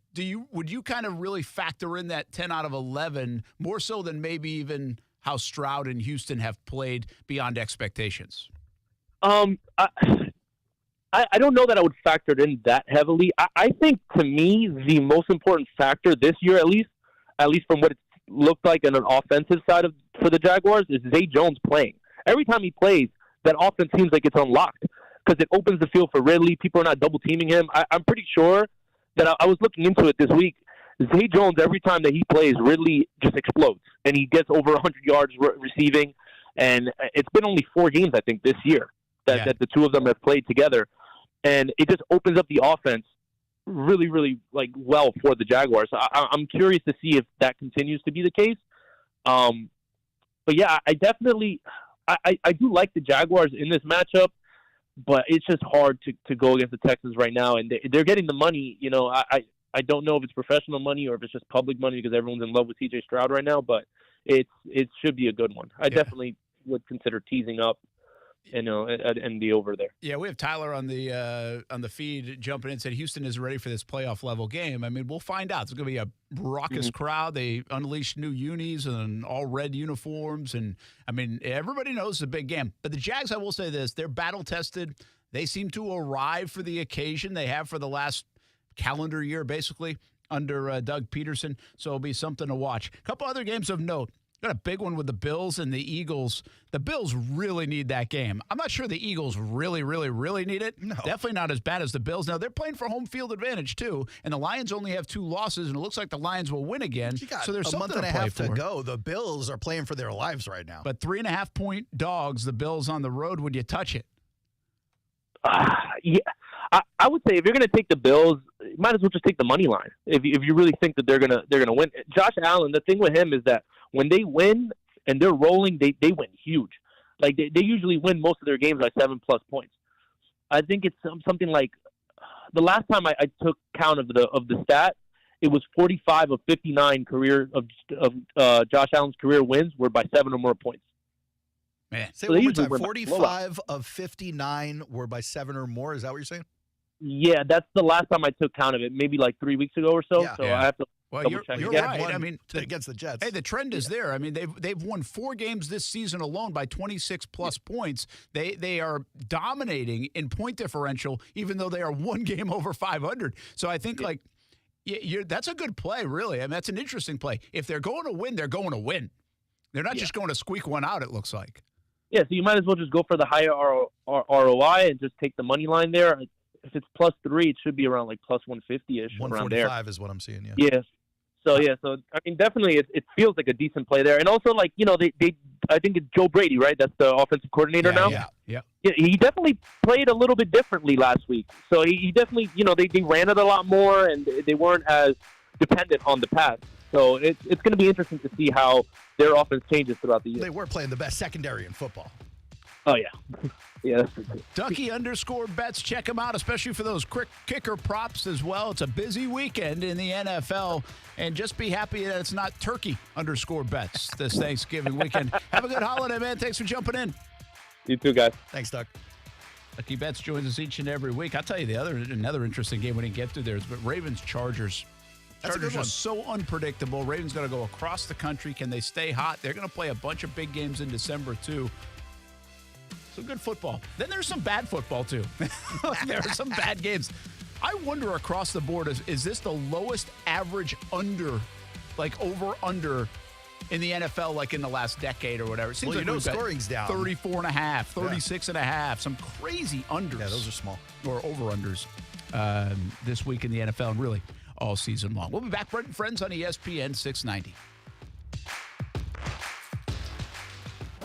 would you kind of really factor in that 10 out of 11 more so than maybe even how Stroud and Houston have played beyond expectations? I don't know that I would factor it in that heavily. I think, to me, the most important factor this year, at least from what it looked like on an offensive side for the Jaguars, is Zay Jones playing. Every time he plays, that offense seems like it's unlocked because it opens the field for Ridley. People are not double-teaming him. I'm pretty sure that I was looking into it this week. Zay Jones, every time that he plays, Ridley just explodes, and he gets over 100 yards receiving. And it's been only 4 games, I think, this year that the two of them have played together. And it just opens up the offense really, really well for the Jaguars. I'm curious to see if that continues to be the case. But yeah, I definitely I do like the Jaguars in this matchup, but it's just hard to go against the Texans right now. And they're getting the money. I don't know if it's professional money or if it's just public money because everyone's in love with C.J. Stroud right now, but it should be a good one. I definitely would consider teasing up, and the over there. Yeah, we have Tyler on the feed jumping in, said Houston is ready for this playoff level game. I mean, we'll find out. It's going to be a raucous crowd. They unleashed new unis and all red uniforms, and I mean, everybody knows it's a big game. But the Jags, I will say this: they're battle tested. They seem to arrive for the occasion. They have for the last calendar year, basically, under Doug Peterson. So it'll be something to watch. A couple other games of note. Got a big one with the Bills and the Eagles. The Bills really need that game. I'm not sure the Eagles really, really, really need it. No. Definitely not as bad as the Bills. Now, they're playing for home field advantage, too, and the Lions only have 2 losses, and it looks like the Lions will win again. So there's a month and a half to go. The Bills are playing for their lives right now. But 3.5-point dogs, the Bills on the road. Would you touch it? Yeah. I would say if you're going to take the Bills, you might as well just take the money line. If you really think that they're gonna win. Josh Allen, the thing with him is that when they win and they're rolling, they win huge. Like they usually win most of their games by 7+ points. I think it's something like the last time I took count of the stat, it was 45 of 59 of Josh Allen's career wins were by 7 or more points. Man, say one more time. 45 of 59 were by 7 or more. Is that what you're saying? Yeah, that's the last time I took count of it. Maybe like 3 weeks ago or so. Yeah. So I have to. Well, you're right. I mean, against the Jets. Hey, the trend is there. I mean, they've won 4 games this season alone by 26+ points. They are dominating in point differential, even though they are 1 game over 500. So I think that's a good play, really. I mean, that's an interesting play. If they're going to win, they're going to win. They're not just going to squeak one out. It looks like. Yeah, so you might as well just go for the higher ROI and just take the money line there. If it's +3, it should be around like +150-ish. 145 is what I'm seeing. Yeah. Yeah. So I mean, definitely, it feels like a decent play there, and also like they I think it's Joe Brady, right? That's the offensive coordinator now. Yeah. He definitely played a little bit differently last week. So he definitely, they ran it a lot more, and they weren't as dependent on the pass. So it's going to be interesting to see how their offense changes throughout the year. They were playing the best secondary in football. Oh, yeah. Yeah. Ducky_bets. Check them out, especially for those quick kicker props as well. It's a busy weekend in the NFL. And just be happy that it's not Turkey_bets this Thanksgiving weekend. Have a good holiday, man. Thanks for jumping in. You too, guys. Thanks, Doug. Ducky Bets joins us each and every week. I'll tell you another interesting game we didn't get through there is Ravens-Chargers. Chargers are so unpredictable. Ravens got to go across the country. Can they stay hot? They're going to play a bunch of big games in December, too. So good football. Then there's some bad football, too. There are some bad games. I wonder across the board, is this the lowest average under, like over-under in the NFL, like in the last decade or whatever? It seems like scoring's down. 34.5, 36.5, some crazy unders. Yeah, those are small. Or over-unders this week in the NFL, and really all season long. We'll be back, Brent Friends, on ESPN 690.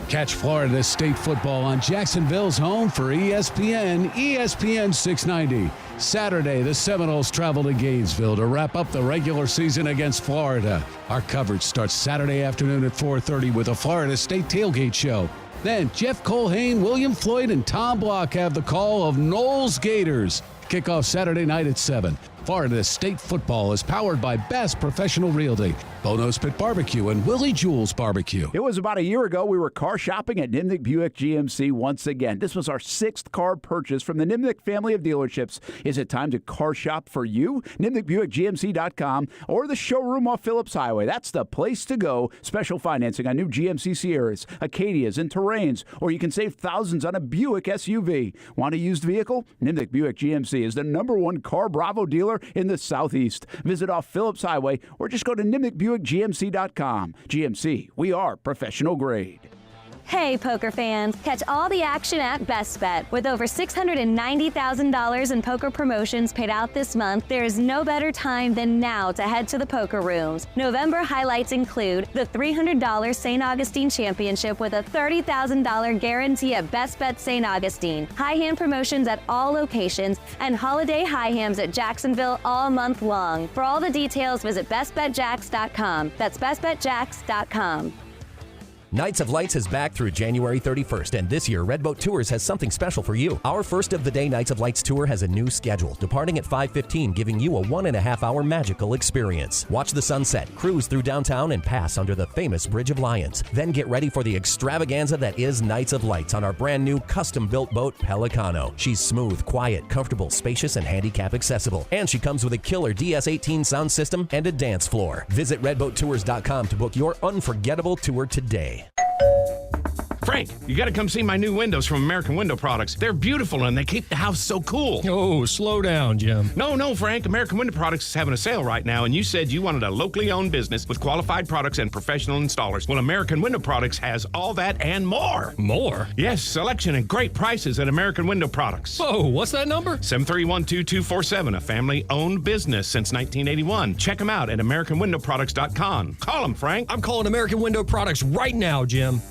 Catch Florida State football on Jacksonville's home for ESPN 690. Saturday, the Seminoles travel to Gainesville to wrap up the regular season against Florida. Our coverage starts Saturday afternoon at 4:30 with a Florida State tailgate show. Then Jeff Colhane, William Floyd, and Tom Block have the call of Knowles Gators. Kickoff Saturday night at 7. Florida State football is powered by Bass Professional Realty, Bono's Pit Barbecue, and Willie Jewell's Barbecue. It was about a year ago we were car shopping at Nimnicht Buick GMC once again. This was our 6th car purchase from the Nimnicht family of dealerships. Is it time to car shop for you? NimnichtBuickGMC.com or the showroom off Phillips Highway. That's the place to go. Special financing on new GMC Sierras, Acadias, and Terrains, or you can save thousands on a Buick SUV. Want a used vehicle? Nimnicht Buick GMC is the #1 car Bravo dealer in the Southeast. Visit off Phillips Highway or just go to NimnichtBuickGMC.com. GMC, we are professional grade. Hey, poker fans, catch all the action at Best Bet. With over $690,000 in poker promotions paid out this month, there is no better time than now to head to the poker rooms. November highlights include the $300 St. Augustine Championship with a $30,000 guarantee at Best Bet St. Augustine, high hand promotions at all locations, and holiday high hams at Jacksonville all month long. For all the details, visit bestbetjax.com. That's bestbetjax.com. Nights of Lights is back through January 31st, and this year, Redboat Tours has something special for you. Our first of the day Nights of Lights tour has a new schedule, departing at 5:15, giving you a 1.5-hour magical experience. Watch the sunset, cruise through downtown, and pass under the famous Bridge of Lions. Then get ready for the extravaganza that is Nights of Lights on our brand new custom-built boat, Pelicano. She's smooth, quiet, comfortable, spacious, and handicap accessible. And she comes with a killer DS18 sound system and a dance floor. Visit redboattours.com to book your unforgettable tour today. Frank, you got to come see my new windows from American Window Products. They're beautiful and they keep the house so cool. Oh, slow down, Jim. No, Frank. American Window Products is having a sale right now, and you said you wanted a locally owned business with qualified products and professional installers. Well, American Window Products has all that and more. More? Yes, selection and great prices at American Window Products. Whoa, what's that number? 731-2247, a family-owned business since 1981. Check them out at AmericanWindowProducts.com. Call them, Frank. I'm calling American Window Products right now, Jim.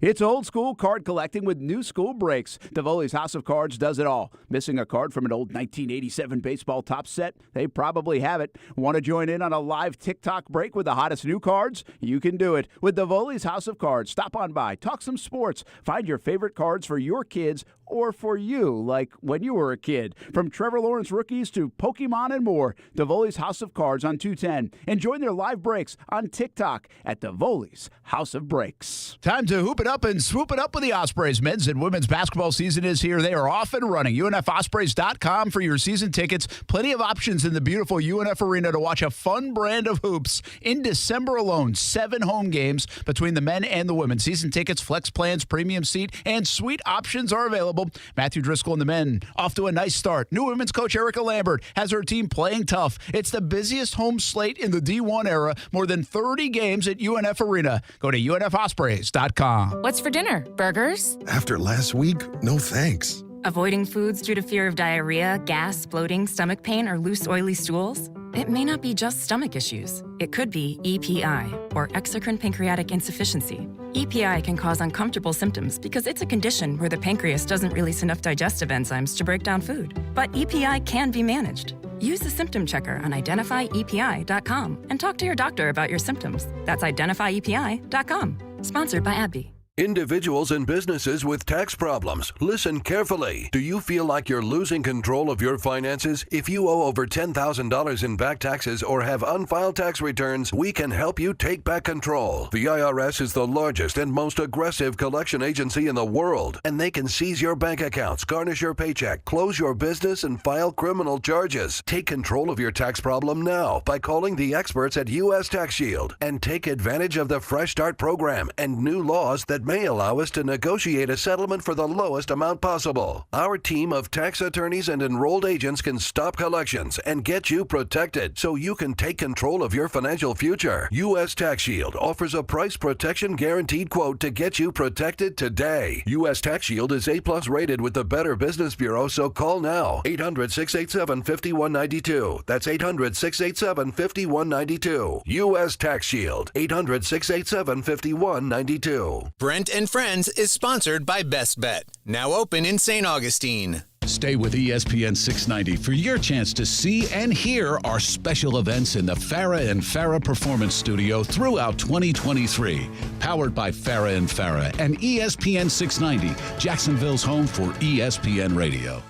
It's old school card collecting with new school breaks. Tivoli's House of Cards does it all. Missing a card from an old 1987 baseball top set? They probably have it. Want to join in on a live TikTok break with the hottest new cards? You can do it with Tivoli's House of Cards. Stop on by, talk some sports, find your favorite cards for your kids or for you, like when you were a kid. From Trevor Lawrence rookies to Pokemon and more, Tivoli's House of Cards on 210. And join their live breaks on TikTok at Tivoli's House of Breaks. Time to hoop it up and swoop it up with the Ospreys. Men's and women's basketball season is here. They are off and running. UNFOspreys.com for your season tickets. Plenty of options in the beautiful UNF Arena to watch a fun brand of hoops. In December alone, 7 home games between the men and the women. Season tickets, flex plans, premium seat, and suite options are available. Matthew Driscoll and the men off to a nice start. New women's coach Erica Lambert has her team playing tough. It's the busiest home slate in the D1 era. More than 30 games at UNF Arena. Go to UNFOspreys.com. What's for dinner? Burgers? After last week, no thanks. Avoiding foods due to fear of diarrhea, gas, bloating, stomach pain, or loose, oily stools? It may not be just stomach issues. It could be EPI, or exocrine pancreatic insufficiency. EPI can cause uncomfortable symptoms because it's a condition where the pancreas doesn't release enough digestive enzymes to break down food. But EPI can be managed. Use the symptom checker on identifyepi.com and talk to your doctor about your symptoms. That's identifyepi.com. Sponsored by AbbVie. Individuals and businesses with tax problems, listen carefully. Do you feel like you're losing control of your finances? If you owe over $10,000 in back taxes or have unfiled tax returns, we can help you take back control. The IRS is the largest and most aggressive collection agency in the world, and they can seize your bank accounts, garnish your paycheck, close your business, and file criminal charges. Take control of your tax problem now by calling the experts at U.S. Tax Shield and take advantage of the Fresh Start program and new laws that may allow us to negotiate a settlement for the lowest amount possible. Our team of tax attorneys and enrolled agents can stop collections and get you protected so you can take control of your financial future. U.S. Tax Shield offers a price protection guaranteed quote to get you protected today. U.S. Tax Shield is A+ rated with the Better Business Bureau, so call now. 800-687-5192. That's 800-687-5192. U.S. Tax Shield. 800-687-5192. Brent and Friends is sponsored by Best Bet, now open in St. Augustine. Stay with ESPN 690 for your chance to see and hear our special events in the Farah and Farah Performance Studio throughout 2023. Powered by Farah and Farah and ESPN 690, Jacksonville's home for ESPN Radio.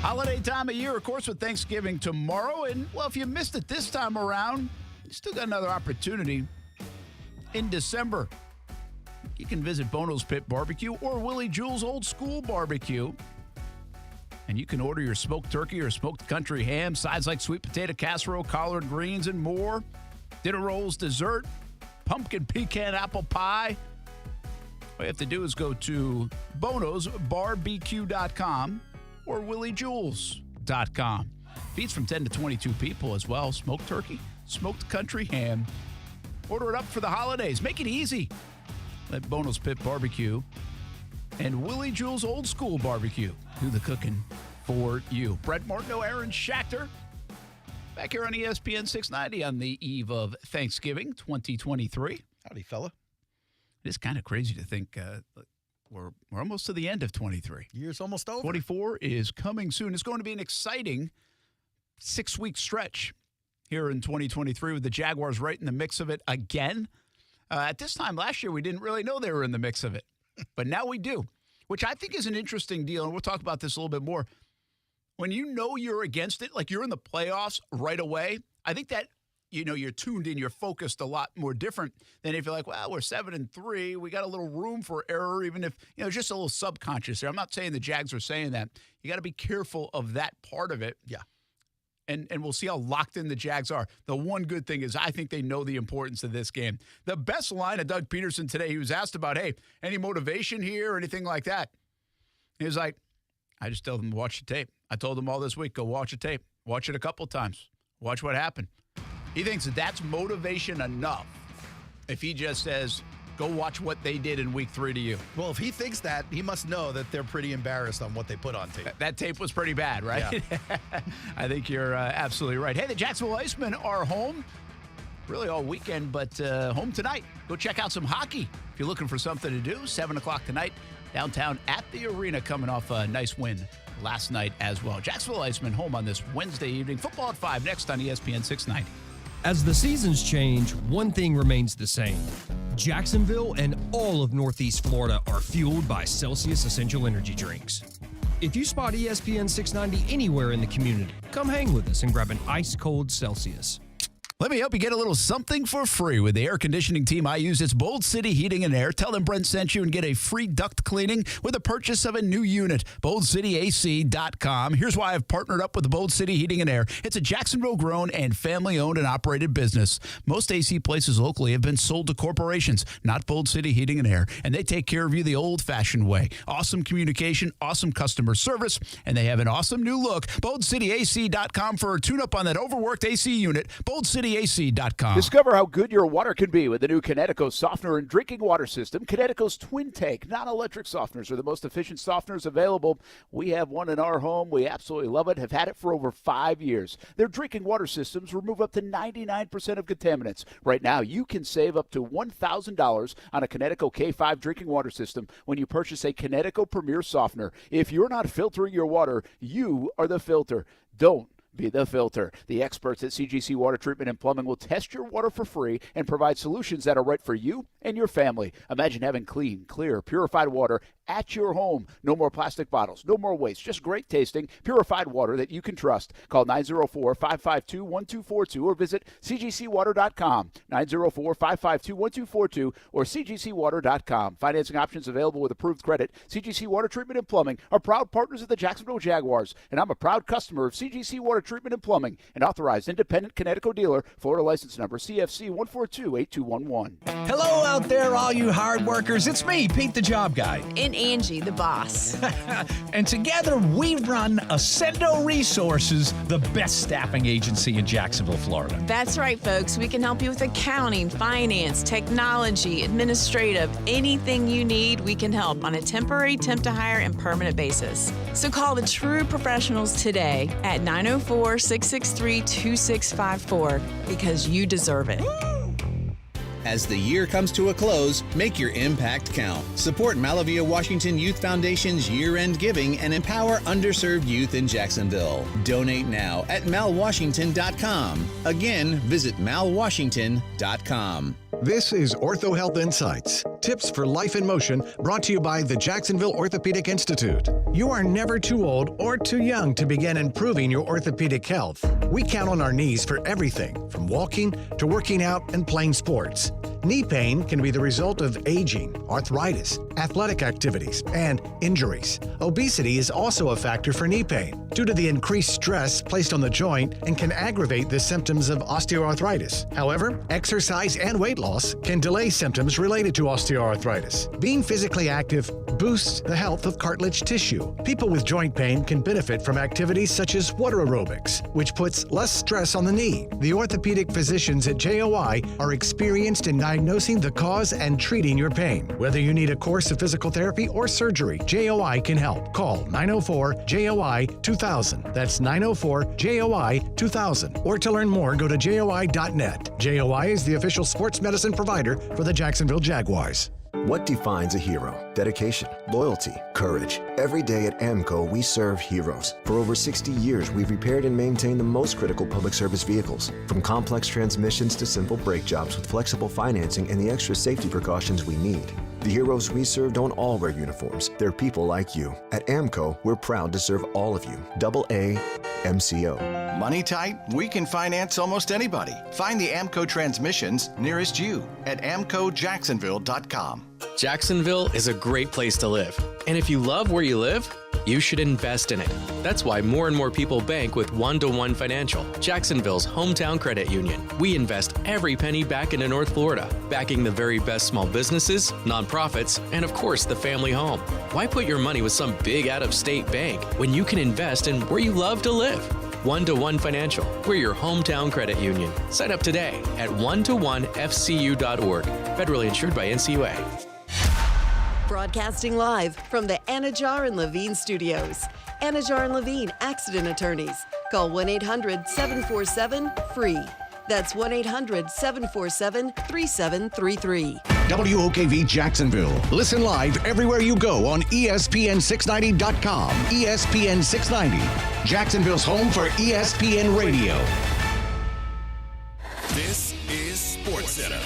Holiday time of year, of course, with Thanksgiving tomorrow. And, well, if you missed it this time around, you still got another opportunity in December. You can visit Bono's Pit Barbecue or Willie Jewell's Old School Barbecue. And you can order your smoked turkey or smoked country ham, sides like sweet potato casserole, collard greens, and more. Dinner rolls, dessert, pumpkin pecan apple pie. All you have to do is go to bonosbarbecue.com or williejewels.com. Feeds from 10 to 22 people as well. Smoked turkey, smoked country ham, Order it up for the holidays. Make it easy. Let Bono's Pit Barbecue and Willie Jewell's Old School Barbecue do the cooking for you. Brent Martineau, Aaron Schachter, back here on ESPN 690 on the eve of Thanksgiving 2023. Howdy, fella. It is kind of crazy to think we're almost to the end of 23. Year's almost over. 24 is coming soon. It's going to be an exciting 6-week stretch here in 2023 with the Jaguars right in the mix of it again. At this time last year, we didn't really know they were in the mix of it, but now we do, which I think is an interesting deal, and we'll talk about this a little bit more. When you know you're against it, like you're in the playoffs right away, I think that, you're tuned in, you're focused a lot more different than if you're like, well, we're 7-3, we got a little room for error, even if, just a little subconscious there. I'm not saying the Jags are saying that. You got to be careful of that part of it. Yeah. And we'll see how locked in the Jags are. The one good thing is I think they know the importance of this game. The best line of Doug Peterson today, he was asked about, hey, any motivation here or anything like that? He was like, I just tell them to watch the tape. I told them all this week, go watch the tape. Watch it a couple times. Watch what happened. He thinks that's motivation enough if he just says, go watch what they did in week 3 to you. Well, if he thinks that, he must know that they're pretty embarrassed on what they put on tape. That tape was pretty bad, right? Yeah. I think you're absolutely right. Hey, the Jacksonville Icemen are home really all weekend, but home tonight. Go check out some hockey if you're looking for something to do. 7 o'clock tonight, downtown at the arena, coming off a nice win last night as well. Jacksonville Icemen home on this Wednesday evening. Football at 5 next on ESPN 690. As the seasons change, one thing remains the same. Jacksonville and all of Northeast Florida are fueled by Celsius Essential Energy Drinks. If you spot ESPN 690 anywhere in the community, come hang with us and grab an ice-cold Celsius. Let me help you get a little something for free with the air conditioning team I use. It's Bold City Heating and Air. Tell them Brent sent you and get a free duct cleaning with the purchase of a new unit. BoldCityAC.com. Here's why I've partnered up with Bold City Heating and Air. It's a Jacksonville-grown and family-owned and operated business. Most AC places locally have been sold to corporations, not Bold City Heating and Air, and they take care of you the old-fashioned way. Awesome communication, awesome customer service, and they have an awesome new look. BoldCityAC.com for a tune-up on that overworked AC unit. BoldCityAC.com. Discover how good your water can be with the new Connecticut softener and drinking water system. Connecticut's Twin Take non-electric softeners are the most efficient softeners available. We have one in our home. We absolutely love it, have had it for over 5 years. Their drinking water systems remove up to 99% of contaminants. Right now, you can save up to $1,000 on a Connecticut K5 drinking water system when you purchase a Connecticut Premier softener. If you're not filtering your water, you are the filter. Don't be the filter. The experts at CGC Water Treatment and Plumbing will test your water for free and provide solutions that are right for you and your family. Imagine having clean, clear, purified water at your home. No more plastic bottles, no more waste, just great tasting, purified water that you can trust. Call 904-552-1242 or visit cgcwater.com, 904-552-1242 or cgcwater.com. Financing options available with approved credit. CGC Water Treatment and Plumbing are proud partners of the Jacksonville Jaguars, and I'm a proud customer of CGC Water Treatment and Plumbing, an authorized independent Connecticut dealer. Florida license number CFC 1428211. Hello out there, all you hard workers. It's me, Pete the Job Guy. And Angie, the boss. And together we run Ascendo Resources, the best staffing agency in Jacksonville, Florida. That's right, folks. We can help you with accounting, finance, technology, administrative, anything you need, we can help on a temporary, temp to hire, and permanent basis. So call the true professionals today at 904-663-2654 because you deserve it. As the year comes to a close, make your impact count. Support Malavia Washington Youth Foundation's year-end giving and empower underserved youth in Jacksonville. Donate now at malwashington.com. Again, visit malwashington.com. This is Ortho Health Insights, tips for life in motion, brought to you by the Jacksonville Orthopedic Institute. You are never too old or too young to begin improving your orthopedic health. We count on our knees for everything, from walking to working out and playing sports. Knee pain can be the result of aging, arthritis, athletic activities, and injuries. Obesity is also a factor for knee pain due to the increased stress placed on the joint and can aggravate the symptoms of osteoarthritis. However, exercise and weight loss can delay symptoms related to osteoarthritis. Being physically active boosts the health of cartilage tissue. People with joint pain can benefit from activities such as water aerobics, which puts less stress on the knee. The orthopedic physicians at JOI are experienced in diagnosing the cause and treating your pain. Whether you need a course of physical therapy or surgery, JOI can help. Call 904-JOI-2000. That's 904-JOI-2000. Or to learn more, go to JOI.net. JOI is the official sports medicine provider for the Jacksonville Jaguars. What defines a hero? Dedication, loyalty, courage. Every day at AMCO, we serve heroes. For over 60 years, we've repaired and maintained the most critical public service vehicles. From complex transmissions to simple brake jobs with flexible financing and the extra safety precautions we need. The heroes we serve don't all wear uniforms. They're people like you. At AMCO, we're proud to serve all of you. AA MCO. Money tight? We can finance almost anybody. Find the AMCO transmissions nearest you at amcojacksonville.com. Jacksonville is a great place to live. And if you love where you live, you should invest in it. That's why more and more people bank with One-to-One Financial, Jacksonville's hometown credit union. We invest every penny back into North Florida, backing the very best small businesses, nonprofits, and of course the family home. Why put your money with some big out-of-state bank when you can invest in where you love to live? One-to-One Financial, we're your hometown credit union. Sign up today at one-to-one-fcu.org. Federally insured by NCUA. Broadcasting live from the Anajar and Levine studios. Anajar and Levine Accident Attorneys. Call 1-800-747-FREE. That's 1-800-747-3733. WOKV Jacksonville. Listen live everywhere you go on ESPN690.com. ESPN 690, Jacksonville's home for ESPN Radio. This is SportsCenter.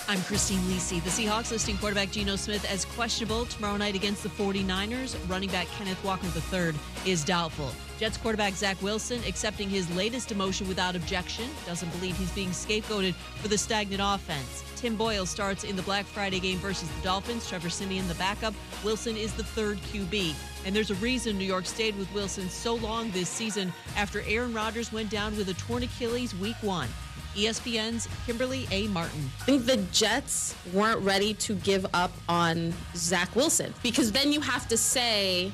I'm Christine Lisi. The Seahawks listing quarterback Geno Smith as questionable tomorrow night against the 49ers. Running back Kenneth Walker III is doubtful. Jets quarterback Zach Wilson accepting his latest demotion without objection. Doesn't believe he's being scapegoated for the stagnant offense. Tim Boyle starts in the Black Friday game versus the Dolphins. Trevor Siemian the backup. Wilson is the third QB. And there's a reason New York stayed with Wilson so long this season after Aaron Rodgers went down with a torn Achilles week 1. ESPN's Kimberly A. Martin. I think the Jets weren't ready to give up on Zach Wilson because then you have to say,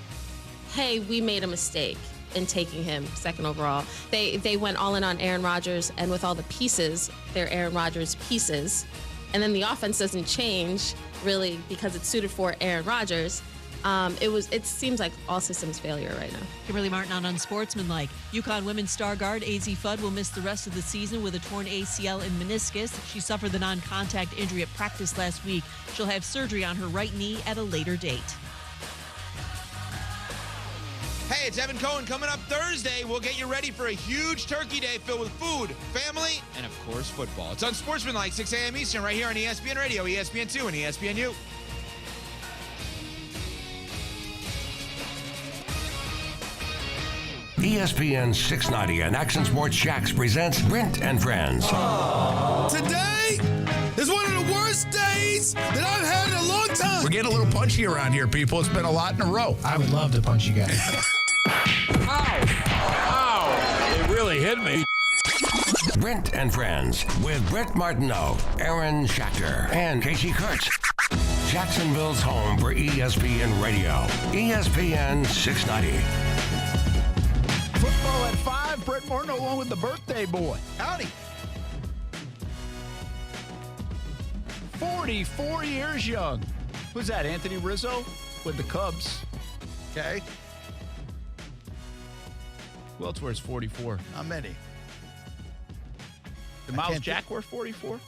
hey, we made a mistake in taking him second overall. They went all in on Aaron Rodgers, and with all the pieces, they're Aaron Rodgers pieces. And then the offense doesn't change really because it's suited for Aaron Rodgers. It seems like all systems failure right now. Kimberly Martin on Unsportsmanlike. UConn women's star guard AZ Fudd will miss the rest of the season with a torn ACL and meniscus. She suffered the non-contact injury at practice last week. She'll have surgery on her right knee at a later date. Hey, it's Evan Cohen. Coming up Thursday, we'll get you ready for a huge turkey day filled with food, family, and of course, football. It's Unsportsmanlike, 6 a.m. Eastern, right here on ESPN Radio, ESPN2, and ESPNU. ESPN 690 and Action Sports Shacks presents Brent and Friends. Today is one of the worst days that I've had in a long time. We're getting a little punchy around here, people. It's been a lot in a row. I would love to punch you guys. Ow! It really hit me. Brent and Friends with Brent Martineau, Aaron Schachter, and Casey Kurtz. Jacksonville's home for ESPN Radio. ESPN 690. Football at 5. Brent Martineau along with the birthday boy. Howdy. 44 years young. Who's that, Anthony Rizzo with the Cubs? Okay. Who else wears 44? Not many. Did Miles Jack wear 44?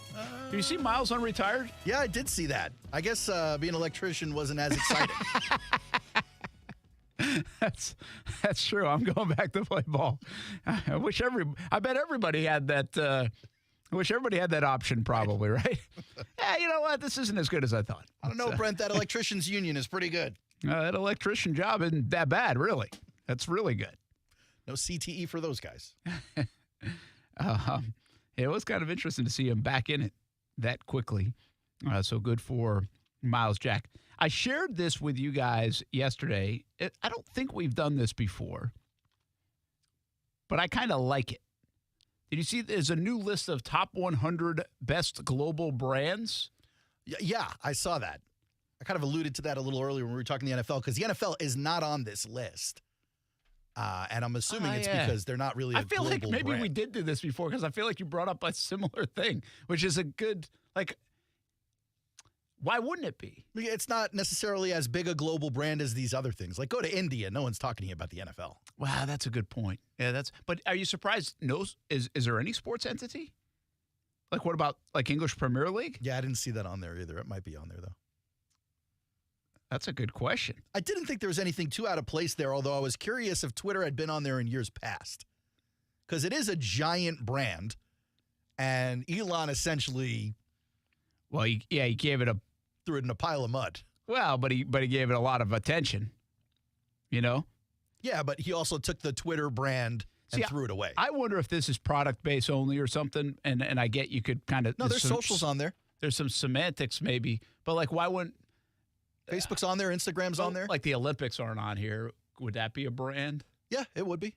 Do you see Miles unretired? Yeah, I did see that. I guess being an electrician wasn't as exciting. That's true. I'm going back to play ball. I bet everybody had that. I wish everybody had that option, probably, right? Yeah, you know what? This isn't as good as I thought. I don't know, Brent. That electrician's union is pretty good. That electrician job isn't that bad, really. That's really good. No CTE for those guys. It was kind of interesting to see him back in it that quickly. So good for Miles Jack. I shared this with you guys yesterday. I don't think we've done this before, but I kind of like it. Did you see there's a new list of top 100 best global brands? Yeah, I saw that. I kind of alluded to that a little earlier when we were talking the NFL, because the NFL is not on this list. And I'm assuming it's because they're not really a global brand. I feel like maybe we did do this before, because I feel like you brought up a similar thing, which is a good, why wouldn't it be? It's not necessarily as big a global brand as these other things. Like, go to India, no one's talking to you about the NFL. Wow, that's a good point. Yeah, but are you surprised? No, is there any sports entity? Like, what about English Premier League? Yeah, I didn't see that on there either. It might be on there, though. That's a good question. I didn't think there was anything too out of place there, although I was curious if Twitter had been on there in years past. Because it is a giant brand, and Elon essentially... Well, he gave it threw it in a pile of mud. Well, but he gave it a lot of attention, you know? Yeah, but he also took the Twitter brand and threw it away. I wonder if this is product-based only or something, and I get you could kind of... No, there's socials on there. There's some semantics maybe, but why wouldn't... Facebook's on there, Instagram's on there. Like the Olympics aren't on here. Would that be a brand? Yeah, it would be.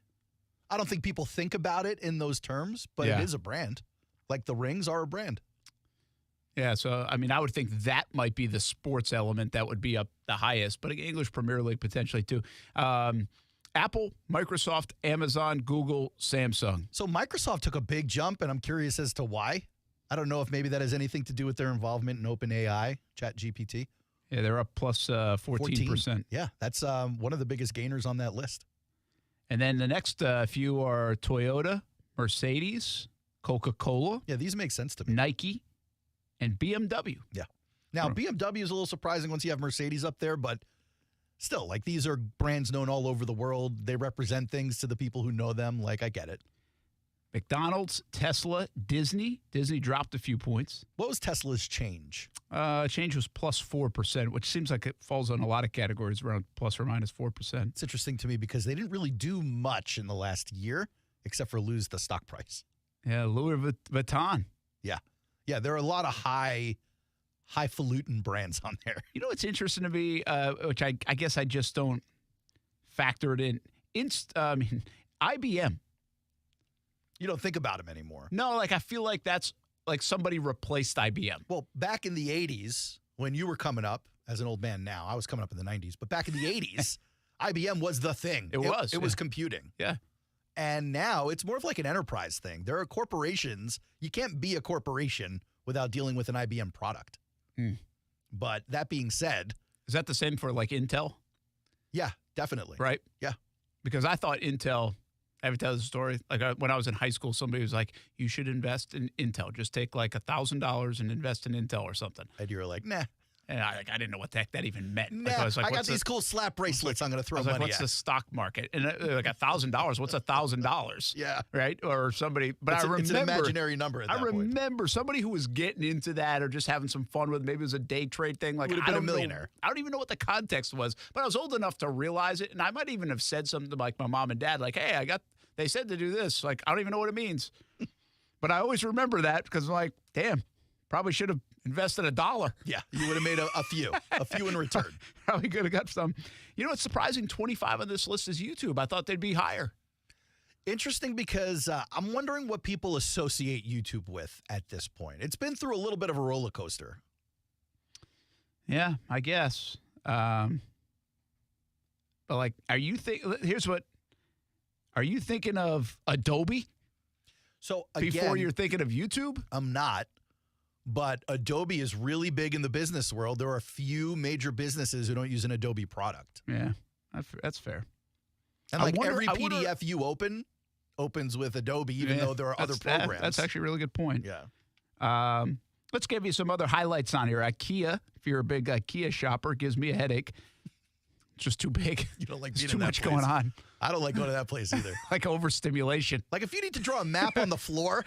I don't think people think about it in those terms, but it is a brand. Like the rings are a brand. Yeah, so, I would think that might be the sports element that would be up the highest, but English Premier League potentially too. Apple, Microsoft, Amazon, Google, Samsung. So Microsoft took a big jump, and I'm curious as to why. I don't know if maybe that has anything to do with their involvement in OpenAI, ChatGPT. Yeah, they're up plus 14%. Yeah, that's one of the biggest gainers on that list. And then the next few are Toyota, Mercedes, Coca-Cola. Yeah, these make sense to me. Nike, and BMW. Yeah. Now, BMW is a little surprising once you have Mercedes up there, but still, these are brands known all over the world. They represent things to the people who know them. I get it. McDonald's, Tesla, Disney. Disney dropped a few points. What was Tesla's change? Change was plus 4%, which seems like it falls on a lot of categories around plus or minus 4%. It's interesting to me because they didn't really do much in the last year except for lose the stock price. Yeah, Louis Vuitton. Yeah. Yeah, there are a lot of highfalutin brands on there. You know what's interesting to me, which I guess I just don't factor it in? IBM. You don't think about them anymore. No, I feel like that's somebody replaced IBM. Well, back in the 80s, when you were coming up, as an old man now, I was coming up in the 90s, but back in the 80s, IBM was the thing. It was computing. Yeah. And now it's more of an enterprise thing. There are corporations. You can't be a corporation without dealing with an IBM product. But that being said. Is that the same for Intel? Yeah, definitely. Right? Yeah. Because I thought Intel... I ever tell the story? When I was in high school, somebody was like, you should invest in Intel. Just take $1,000 and invest in Intel or something. And you were like, nah. And I didn't know what the heck that even meant. Nah, I got these cool slap bracelets I'm going to throw money at. What's the stock market? And $1,000. What's $1,000? Yeah. Right? Or somebody. But I remember. It's an imaginary number at that point. I remember somebody who was getting into that or just having some fun with it. Maybe it was a day trade thing. Would have been a millionaire. I don't even know what the context was. But I was old enough to realize it. And I might even have said something to my mom and dad hey, they said to do this. I don't even know what it means. But I always remember that because I'm like, damn, probably should have invested $1. Yeah, you would have made a few in return. Probably could have got some. You know what's surprising? 25 on this list is YouTube. I thought they'd be higher. Interesting because I'm wondering what people associate YouTube with at this point. It's been through a little bit of a roller coaster. Yeah, I guess. But are you Are you thinking of Adobe? So again, before you're thinking of YouTube? I'm not. But Adobe is really big in the business world. There are a few major businesses who don't use an Adobe product. Yeah, that's fair. And every PDF you opens with Adobe, even though there are other programs. That's actually a really good point. Yeah. Let's give you some other highlights on here. IKEA, if you're a big IKEA shopper, gives me a headache. It's just too big. You don't like There's being too in that much place. going on. I don't like going to that place either. Overstimulation. If you need to draw a map on the floor,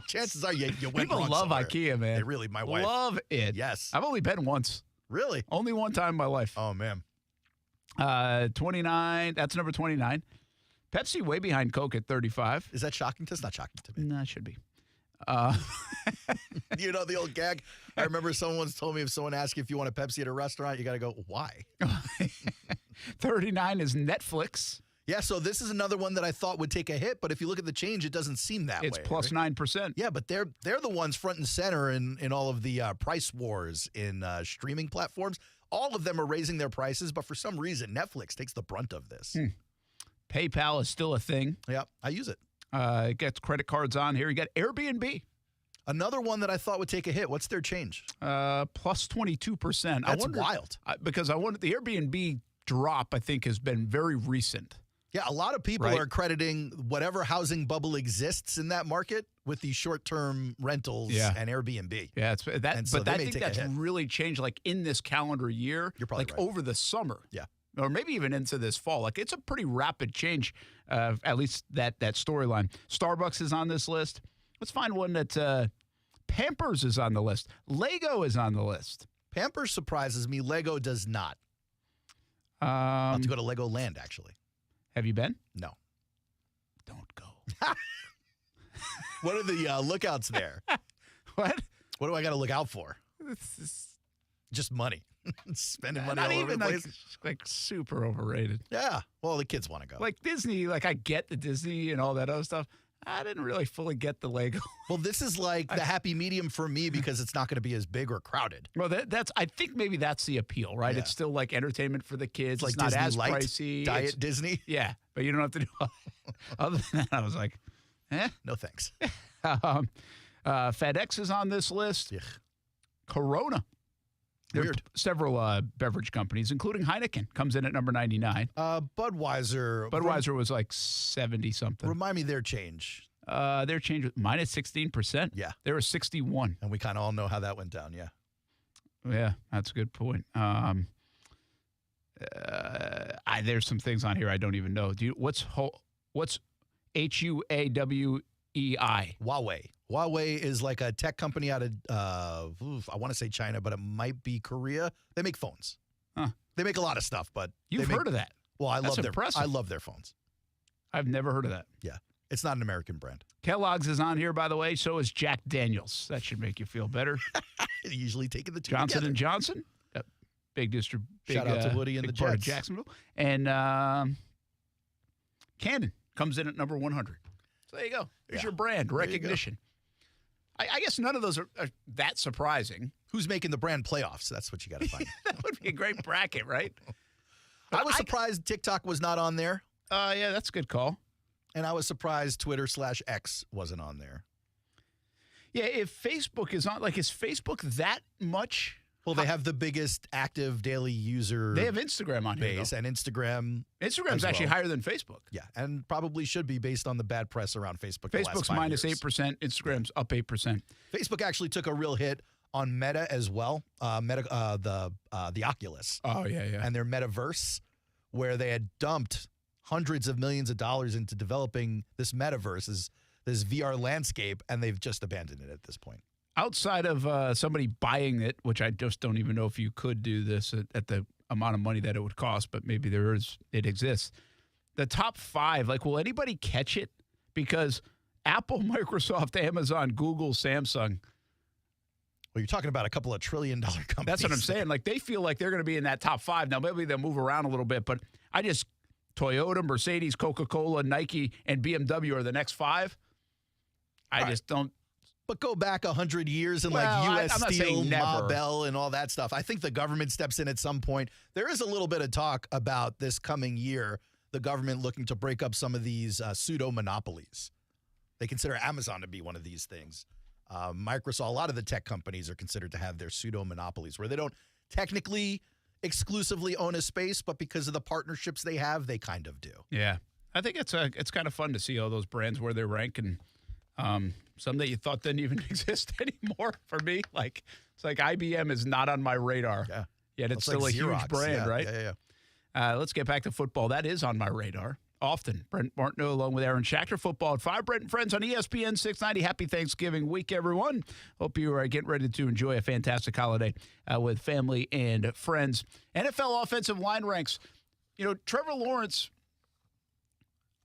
chances are you went People wrong love somewhere. IKEA, man. They really, my wife. Love it. Yes. I've only been once. Really? Only one time in my life. Oh, man. 29. That's number 29. Pepsi way behind Coke at 35. Is that shocking? That's not shocking to me. No, it should be. You know the old gag? I remember someone once told me if someone asks you if you want a Pepsi at a restaurant, you got to go, why? 39 is Netflix. Yeah, so this is another one that I thought would take a hit, but if you look at the change, it doesn't seem that way. It's plus 9%. Yeah, but they're the ones front and center in all of the price wars in streaming platforms. All of them are raising their prices, but for some reason, Netflix takes the brunt of this. PayPal is still a thing. Yeah, I use it. It gets credit cards on here. You got Airbnb. Another one that I thought would take a hit. What's their change? Plus 22%. That's wild. Because the Airbnb drop, I think, has been very recent. Yeah, a lot of people are crediting whatever housing bubble exists in that market with these short-term rentals and Airbnb. Yeah, so I think that's really changed. Like in this calendar year, you're probably right. Over the summer. Yeah. Or maybe even into this fall. Like it's a pretty rapid change, at least that storyline. Starbucks is on this list. Let's find one that Pampers is on the list. Lego is on the list. Pampers surprises me. Lego does not. I'll have to go to Legoland, actually. Have you been? No. Don't go. What are the lookouts there? What? What do I got to look out for? Just money. Spending money not all even over the place. Like super overrated. Yeah. Well, the kids want to go. Like Disney, like I get the Disney and all that other stuff. I didn't really fully get the Lego. Well, this is like the happy medium for me because it's not going to be as big or crowded. Well, I think maybe that's the appeal, right? Yeah. It's still like entertainment for the kids. It's not Disney as Light, pricey. Diet Disney. Yeah, but you don't have to do other than that. I was like, no thanks. FedEx is on this list. Yeah. Corona. Weird. Several beverage companies, including Heineken, comes in at number 99. Budweiser was like 70-something. Remind me their change. Their change was minus 16%. Yeah. They were 61. And we kind of all know how that went down, yeah. Yeah, that's a good point. There's some things on here I don't even know. What's HUAWEI? Huawei is like a tech company out of, I want to say China, but it might be Korea. They make phones. Huh. They make a lot of stuff, but You've heard of that? Well, I That's impressive. I love their phones. I've never heard of that. Yeah. It's not an American brand. Kellogg's is on here, by the way. So is Jack Daniels. That should make you feel better. Usually taking the two Johnson together. & Johnson. Big Shout out to Woody and the part of Jets. Jacksonville. And Canon comes in at number 100. So there you go. There's your brand recognition. I guess none of those are that surprising. Who's making the brand playoffs? That's what you got to find. That would be a great bracket, right? I was surprised TikTok was not on there. Yeah, that's a good call. And I was surprised Twitter/X wasn't on there. Yeah, if Facebook is on, is Facebook that much? Well, they have the biggest active daily user. They have Instagram on here, base, and Instagram's actually higher than Facebook. Yeah, and probably should be based on the bad press around Facebook. Facebook's minus 8%. Instagram's up 8%. Facebook actually took a real hit on Meta as well. The Oculus. Oh yeah. And their metaverse, where they had dumped hundreds of millions of dollars into developing this metaverse, this VR landscape, and they've just abandoned it at this point. Outside of somebody buying it, which I just don't even know if you could do this at the amount of money that it would cost, but maybe it exists. The top 5, will anybody catch it? Because Apple, Microsoft, Amazon, Google, Samsung. Well, you're talking about a couple of $1 trillion companies. That's what I'm saying. They feel like they're going to be in that top 5. Now, maybe they'll move around a little bit, but Toyota, Mercedes, Coca-Cola, Nike, and BMW are the next 5. I just don't. But go back 100 years and U.S. Steel, Ma Bell, and all that stuff. I think the government steps in at some point. There is a little bit of talk about this coming year, the government looking to break up some of these pseudo-monopolies. They consider Amazon to be one of these things. Microsoft, a lot of the tech companies are considered to have their pseudo-monopolies where they don't technically exclusively own a space, but because of the partnerships they have, they kind of do. Yeah. I think it's kind of fun to see all those brands where they rank, and some that you thought didn't even exist anymore for me. It's like IBM is not on my radar. Yeah. Yet it's still a huge brand, right? Yeah. Let's get back to football. That is on my radar. Often. Brent Martineau along with Aaron Schachter. Football at 5. Brent Friends on ESPN 690. Happy Thanksgiving week, everyone. Hope you are getting ready to enjoy a fantastic holiday with family and friends. NFL offensive line ranks. Trevor Lawrence,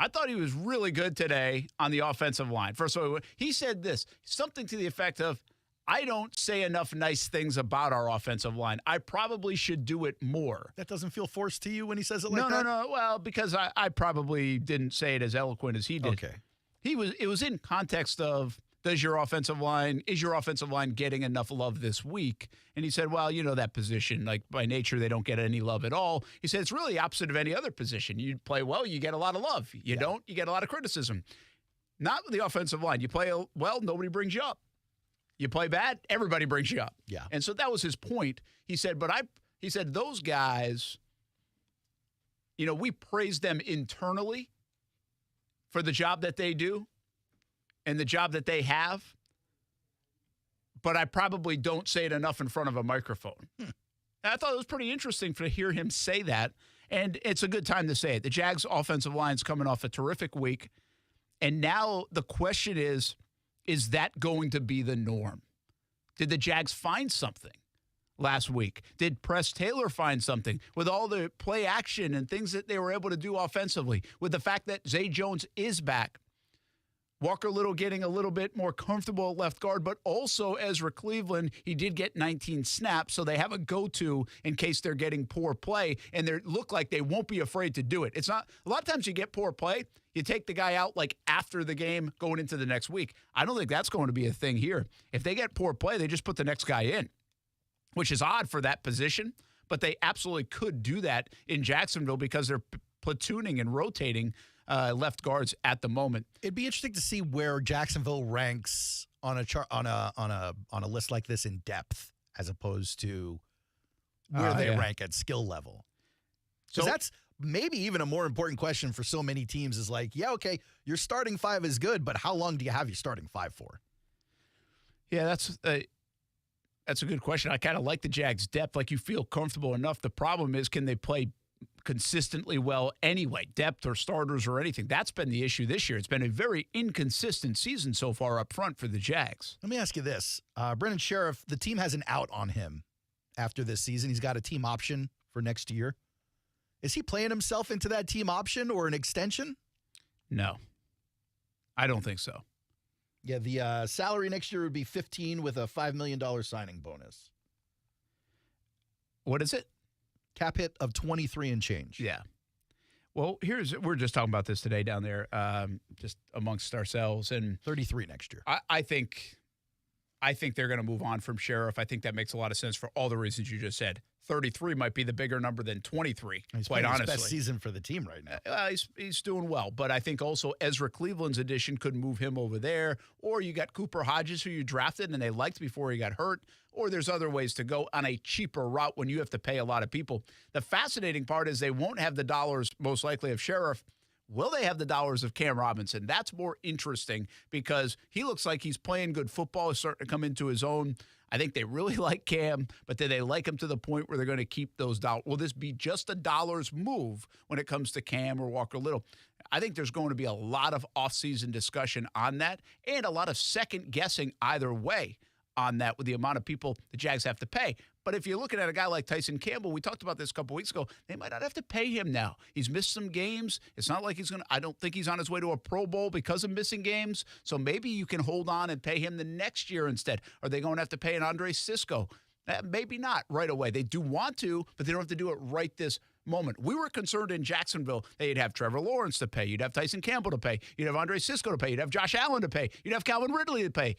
I thought he was really good today on the offensive line. First of all, he said this, something to the effect of, I don't say enough nice things about our offensive line. I probably should do it more. That doesn't feel forced to you when he says it like that? No. Well, because I probably didn't say it as eloquent as he did. Okay. It was in context of, is your offensive line getting enough love this week? And he said, well, that position, like by nature, they don't get any love at all. He said, it's really opposite of any other position. You play well, you get a lot of love. You don't, you get a lot of criticism. Not with the offensive line. You play well, nobody brings you up. You play bad, everybody brings you up. Yeah. And so that was his point. He said, he said, those guys, we praise them internally for the job that they do and the job that they have, but I probably don't say it enough in front of a microphone. And I thought it was pretty interesting to hear him say that, and it's a good time to say it. The Jags' offensive line's coming off a terrific week, and now the question is that going to be the norm? Did the Jags find something last week? Did Press Taylor find something with all the play action and things that they were able to do offensively, with the fact that Zay Jones is back? Walker Little getting a little bit more comfortable at left guard, but also Ezra Cleveland, he did get 19 snaps, so they have a go-to in case they're getting poor play, and they look like they won't be afraid to do it. It's not a lot of times you get poor play, you take the guy out like after the game going into the next week. I don't think that's going to be a thing here. If they get poor play, they just put the next guy in, which is odd for that position, but they absolutely could do that in Jacksonville because they're platooning and rotating left guards at the moment. It'd be interesting to see where Jacksonville ranks on a chart on a list like this in depth, as opposed to where they rank at skill level. So that's maybe even a more important question for so many teams. Is like, yeah, okay, your starting five is good, but how long do you have your starting five for? Yeah, that's a good question. I kind of like the Jags' depth. Like, you feel comfortable enough. The problem is, can they play consistently well anyway, depth or starters or anything? That's been the issue this year. It's been a very inconsistent season so far up front for the Jags. Let me ask you this. Brendan Sheriff, the team has an out on him after this season. He's got a team option for next year. Is he playing himself into that team option or an extension? No, I don't think so. Yeah, the salary next year would be $15 with a $5 million signing bonus. What is it? Cap hit of 23 and change. Yeah. Well, we're just talking about this today down there, just amongst ourselves, and 33 next year. I think they're going to move on from Sheriff. I think that makes a lot of sense for all the reasons you just said. 33 might be the bigger number than 23. He's quite honestly. His best season for the team right now. He's doing well, but I think also Ezra Cleveland's addition could move him over there. Or you got Cooper Hodges, who you drafted and they liked before he got hurt. Or there's other ways to go on a cheaper route when you have to pay a lot of people. The fascinating part is they won't have the dollars, most likely, of Sheriff. Will they have the dollars of Cam Robinson? That's more interesting because he looks like he's playing good football. He's starting to come into his own. I think they really like Cam, but do they like him to the point where they're going to keep those dollars? Will this be just a dollars move when it comes to Cam or Walker Little? I think there's going to be a lot of offseason discussion on that and a lot of second guessing either way on that with the amount of people the Jags have to pay. But if you're looking at a guy like Tyson Campbell, we talked about this a couple weeks ago, they might not have to pay him now. He's missed some games. It's not like I don't think he's on his way to a Pro Bowl because of missing games. So maybe you can hold on and pay him the next year instead. Are they going to have to pay an Andre Sisco? Maybe not right away. They do want to, but they don't have to do it right this moment. We were concerned in Jacksonville that you'd have Trevor Lawrence to pay. You'd have Tyson Campbell to pay. You'd have Andre Sisco to pay. You'd have Josh Allen to pay. You'd have Calvin Ridley to pay.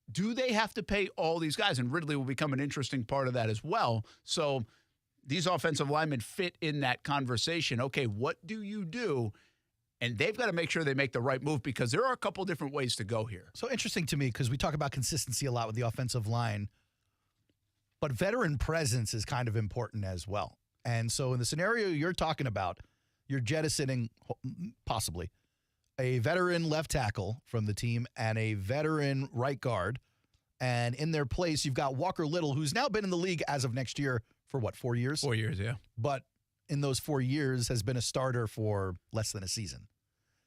Do they have to pay all these guys? And Ridley will become an interesting part of that as well. So these offensive linemen fit in that conversation. Okay, what do you do? And they've got to make sure they make the right move because there are a couple different ways to go here. So interesting to me because we talk about consistency a lot with the offensive line, but veteran presence is kind of important as well. And so in the scenario you're talking about, you're jettisoning possibly a veteran left tackle from the team and a veteran right guard. And in their place, you've got Walker Little, who's now been in the league as of next year for, 4 years? 4 years, yeah. But in those 4 years has been a starter for less than a season.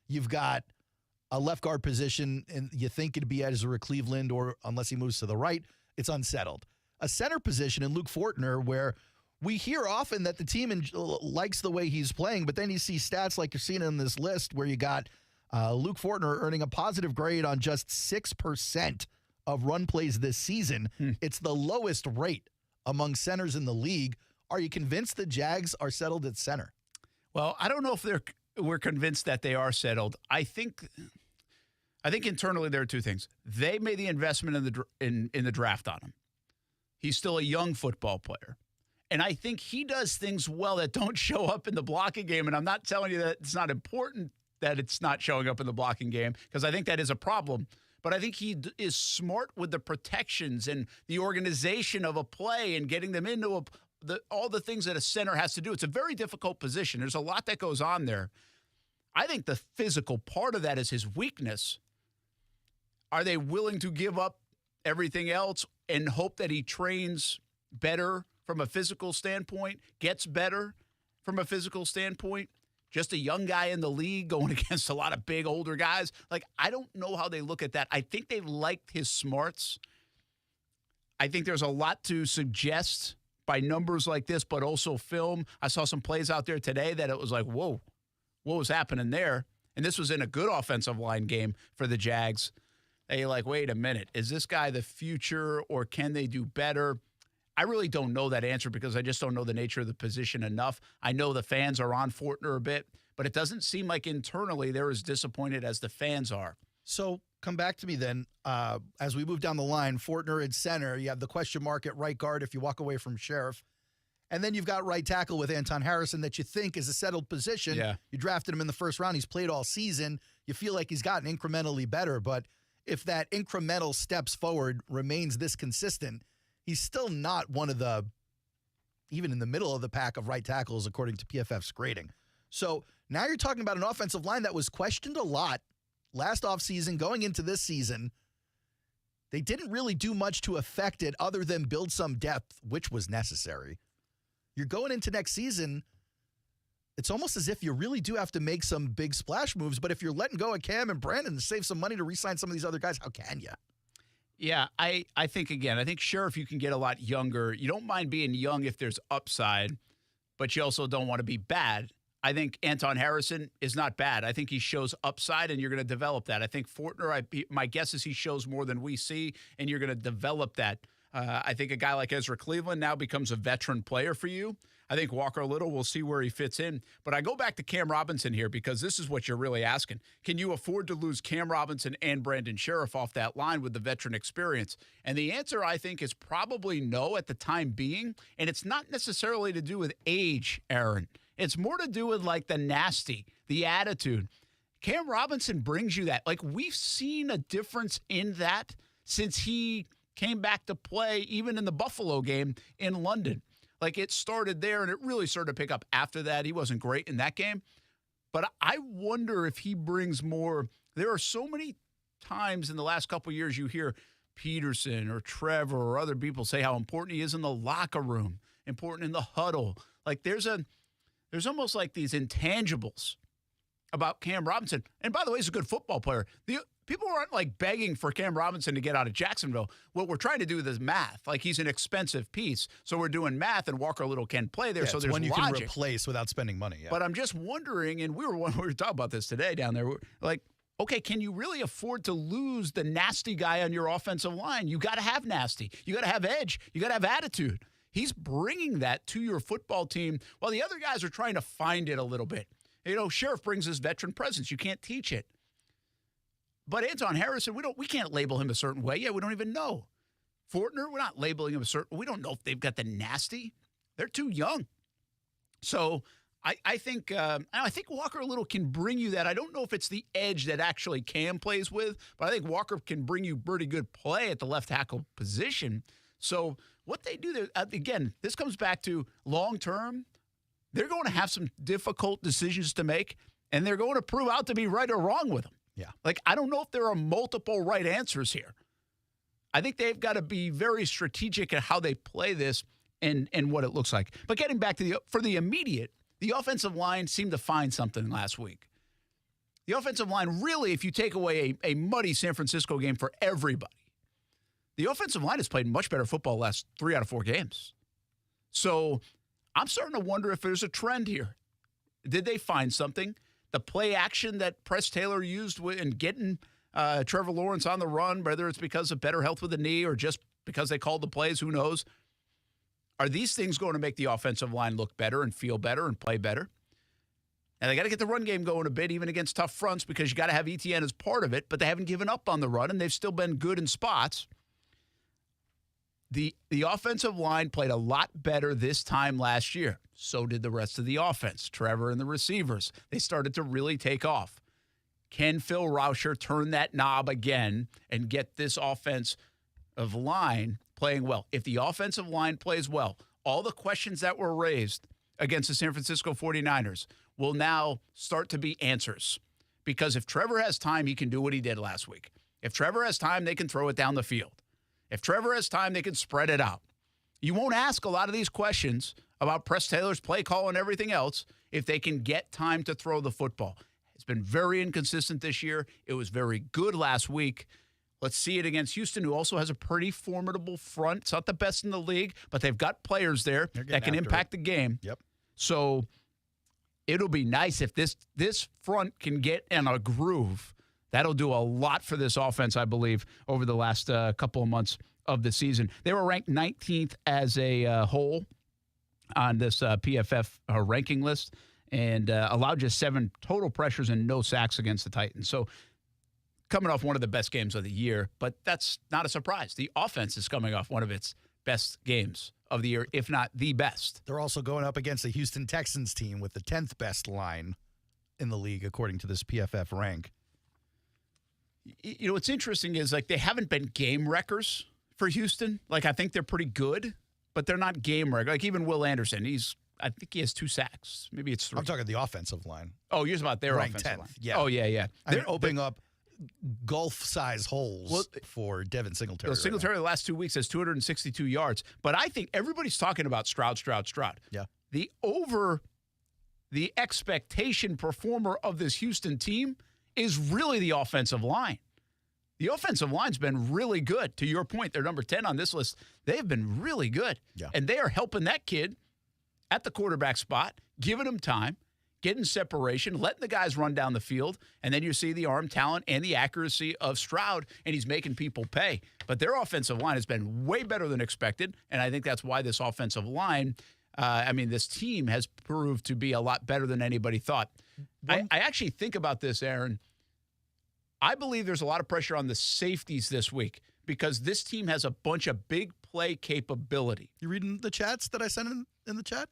You've got a left guard position, and you think it'd be Ezra Cleveland, or unless he moves to the right, it's unsettled. A center position in Luke Fortner, where we hear often that the team likes the way he's playing, but then you see stats like you're seeing in this list where you got Luke Fortner earning a positive grade on just 6% of run plays this season. It's the lowest rate among centers in the league. Are you convinced the Jags are settled at center? Well, I don't know if we're convinced that they are settled. I think internally there are two things. They made the investment in the draft on him. He's still a young football player. And I think he does things well that don't show up in the blocking game. And I'm not telling you that it's not important that it's not showing up in the blocking game, because I think that is a problem. But I think he is smart with the protections and the organization of a play and getting them into all the things that a center has to do. It's a very difficult position. There's a lot that goes on there. I think the physical part of that is his weakness. Are they willing to give up everything else and hope that he trains better from a physical standpoint, gets better from a physical standpoint? Just a young guy in the league going against a lot of big older guys. Like, I don't know how they look at that. I think they liked his smarts. I think there's a lot to suggest by numbers like this, but also film. I saw some plays out there today that it was like, whoa, what was happening there? And this was in a good offensive line game for the Jags. You're like, wait a minute, is this guy the future, or can they do better? I really don't know that answer because I just don't know the nature of the position enough. I know the fans are on Fortner a bit, but it doesn't seem like internally they're as disappointed as the fans are. So come back to me then. As we move down the line, Fortner at center, you have the question mark at right guard if you walk away from Sheriff. And then you've got right tackle with Anton Harrison that you think is a settled position. Yeah. You drafted him in the first round. He's played all season. You feel like he's gotten incrementally better, but if that incremental steps forward remains this consistent, he's still not one of the, even in the middle of the pack of right tackles, according to PFF's grading. So now you're talking about an offensive line that was questioned a lot last offseason, going into this season. They didn't really do much to affect it other than build some depth, which was necessary. You're going into next season, it's almost as if you really do have to make some big splash moves, but if you're letting go of Cam and Brandon to save some money to re-sign some of these other guys, how can you? Yeah, I think, again, I think Sheriff, you can get a lot younger. You don't mind being young if there's upside, but you also don't want to be bad. I think Anton Harrison is not bad. I think he shows upside, and you're going to develop that. I think Fortner, my guess is he shows more than we see, and you're going to develop that. I think a guy like Ezra Cleveland now becomes a veteran player for you. I think Walker Little, we'll see where he fits in. But I go back to Cam Robinson here because this is what you're really asking. Can you afford to lose Cam Robinson and Brandon Sheriff off that line with the veteran experience? And the answer, I think, is probably no at the time being. And it's not necessarily to do with age, Aaron. It's more to do with, like, the nasty, the attitude. Cam Robinson brings you that. Like, we've seen a difference in that since he came back to play, even in the Buffalo game in London. Like, it started there, and it really started to pick up after that. He wasn't great in that game. But I wonder if he brings more. There are so many times in the last couple of years you hear Peterson or Trevor or other people say how important he is in the locker room, important in the huddle. Like, there's almost like these intangibles about Cam Robinson. And by the way, he's a good football player. People aren't like begging for Cam Robinson to get out of Jacksonville. What we're trying to do is math. Like, he's an expensive piece. So we're doing math, and Walker Little can play there. Yeah, so it's there's one you logic. can replace without spending money. Yeah. But I'm just wondering, and we were talking about this today down there. We're like, okay, can you really afford to lose the nasty guy on your offensive line? You got to have nasty. You got to have edge. You got to have attitude. He's bringing that to your football team while the other guys are trying to find it a little bit. You know, Sheriff brings his veteran presence. You can't teach it. But Anton Harrison, we can't label him a certain way. Yeah, we don't even know. Fortner, we're not labeling him a certain. We don't know if they've got the nasty. They're too young. So I think Walker Little can bring you that. I don't know if it's the edge that actually Cam plays with, but I think Walker can bring you pretty good play at the left tackle position. So what they do there, again, this comes back to long term. They're going to have some difficult decisions to make, and they're going to prove out to be right or wrong with them. Yeah. Like, I don't know if there are multiple right answers here. I think they've got to be very strategic at how they play this and what it looks like. But getting back to for the immediate, the offensive line seemed to find something last week. The offensive line, really, if you take away a muddy San Francisco game for everybody, the offensive line has played much better football the last 3 out of 4 games. So I'm starting to wonder if there's a trend here. Did they find something? The play action that Press Taylor used in getting Trevor Lawrence on the run, whether it's because of better health with the knee or just because they called the plays, who knows? Are these things going to make the offensive line look better and feel better and play better? And they got to get the run game going a bit, even against tough fronts, because you got to have ETN as part of it, but they haven't given up on the run, and they've still been good in spots. The offensive line played a lot better this time last year. So did the rest of the offense. Trevor and the receivers, they started to really take off. Can Phil Rauscher turn that knob again and get this offensive line playing well? If the offensive line plays well, all the questions that were raised against the San Francisco 49ers will now start to be answers. Because if Trevor has time, he can do what he did last week. If Trevor has time, they can throw it down the field. If Trevor has time, they can spread it out. You won't ask a lot of these questions about Press Taylor's play call and everything else if they can get time to throw the football. It's been very inconsistent this year. It was very good last week. Let's see it against Houston, who also has a pretty formidable front. It's not the best in the league, but they've got players there that can impact the game. Yep. So it'll be nice if this front can get in a groove. That'll do a lot for this offense, I believe, over the last couple of months of the season. They were ranked 19th as a whole on this PFF ranking list and allowed just 7 total pressures and no sacks against the Titans. So coming off one of the best games of the year, but that's not a surprise. The offense is coming off one of its best games of the year, if not the best. They're also going up against the Houston Texans team with the 10th best line in the league, according to this PFF rank. You know, what's interesting is, like, they haven't been game wreckers for Houston. Like, I think they're pretty good, but they're not game wreckers. Like, even Will Anderson, I think he has 2 sacks. Maybe it's 3. I'm talking the offensive line. Oh, you're about their Ranked offensive 10th. line. Yeah. Oh, yeah. They're opening up golf-size holes for Devin Singletary. Singletary the last 2 weeks has 262 yards. But I think everybody's talking about Stroud. Yeah. The expectation performer of this Houston team is really the offensive line. The offensive line's been really good. To your point, they're number 10 on this list. They've been really good. Yeah. And they are helping that kid at the quarterback spot, giving him time, getting separation, letting the guys run down the field, and then you see the arm talent and the accuracy of Stroud, and he's making people pay. But their offensive line has been way better than expected, and I think that's why this offensive line, this team has proved to be a lot better than anybody thought. I actually think about this, Aaron. I believe there's a lot of pressure on the safeties this week because this team has a bunch of big play capability. You reading the chats that I sent in the chat?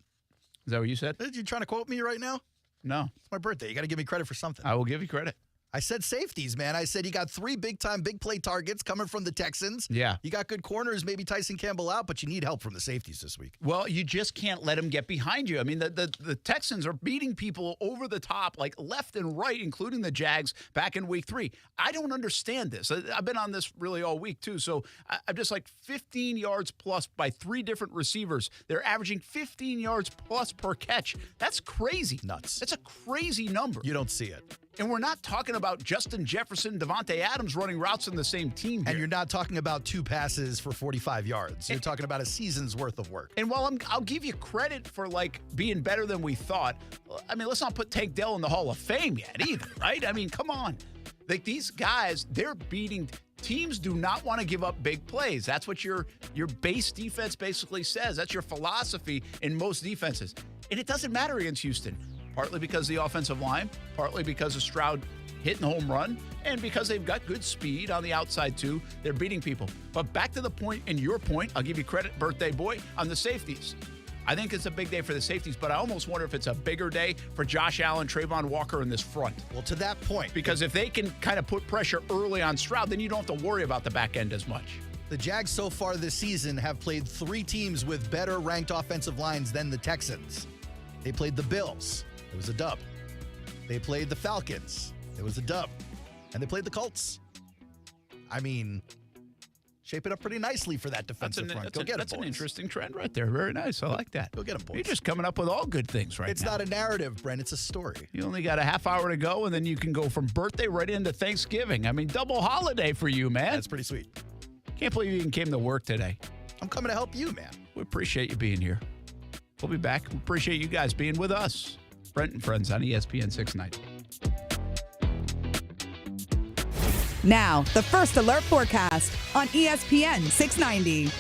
Is that what you said? You trying to quote me right now? No. It's my birthday. You got to give me credit for something. I will give you credit. I said safeties, man. I said you got 3 big-time, big play targets coming from the Texans. Yeah. You got good corners, maybe Tyson Campbell out, but you need help from the safeties this week. Well, you just can't let them get behind you. I mean, the Texans are beating people over the top, like left and right, including the Jags back in week 3. I don't understand this. I've been on this really all week, too. So I'm just like 15 yards plus by 3 different receivers. They're averaging 15 yards plus per catch. That's crazy. Nuts. That's a crazy number. You don't see it. And we're not talking about Justin Jefferson, Devontae Adams running routes in the same team here. And you're not talking about 2 passes for 45 yards. You're talking about a season's worth of work. And while I'll give you credit for, like, being better than we thought, I mean, let's not put Tank Dell in the Hall of Fame yet either, right? I mean, come on. Like, these guys, they're beating – teams do not want to give up big plays. That's what your base defense basically says. That's your philosophy in most defenses. And it doesn't matter against Houston. Partly because of the offensive line, partly because of Stroud hitting the home run, and because they've got good speed on the outside, too. They're beating people. But back to the point, and your point, I'll give you credit, birthday boy, on the safeties. I think it's a big day for the safeties, but I almost wonder if it's a bigger day for Josh Allen, Trayvon Walker in this front. Well, to that point. Because if they can kind of put pressure early on Stroud, then you don't have to worry about the back end as much. The Jags so far this season have played 3 teams with better ranked offensive lines than the Texans. They played the Bills. It was a dub. They played the Falcons. It was a dub. And they played the Colts. I mean, shape it up pretty nicely for that defensive front. Go get them, That's boys. an interesting trend right there. Very nice. I like that. Go get them, boys. You're just coming up with all good things right It's now. not a narrative, Brent. It's a story. You only got a half hour to go, and then you can go from birthday right into Thanksgiving. I mean, double holiday for you, man. That's pretty sweet. Can't believe you even came to work today. I'm coming to help you, man. We appreciate you being here. We'll be back. We appreciate you guys being with us. Brent Friends on ESPN 690. Now, the First Alert Forecast on ESPN 690.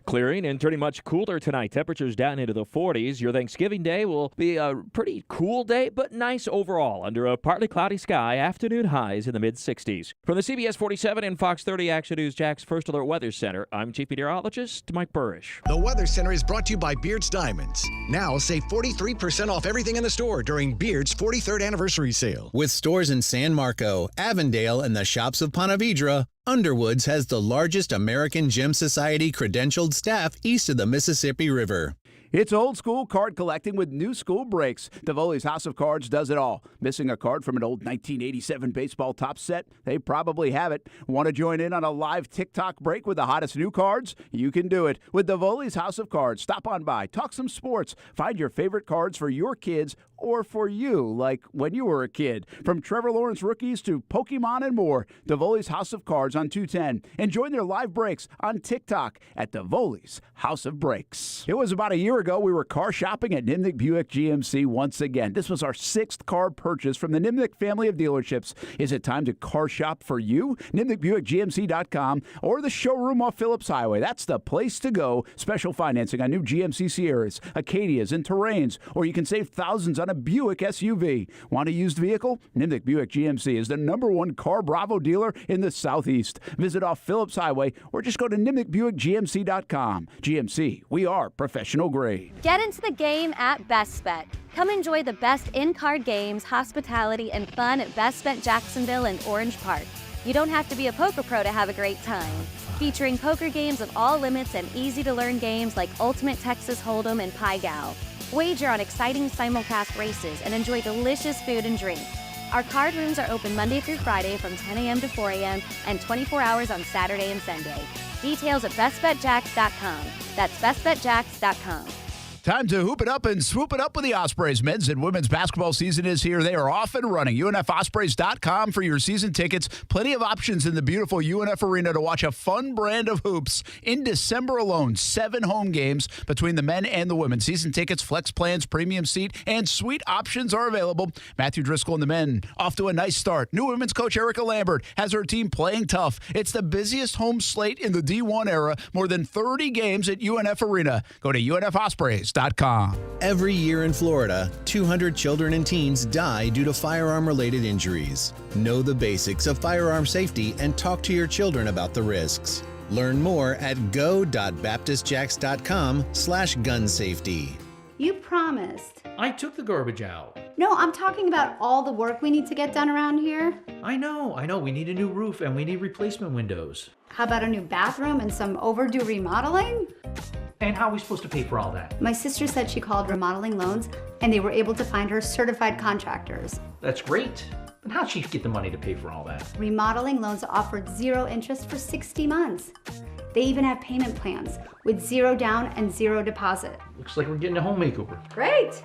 Clearing and turning much cooler tonight. Temperatures down into the 40s. Your Thanksgiving Day will be a pretty cool day, but nice overall. Under a partly cloudy sky, afternoon highs in the mid-60s. From the CBS 47 and Fox 30 Action News Jack's First Alert Weather Center, I'm Chief Meteorologist Mike Burrish. The Weather Center is brought to you by Beard's Diamonds. Now save 43% off everything in the store during Beard's 43rd anniversary sale. With stores in San Marco, Avondale, and the shops of Ponte Vedra, Underwoods has the largest American Gem Society credentialed staff east of the Mississippi River. It's old school card collecting with new school breaks. Davoli's House of Cards does it all. Missing a card from an old 1987 baseball top set? They probably have it. Want to join in on a live TikTok break with the hottest new cards? You can do it with Davoli's House of Cards. Stop on by, talk some sports, find your favorite cards for your kids or for you, like when you were a kid. From Trevor Lawrence rookies to Pokemon and more, Davoli's House of Cards on 210. And join their live breaks on TikTok at Davoli's House of Breaks. It was about a year ago we were car shopping at Nimnick Buick GMC once again. This was our 6th car purchase from the Nimnick family of dealerships. Is it time to car shop for you? NimnickBuickGMC.com or the showroom off Phillips Highway. That's the place to go. Special financing on new GMC Sierras, Acadias, and Terrains, or you can save thousands on a Buick SUV. Want a used vehicle? Nimnick Buick GMC is the #1 Car Bravo dealer in the Southeast. Visit off Phillips Highway or just go to NimnickBuickGMC.com. GMC, we are professional grade. Get into the game at Best Bet. Come enjoy the best in-car games, hospitality, and fun at Best Bet Jacksonville and Orange Park. You don't have to be a poker pro to have a great time. Featuring poker games of all limits and easy-to-learn games like Ultimate Texas Hold'em and Pai Gow. Wager on exciting simulcast races and enjoy delicious food and drink. Our card rooms are open Monday through Friday from 10 a.m. to 4 a.m. and 24 hours on Saturday and Sunday. Details at bestbetjacks.com. That's bestbetjacks.com. Time to hoop it up and swoop it up with the Ospreys. Men's and women's basketball season is here. They are off and running. UNFOspreys.com for your season tickets. Plenty of options in the beautiful UNF Arena to watch a fun brand of hoops. In December alone, 7 home games between the men and the women. Season tickets, flex plans, premium seat, and suite options are available. Matthew Driscoll and the men off to a nice start. New women's coach Erica Lambert has her team playing tough. It's the busiest home slate in the D1 era. More than 30 games at UNF Arena. Go to UNFOspreys.com. Every year in Florida, 200 children and teens die due to firearm-related injuries. Know the basics of firearm safety and talk to your children about the risks. Learn more at go.baptistjacks.com/gun safety. You promised. I took the garbage out. No, I'm talking about all the work we need to get done around here. I know. We need a new roof and we need replacement windows. How about a new bathroom and some overdue remodeling? And how are we supposed to pay for all that? My sister said she called Remodeling Loans and they were able to find her certified contractors. That's great. But how'd she get the money to pay for all that? Remodeling Loans offered 0 interest for 60 months. They even have payment plans with 0 down and 0 deposit. Looks like we're getting a home makeover. Great!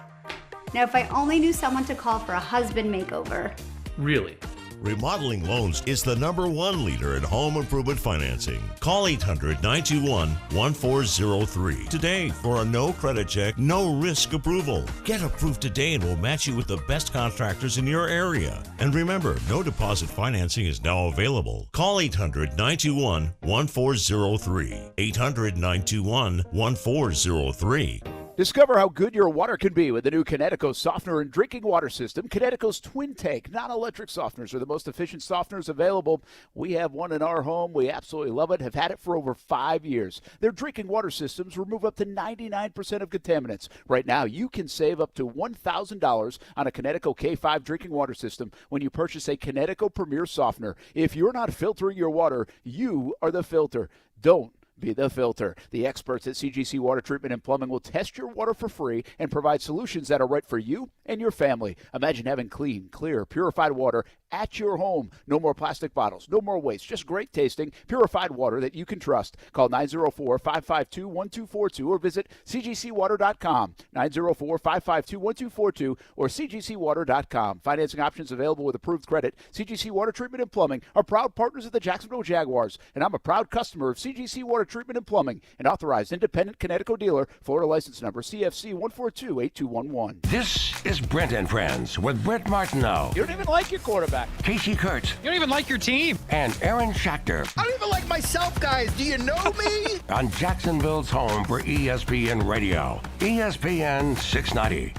Now, if I only knew someone to call for a husband makeover. Really? Remodeling Loans is the #1 leader in home improvement financing. Call 800-921-1403 today for a no credit check, no risk approval. Get approved today and we'll match you with the best contractors in your area. And remember, no deposit financing is now available. Call 800-921-1403. 800-921-1403. Discover how good your water can be with the new Connecticut softener and drinking water system. Connecticut's Twin Tank non-electric softeners are the most efficient softeners available. We have one in our home. We absolutely love it, have had it for over 5 years. Their drinking water systems remove up to 99% of contaminants. Right now, you can save up to $1,000 on a Connecticut K5 drinking water system when you purchase a Connecticut Premier softener. If you're not filtering your water, you are the filter. Don't be the filter. The experts at CGC Water Treatment and Plumbing will test your water for free and provide solutions that are right for you and your family. Imagine having clean, clear, purified water at your home. No more plastic bottles, no more waste, just great tasting, purified water that you can trust. Call 904-552-1242 or visit cgcwater.com. 904-552-1242 or cgcwater.com. Financing options available with approved credit. CGC Water Treatment and Plumbing are proud partners of the Jacksonville Jaguars, and I'm a proud customer of CGC Water Treatment and Plumbing, an authorized independent Connecticut dealer. Florida license number CFC 1428211. This is Brent and Friends with Brent Martineau, You don't even like your quarterback. Casey Kurtz, You don't even like your team. and Aaron Schachter I don't even like myself, guys. Do you know me? on Jacksonville's home for ESPN Radio, ESPN 690.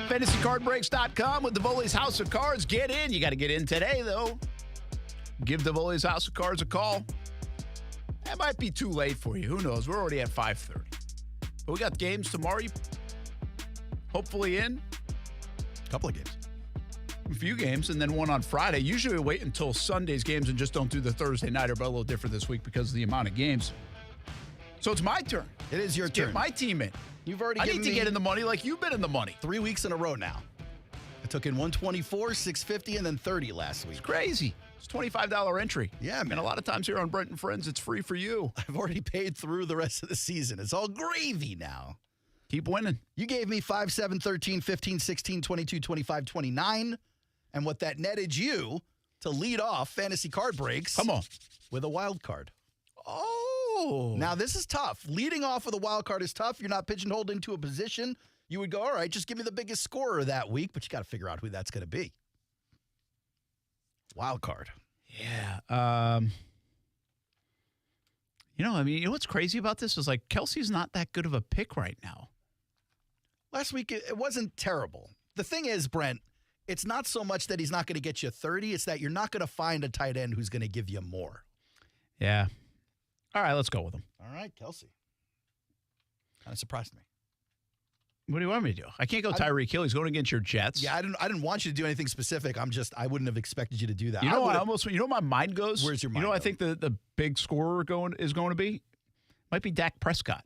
FantasyCardBreaks.com with Davoli's House of Cards. Get in. You got to get in today, though. Give Davoli's House of Cards a call. That might be too late for you. Who knows? We're already at 5:30. But we got games tomorrow. Hopefully in. A couple of games. A few games, and then one on Friday. Usually we wait until Sunday's games and just don't do the Thursday nighter, but a little different this week because of the amount of games. So it's my turn. It is your Let's turn. Get my team in. You've already I given need to me get in the money like you've been in the money. 3 weeks in a row now. I took in 124, 650, and then 30 last week. It's crazy. It's a $25 entry. Yeah, man. And a lot of times here on Brent Friends, it's free for you. I've already paid through the rest of the season. It's all gravy now. Keep winning. You gave me 5, 7, 13, 15, 16, 22, 25, 29. And what that netted you to lead off Fantasy Card Breaks. Come on. With a wild card. Oh. Now, this is tough. Leading off with a wild card is tough. You're not pigeonholed into a position. You would go, all right, just give me the biggest scorer that week, but you got to figure out who that's going to be. Wild card. Yeah. You know what's crazy about this is like Kelsey's not that good of a pick right now. Last week, it wasn't terrible. The thing is, Brent, it's not so much that he's not going to get you 30. It's that you're not going to find a tight end who's going to give you more. Yeah. All right, let's go with him. All right, Kelsey. Kind of surprised me. What do you want me to do? I can't go Tyreek Hill. He's going against your Jets. Yeah, I didn't want you to do anything specific. I wouldn't have expected you to do that. You know, my mind goes. Where's your mind? I think the big scorer is going to be might be Dak Prescott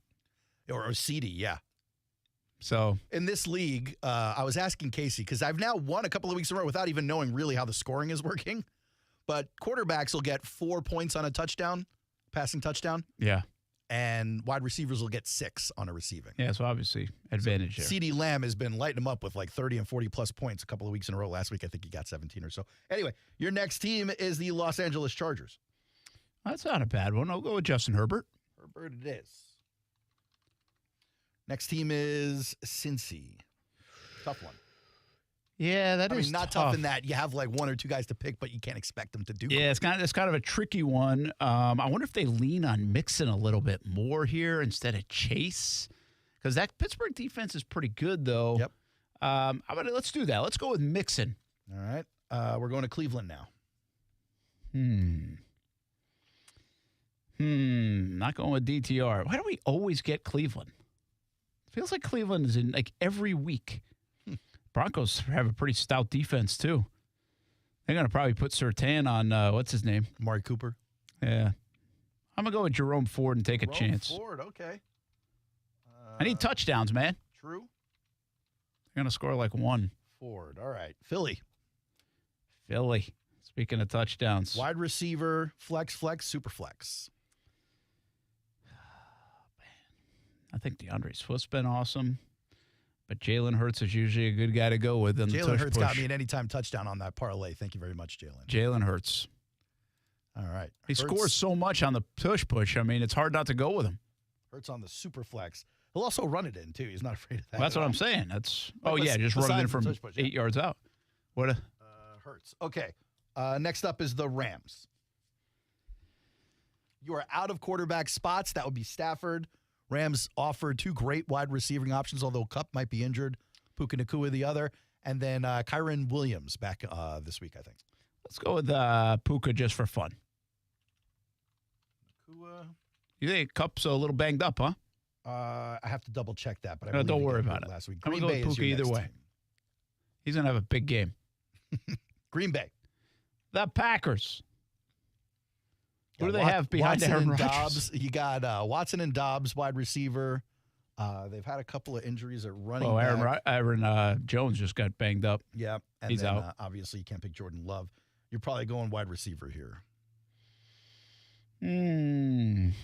or CD. Yeah. So in this league, I was asking Casey because I've now won a couple of weeks in a row without even knowing really how the scoring is working. But quarterbacks will get 4 points on a touchdown, passing touchdown. Yeah. And wide receivers will get 6 on a receiving. Yeah, so obviously advantage there. CeeDee Lamb has been lighting them up with like 30 and 40-plus points a couple of weeks in a row. Last week, I think he got 17 or so. Anyway, your next team is the Los Angeles Chargers. That's not a bad one. I'll go with Justin Herbert. Herbert it is. Next team is Cincy. Tough one. Yeah, that I is mean, not tough in that you have like 1 or 2 guys to pick, but you can't expect them to do. Yeah, it's kind of a tricky one. I wonder if they lean on Mixon a little bit more here instead of Chase, because that Pittsburgh defense is pretty good though. Yep. Let's do that. Let's go with Mixon. All right. We're going to Cleveland now. Not going with DTR. Why do we always get Cleveland? It feels like Cleveland is in like every week. Broncos have a pretty stout defense, too. They're going to probably put Surtain on, what's his name? Amari Cooper. Yeah. I'm going to go with Jerome Ford and take a chance. Ford, okay. I need touchdowns, man. True. They're going to score like 1. Ford, all right. Philly. Speaking of touchdowns. Wide receiver, flex, super flex. I think DeAndre Swift's been awesome. But Jalen Hurts is usually a good guy to go with. Jalen Hurts got me an anytime touchdown on that parlay. Thank you very much, Jalen. Jalen Hurts. All right. He scores so much on the push. I mean, it's hard not to go with him. Hurts on the super flex. He'll also run it in, too. He's not afraid of that. Well, that's what I'm saying. Just run it in from 8 yards out. What? Hurts. Okay. Next up is the Rams. You are out of quarterback spots. That would be Stafford. Rams offered 2 great wide receiving options, although Kupp might be injured. Puka Nacua the other. And then Kyren Williams back this week, I think. Let's go with Puka just for fun. Nacua. You think Kupp's a little banged up, huh? I have to double check that, but don't worry about it. Last week, I'm going to go with Puka either way. He's going to have a big game. Green Bay. The Packers. Who do they have behind Watson Aaron and Rodgers? Dobbs. You got Watson and Dobbs, wide receiver. They've had a couple of injuries at running back. Aaron Jones just got banged up. Yeah, and he's then, out. Obviously, you can't pick Jordan Love. You're probably going wide receiver here. Playing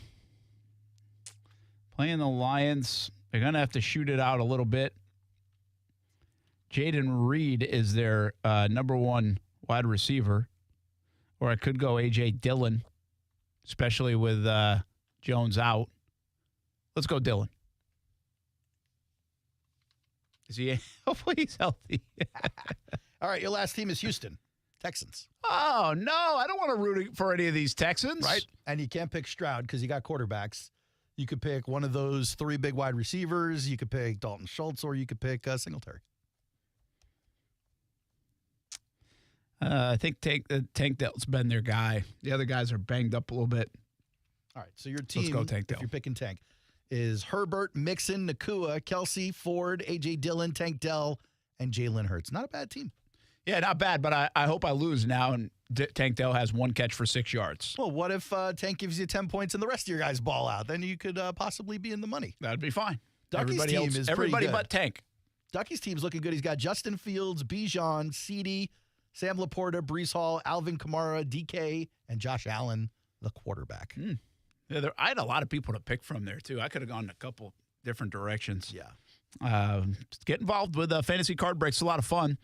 the Lions, they're going to have to shoot it out a little bit. Jaden Reed is their number one wide receiver. Or I could go A.J. Dillon, especially with Jones out. Let's go Dillon. Is he? Hopefully he's healthy. All right, your last team is Houston Texans. Oh, no, I don't want to root for any of these Texans. Right, and you can't pick Stroud because you got quarterbacks. You could pick one of those three big wide receivers. You could pick Dalton Schultz, or you could pick Singletary. I think Tank Dell's been their guy. The other guys are banged up a little bit. All right, so your team, let's go Tank Dell. If you're picking Tank, is Herbert, Mixon, Nakua, Kelsey, Ford, A.J. Dillon, Tank Dell, and Jalen Hurts. Not a bad team. Yeah, not bad, but I hope I lose now and Tank Dell has one catch for 6 yards. Well, what if Tank gives you 10 points and the rest of your guys ball out? Then you could possibly be in the money. That'd be fine. Ducky's team is pretty everybody good. but Tank. Ducky's team's looking good. He's got Justin Fields, Bijan, CeeDee, Sam Laporta, Breece Hall, Alvin Kamara, DK, and Josh Allen, the quarterback. Yeah, I had a lot of people to pick from there, too. I could have gone in a couple different directions. Yeah. Get involved with Fantasy Card Breaks. It's a lot of fun.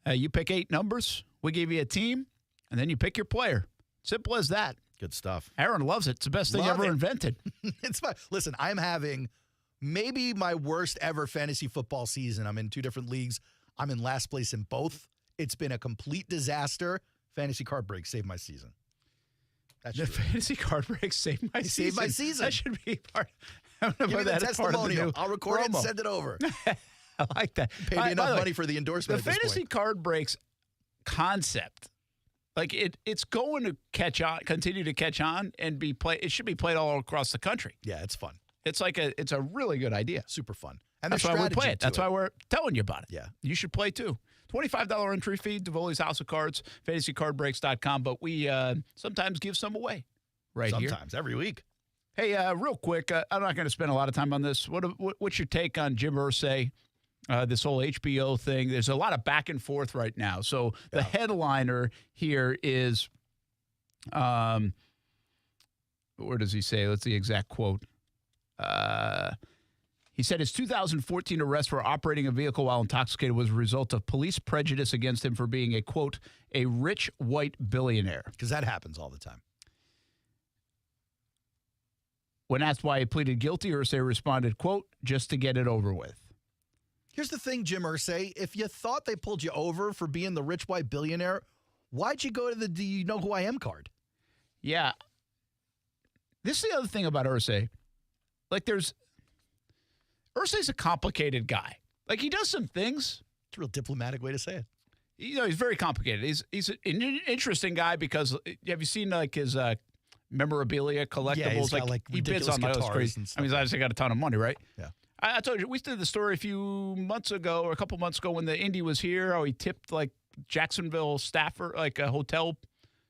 You pick 8 numbers. We give you a team, and then you pick your player. Simple as that. Good stuff. Aaron loves it. It's the best thing ever invented. It's fun. Listen, I'm having maybe my worst ever fantasy football season. I'm in 2 different leagues. I'm in last place in both. It's been a complete disaster. Fantasy Card Break saved my season. That's the true. Fantasy Card Break saved my season. Saved my season. That should be part. I'm Give me put the that as part of the testimonial. new I'll record it and promo. send it over. I like that. Pay me enough money for the endorsement. The at this Fantasy point. Card Breaks concept, like it's going to catch on, continue to catch on, and be played. It should be played all across the country. Yeah, it's fun. It's a really good idea. Super fun. And that's why we play it. That's why we're telling you about it. Yeah. You should play too. $25 entry fee, Davoli's House of Cards, fantasycardbreaks.com. But we sometimes give some away here. Sometimes, every week. Hey, real quick, I'm not going to spend a lot of time on this. What's your take on Jim Irsay, this whole HBO thing? There's a lot of back and forth right now. So the headliner here is, where does he say? Let's the exact quote. He said his 2014 arrest for operating a vehicle while intoxicated was a result of police prejudice against him for being a, quote, a rich white billionaire. Because that happens all the time. When asked why he pleaded guilty, Irsay responded, quote, just to get it over with. Here's the thing, Jim Irsay. If you thought they pulled you over for being the rich white billionaire, why'd you go to the Do You Know Who I Am card? Yeah. This is the other thing about Irsay. Like, Irsay's a complicated guy. Like, he does some things. It's a real diplomatic way to say it. You know, he's very complicated. He's an interesting guy because have you seen, like, his memorabilia collectibles? Yeah, he's got, like he bids on those crazy. And stuff. I mean, he's obviously got a ton of money, right? Yeah. I told you, we did the story a few months ago or a couple months ago when the Indy was here, how he tipped, like, Jacksonville staffer, like a hotel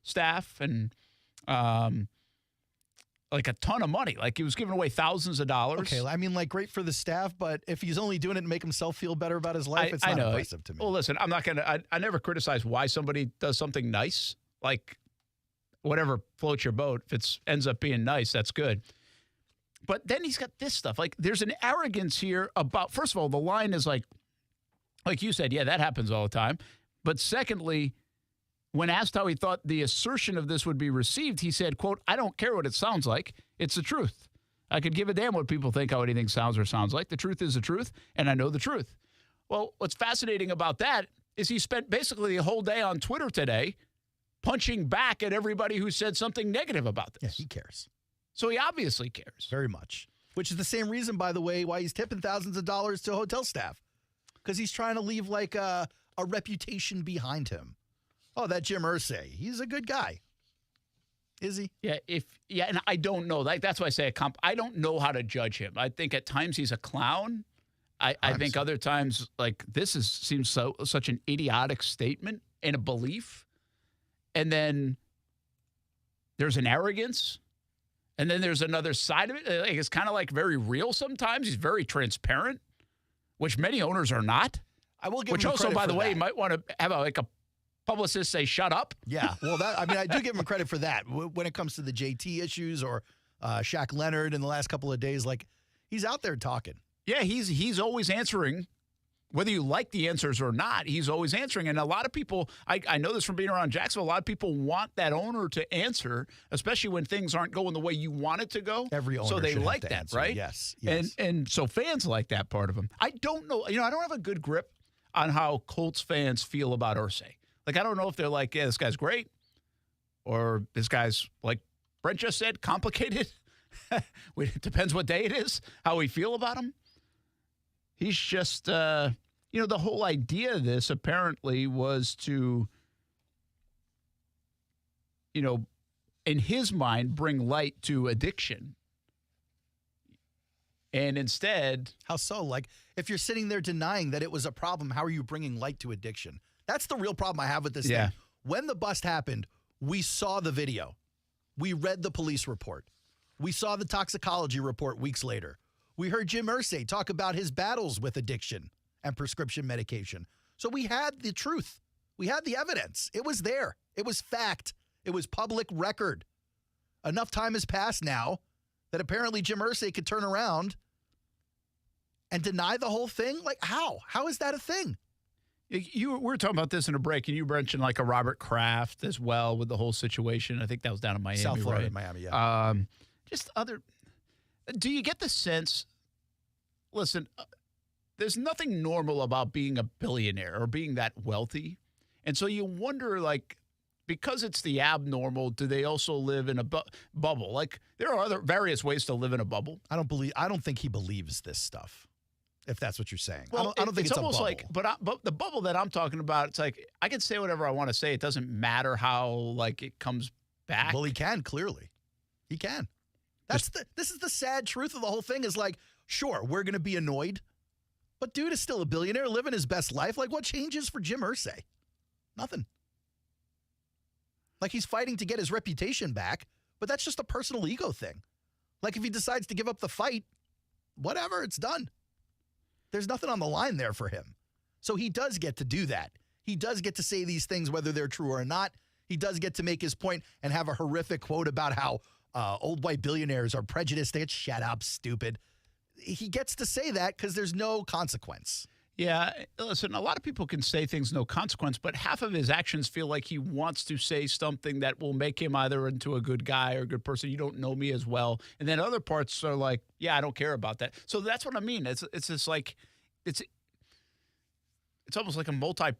staff, and like a ton of money. Like, he was giving away thousands of dollars. Okay, I mean, like, great for the staff, but if he's only doing it to make himself feel better about his life, it's not impressive to me. Well, listen, I'm not going to – I never criticize why somebody does something nice. Like, whatever floats your boat, if it ends up being nice, that's good. But then he's got this stuff. Like, there's an arrogance here about – first of all, the line is like you said, yeah, that happens all the time. But secondly – when asked how he thought the assertion of this would be received, he said, quote, I don't care what it sounds like. It's the truth. I could give a damn what people think how anything sounds or sounds like. The truth is the truth, and I know the truth. Well, what's fascinating about that is he spent basically the whole day on Twitter today punching back at everybody who said something negative about this. Yeah, he cares. So he obviously cares. Very much. Which is the same reason, by the way, why he's tipping thousands of dollars to hotel staff. Because he's trying to leave, like, a reputation behind him. Oh, that Jim Irsay. He's a good guy. Is he? Yeah, and I don't know. Like, that's why I say I don't know how to judge him. I think at times he's a clown. I think other times, like, seems such an idiotic statement and a belief. And then there's an arrogance, and then there's another side of it. Like, it's kind of like very real sometimes. He's very transparent, which many owners are not. I will give which him also, credit by the for way, that. you might want to have a publicist say, shut up. Yeah, well, I do give him credit for that. When it comes to the JT issues or Shaq Leonard in the last couple of days, like, he's out there talking. Yeah, he's always answering. Whether you like the answers or not, he's always answering. And a lot of people, I know this from being around Jacksonville, a lot of people want that owner to answer, especially when things aren't going the way you want it to go. Every owner so they should like have to that, answer. right? Yes. And so fans like that part of him. I don't know. I don't have a good grip on how Colts fans feel about Irsay. Like, I don't know if they're like, yeah, this guy's great, or this guy's, like Brent just said, complicated. It depends what day it is, how we feel about him. He's just, the whole idea of this apparently was to, in his mind, bring light to addiction. And instead... How so? Like, if you're sitting there denying that it was a problem, how are you bringing light to addiction? That's the real problem I have with this thing. When the bust happened, we saw the video. We read the police report. We saw the toxicology report weeks later. We heard Jim Irsay talk about his battles with addiction and prescription medication. So we had the truth. We had the evidence. It was there. It was fact. It was public record. Enough time has passed now that apparently Jim Irsay could turn around and deny the whole thing? Like, how? How is that a thing? We were talking about this in a break, and you mentioned like a Robert Kraft as well with the whole situation. I think that was down in Miami, South Florida, right? Miami, yeah. Just other. Do you get the sense? Listen, there's nothing normal about being a billionaire or being that wealthy, and so you wonder, like, because it's the abnormal, do they also live in a bubble? Like, there are other various ways to live in a bubble. I don't think he believes this stuff. If that's what you're saying. Well, I don't think it's almost a bubble. like, but the bubble that I'm talking about, it's like I can say whatever I want to say. It doesn't matter how like it comes back. Well, he can clearly. He can. This is the sad truth of the whole thing. Is like, sure, we're going to be annoyed, but dude is still a billionaire living his best life. Like, what changes for Jim Irsay? Nothing. Like, he's fighting to get his reputation back, but that's just a personal ego thing. Like, if he decides to give up the fight, whatever, it's done. There's nothing on the line there for him. So he does get to do that. He does get to say these things, whether they're true or not. He does get to make his point and have a horrific quote about how old white billionaires are prejudiced. They get, shut up, stupid. He gets to say that because there's no consequence. Yeah, listen, a lot of people can say things no consequence, but half of his actions feel like he wants to say something that will make him either into a good guy or a good person. You don't know me as well. And then other parts are like, yeah, I don't care about that. So that's what I mean. It's just like, it's almost like a multiple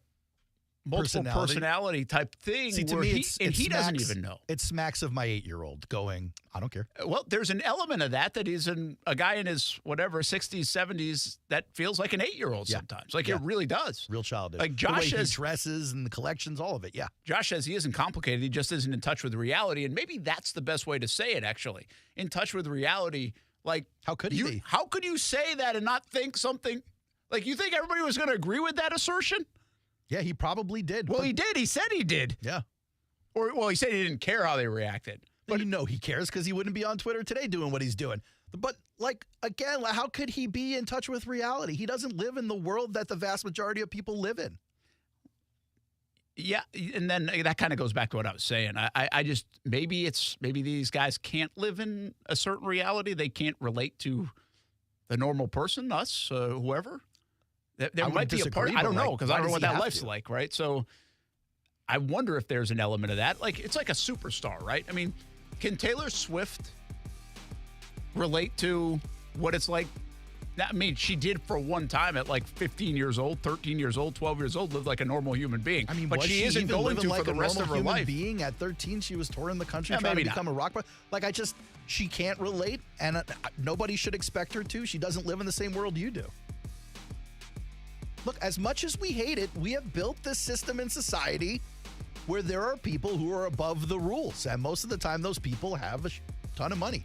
personality type thing. See, to where me, he doesn't even know. It smacks of my 8-year-old going, I don't care. Well, there's an element of that he's a guy in his, 60s, 70s that feels like an 8-year-old sometimes. Like, it really does. Real childish. Like, Josh the way says, he dresses and the collections, all of it, yeah. Josh says he isn't complicated. He just isn't in touch with reality. And maybe that's the best way to say it, actually. In touch with reality. Like, how could he be? How could you say that and not think something? Like, you think everybody was going to agree with that assertion? Yeah, he probably did. Well, he did. He said he did. Yeah. Well, he said he didn't care how they reacted. But you know he cares because he wouldn't be on Twitter today doing what he's doing. But, like, again, how could he be in touch with reality? He doesn't live in the world that the vast majority of people live in. Yeah, and then that kind of goes back to what I was saying. I just, maybe these guys can't live in a certain reality. They can't relate to the normal person, us, whoever. There might be a part. I don't know, because I don't know what that life's like, right? So I wonder if there's an element of that. Like, it's like a superstar, right? I mean, can Taylor Swift relate to what it's like? I mean, she did for one time at like 15 years old, 13 years old, 12 years old, lived like a normal human being. I mean, but she isn't going to like for the rest of her life. Being at 13, she was touring the country trying to become a rock star. Like, she can't relate, and nobody should expect her to. She doesn't live in the same world you do. Look, as much as we hate it, we have built this system in society where there are people who are above the rules. And most of the time, those people have a ton of money.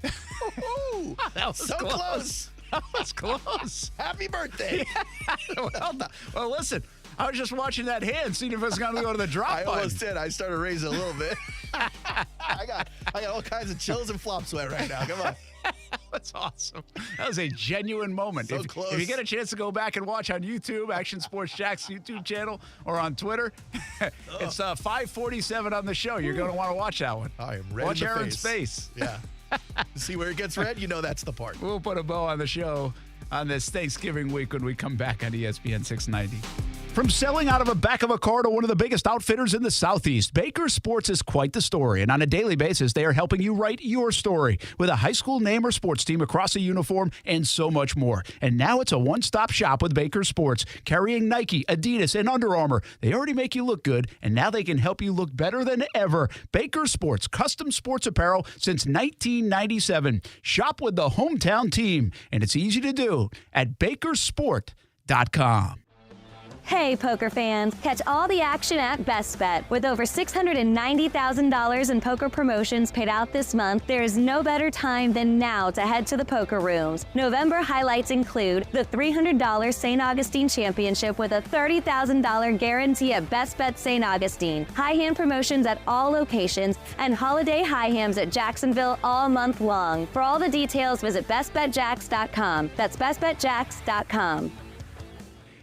That was so close. That was close. Happy birthday. Yeah. Well, listen, I was just watching that hand, seeing if it was going to go to the drop. I almost did. I started raising a little bit. I got all kinds of chills and flop sweat right now. Come on. That's awesome. That was a genuine moment. So close. If you get a chance to go back and watch on YouTube, Action Sports Jack's YouTube channel, or on Twitter, it's 5:47 on the show. You're going to want to watch that one. I am ready. Watch Aaron's face. Yeah. See where it gets red? You know that's the part. We'll put a bow on the show on this Thanksgiving week when we come back on ESPN 690. From selling out of the back of a car to one of the biggest outfitters in the Southeast, Baker Sports is quite the story. And on a daily basis, they are helping you write your story with a high school name or sports team across a uniform and so much more. And now it's a one-stop shop with Baker Sports, carrying Nike, Adidas, and Under Armour. They already make you look good, and now they can help you look better than ever. Baker Sports, custom sports apparel since 1997. Shop with the hometown team, and it's easy to do at bakersport.com. Hey, poker fans, catch all the action at Best Bet. With over $690,000 in poker promotions paid out this month, there is no better time than now to head to the poker rooms. November highlights include the $300 St. Augustine Championship with a $30,000 guarantee at Best Bet St. Augustine, high hand promotions at all locations, and holiday high hams at Jacksonville all month long. For all the details, visit bestbetjacks.com. That's bestbetjacks.com.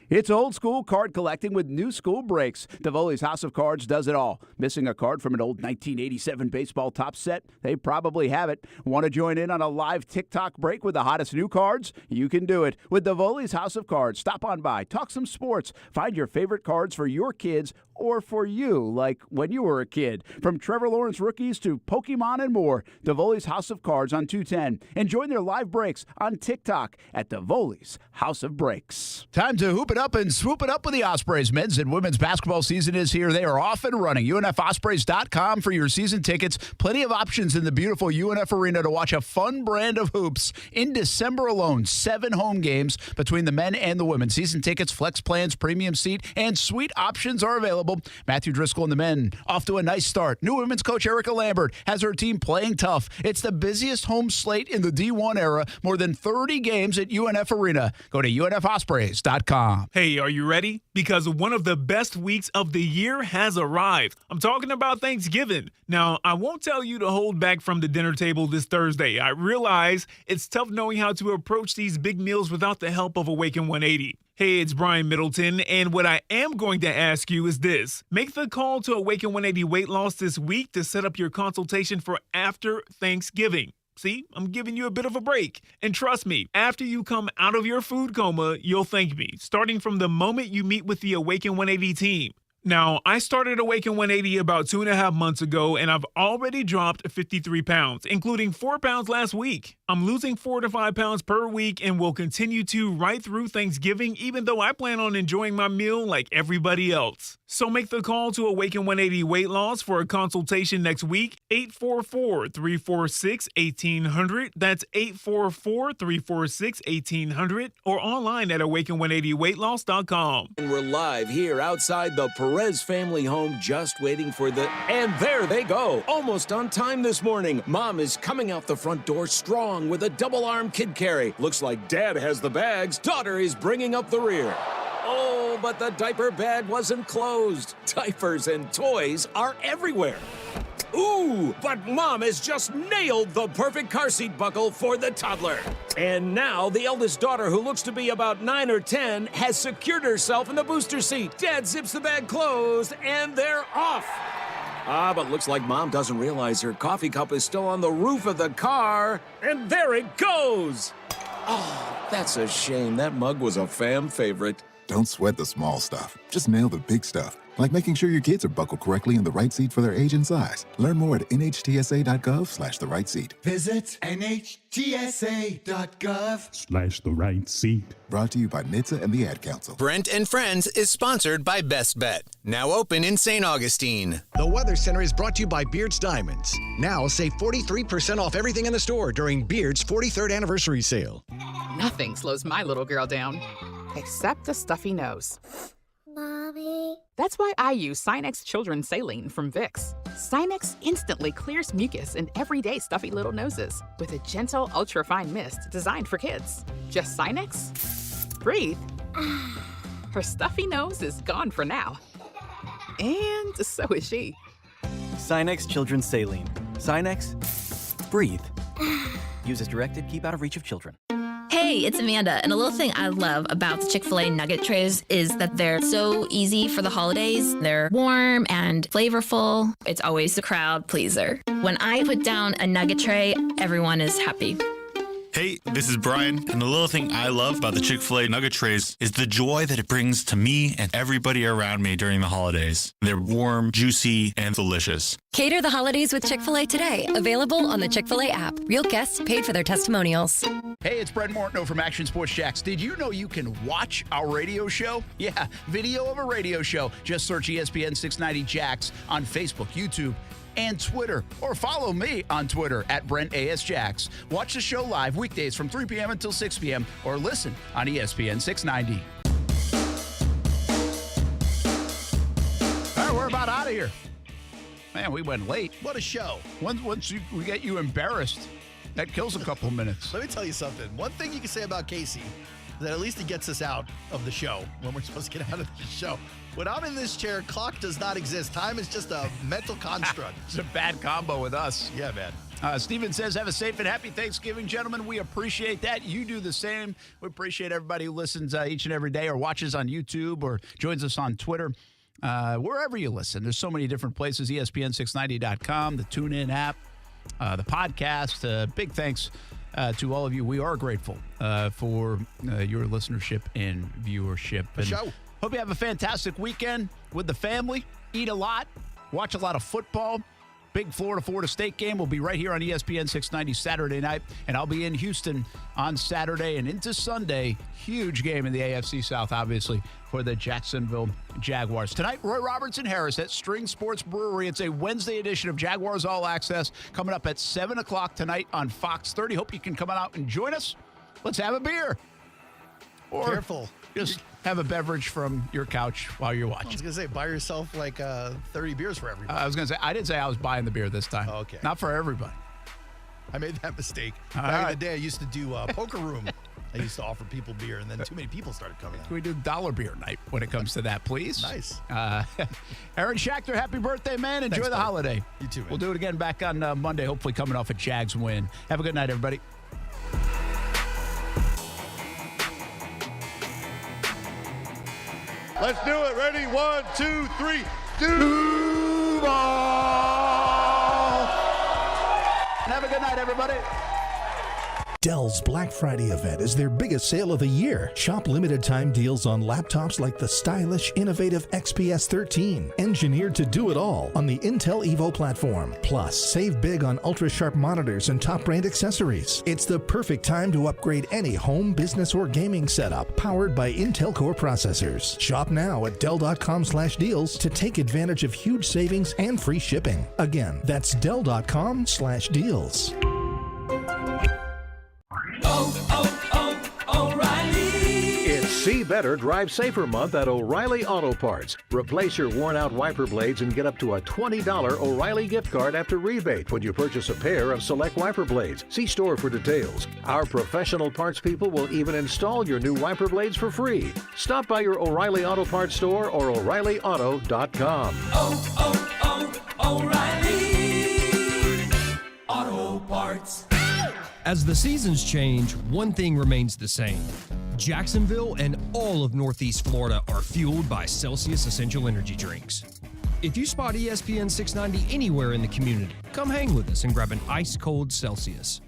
It's old school card collecting with new school breaks. Tivoli's House of Cards does it all. Missing a card from an old 1987 baseball top set? They probably have it. Want to join in on a live TikTok break with the hottest new cards? You can do it with Tivoli's House of Cards. Stop on by, talk some sports, find your favorite cards for your kids or for you, like when you were a kid. From Trevor Lawrence rookies to Pokemon and more, Tivoli's House of Cards on 210. And join their live breaks on TikTok at Tivoli's House of Breaks. Time to hoop it up and swoop it up with the Ospreys. Men's and women's basketball season is here. They are off and running. UNFOspreys.com for your season tickets. Plenty of options in the beautiful UNF Arena to watch a fun brand of hoops. In December alone, 7 home games between the men and the women. Season tickets, flex plans, premium seat, and suite options are available. Matthew Driscoll and the men off to a nice start. New women's coach Erica Lambert has her team playing tough. It's the busiest home slate in the D1 era. More than 30 games at UNF Arena. Go to UNFOspreys.com. Hey, are you ready? Because one of the best weeks of the year has arrived. I'm talking about Thanksgiving. Now, I won't tell you to hold back from the dinner table this Thursday. I realize it's tough knowing how to approach these big meals without the help of Awaken 180. Hey, it's Brian Middleton, and what I am going to ask you is this. Make the call to Awaken 180 Weight Loss this week to set up your consultation for after Thanksgiving. See, I'm giving you a bit of a break. And trust me, after you come out of your food coma, you'll thank me, starting from the moment you meet with the Awaken 180 team. Now, I started Awaken 180 about 2.5 months ago, and I've already dropped 53 pounds, including 4 pounds last week. I'm losing 4 to 5 pounds per week and will continue to right through Thanksgiving, even though I plan on enjoying my meal like everybody else. So make the call to Awaken 180 Weight Loss for a consultation next week, 844-346-1800. That's 844-346-1800, or online at awaken180weightloss.com. And we're live here outside the Perez family home, just waiting for the... And there they go, almost on time this morning. Mom is coming out the front door strong with a double-arm kid carry. Looks like Dad has the bags. Daughter is bringing up the rear. Oh, but the diaper bag wasn't closed. Diapers and toys are everywhere. Ooh, but Mom has just nailed the perfect car seat buckle for the toddler. And now the eldest daughter, who looks to be about 9 or 10, has secured herself in the booster seat. Dad zips the bag closed, and they're off. But looks like Mom doesn't realize her coffee cup is still on the roof of the car. And there it goes. Oh, that's a shame. That mug was a fam favorite. Don't sweat the small stuff. Just nail the big stuff. Like making sure your kids are buckled correctly in the right seat for their age and size. Learn more at nhtsa.gov/the right seat. Visit nhtsa.gov/the right seat. Brought to you by NHTSA and the Ad Council. Brent and Friends is sponsored by Best Bet. Now open in St. Augustine. The Weather Center is brought to you by Beard's Diamonds. Now save 43% off everything in the store during Beard's 43rd anniversary sale. Nothing slows my little girl down, except a stuffy nose. Mommy. That's why I use Sinex Children's Saline from Vicks. Sinex instantly clears mucus in everyday stuffy little noses with a gentle, ultra-fine mist designed for kids. Just Sinex? Breathe. Her stuffy nose is gone for now. And so is she. Sinex Children's Saline. Sinex, breathe. Use as directed, keep out of reach of children. Hey, it's Amanda, and a little thing I love about the Chick-fil-A nugget trays is that they're so easy for the holidays. They're warm and flavorful. It's always a crowd pleaser. When I put down a nugget tray, everyone is happy. Hey, this is Brian, and the little thing I love about the Chick-fil-A nugget trays is the joy that it brings to me and everybody around me during the holidays. They're warm, juicy, and delicious. Cater the holidays with Chick-fil-A today. Available on the Chick-fil-A app. Real guests paid for their testimonials. Hey, it's Brent Martineau from Action Sports Jacks. Did you know you can watch our radio show? Yeah, video of a radio show. Just search ESPN 690 Jacks on Facebook, YouTube, and Twitter, or follow me on Twitter at BrentASJacks. Watch the show live weekdays from 3 p.m. until 6 p.m. or listen on ESPN 690. All right, we're about out of here. Man, we went late. What a show. Once we get you embarrassed, that kills a couple minutes. Let me tell you something. One thing you can say about Casey is that at least he gets us out of the show when we're supposed to get out of the show. When I'm in this chair, clock does not exist. Time is just a mental construct. It's a bad combo with us. Yeah, man. Steven says, have a safe and happy Thanksgiving, gentlemen. We appreciate that. You do the same. We appreciate everybody who listens each and every day or watches on YouTube or joins us on Twitter. Wherever you listen, there's so many different places, ESPN690.com, the TuneIn app, the podcast. Big thanks to all of you. We are grateful for your listenership and viewership. And show. Hope you have a fantastic weekend with the family. Eat a lot. Watch a lot of football. Big Florida State game will be right here on ESPN 690 Saturday night. And I'll be in Houston on Saturday and into Sunday. Huge game in the AFC South, obviously, for the Jacksonville Jaguars. Tonight, Roy Robertson Harris at String Sports Brewery. It's a Wednesday edition of Jaguars All Access coming up at 7 o'clock tonight on Fox 30. Hope you can come out and join us. Let's have a beer. Or careful. Just have a beverage from your couch while you're watching. I was going to say, buy yourself like 30 beers for everybody. I was going to say, I didn't say I was buying the beer this time. Oh, okay. Not for everybody. I made that mistake. Back in the day, I used to do Poker Room. I used to offer people beer, and then too many people started coming out. Can we do dollar beer night when it comes to that, please? Nice. Aaron Schachter, happy birthday, man. Enjoy the holiday. You too, man. We'll do it again back on Monday, hopefully coming off a Jags win. Have a good night, everybody. Let's do it. Ready? 1, 2, 3. Duval! Have a good night, everybody. Dell's Black Friday event is their biggest sale of the year. Shop limited time deals on laptops like the stylish, innovative XPS 13, engineered to do it all on the Intel Evo platform. Plus, save big on ultra-sharp monitors and top-brand accessories. It's the perfect time to upgrade any home, business, or gaming setup powered by Intel Core processors. Shop now at Dell.com/deals to take advantage of huge savings and free shipping. Again, that's Dell.com/deals. It's See Better, Drive Safer month at O'Reilly Auto Parts. Replace your worn-out wiper blades and get up to a $20 O'Reilly gift card after rebate when you purchase a pair of select wiper blades. See store for details. Our professional parts people will even install your new wiper blades for free. Stop by your O'Reilly Auto Parts store or O'ReillyAuto.com. O'Reilly Auto Parts. As the seasons change, one thing remains the same. Jacksonville and all of Northeast Florida are fueled by Celsius Essential Energy Drinks. If you spot ESPN 690 anywhere in the community, come hang with us and grab an ice-cold Celsius.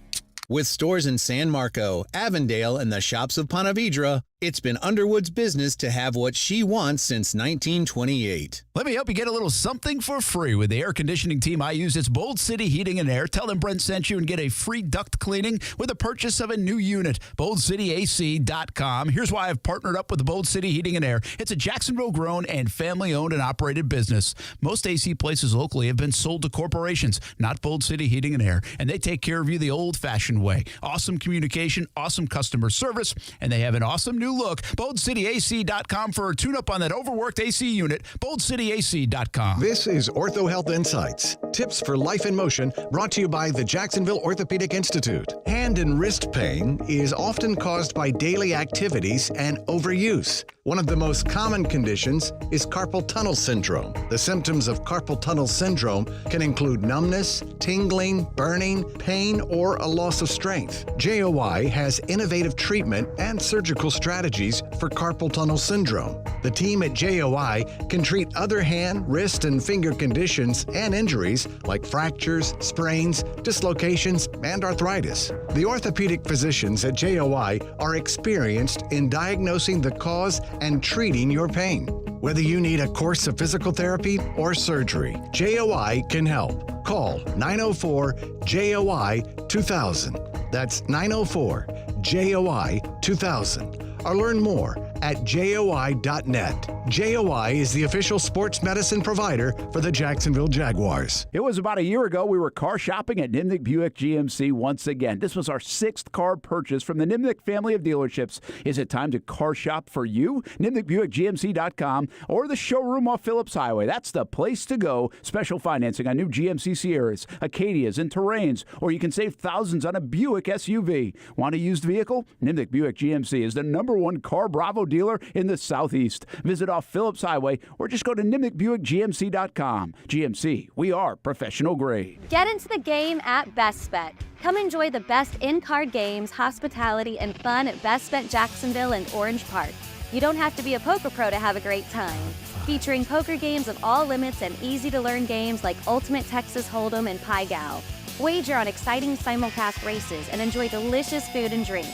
With stores in San Marco, Avondale, and the shops of Ponte Vedra, it's been Underwood's business to have what she wants since 1928. Let me help you get a little something for free with the air conditioning team I use. It's Bold City Heating and Air. Tell them Brent sent you and get a free duct cleaning with the purchase of a new unit. BoldCityAC.com. Here's why I've partnered up with the Bold City Heating and Air. It's a Jacksonville-grown and family-owned and operated business. Most AC places locally have been sold to corporations, not Bold City Heating and Air, and they take care of you the old-fashioned way. Awesome communication, awesome customer service, and they have an awesome new new look. BoldCityAC.com for a tune-up on that overworked AC unit. BoldCityAC.com. This is Ortho Health Insights. Tips for life in motion, brought to you by the Jacksonville Orthopedic Institute. Hand and wrist pain is often caused by daily activities and overuse. One of the most common conditions is carpal tunnel syndrome. The symptoms of carpal tunnel syndrome can include numbness, tingling, burning, pain, or a loss of strength. JOI has innovative treatment and surgical strategies for carpal tunnel syndrome. The team at JOI can treat other hand, wrist, and finger conditions and injuries like fractures, sprains, dislocations, and arthritis. The orthopedic physicians at JOI are experienced in diagnosing the cause and treating your pain. Whether you need a course of physical therapy or surgery, JOI can help. Call 904-JOI-2000. That's 904-JOI-2000. Or learn more at JOI.net. JOI is the official sports medicine provider for the Jacksonville Jaguars. It was about a year ago we were car shopping at Nimnicht Buick GMC once again. This was our 6th car purchase from the Nimnicht family of dealerships. Is it time to car shop for you? NimnichtBuickGMC.com or the showroom off Phillips Highway. That's the place to go. Special financing on new GMC Sierras, Acadias, and Terrains. Or you can save thousands on a Buick SUV. Want a used vehicle? Nimnicht Buick GMC is the #1 car Bravo dealer in the Southeast. Visit off Phillips Highway or just go to NimnichtBuickGMC.com. GMC, we are professional grade. Get into the game at Best Bet. Come enjoy the best in-car games, hospitality, and fun at Best Bet Jacksonville and Orange Park. You don't have to be a poker pro to have a great time. Featuring poker games of all limits and easy-to-learn games like Ultimate Texas Hold'em and Pai Gow. Wager on exciting simulcast races and enjoy delicious food and drink.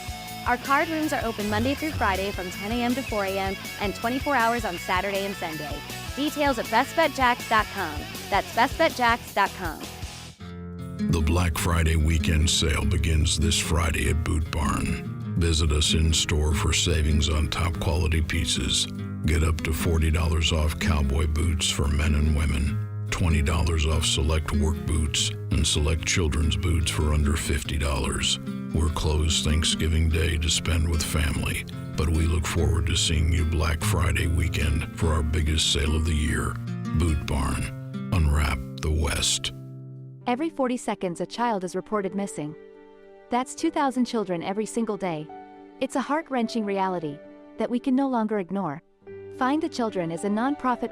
Our card rooms are open Monday through Friday from 10 a.m. to 4 a.m. and 24 hours on Saturday and Sunday. Details at bestbetjacks.com. That's bestbetjacks.com. The Black Friday weekend sale begins this Friday at Boot Barn. Visit us in store for savings on top quality pieces. Get up to $40 off cowboy boots for men and women. $20 off select work boots and select children's boots for under $50. We're closed Thanksgiving Day to spend with family, but we look forward to seeing you Black Friday weekend for our biggest sale of the year. Boot Barn. Unwrap the West. Every 40 seconds, a child is reported missing. That's 2,000 children every single day. It's a heart-wrenching reality that we can no longer ignore. Find the Children is a nonprofit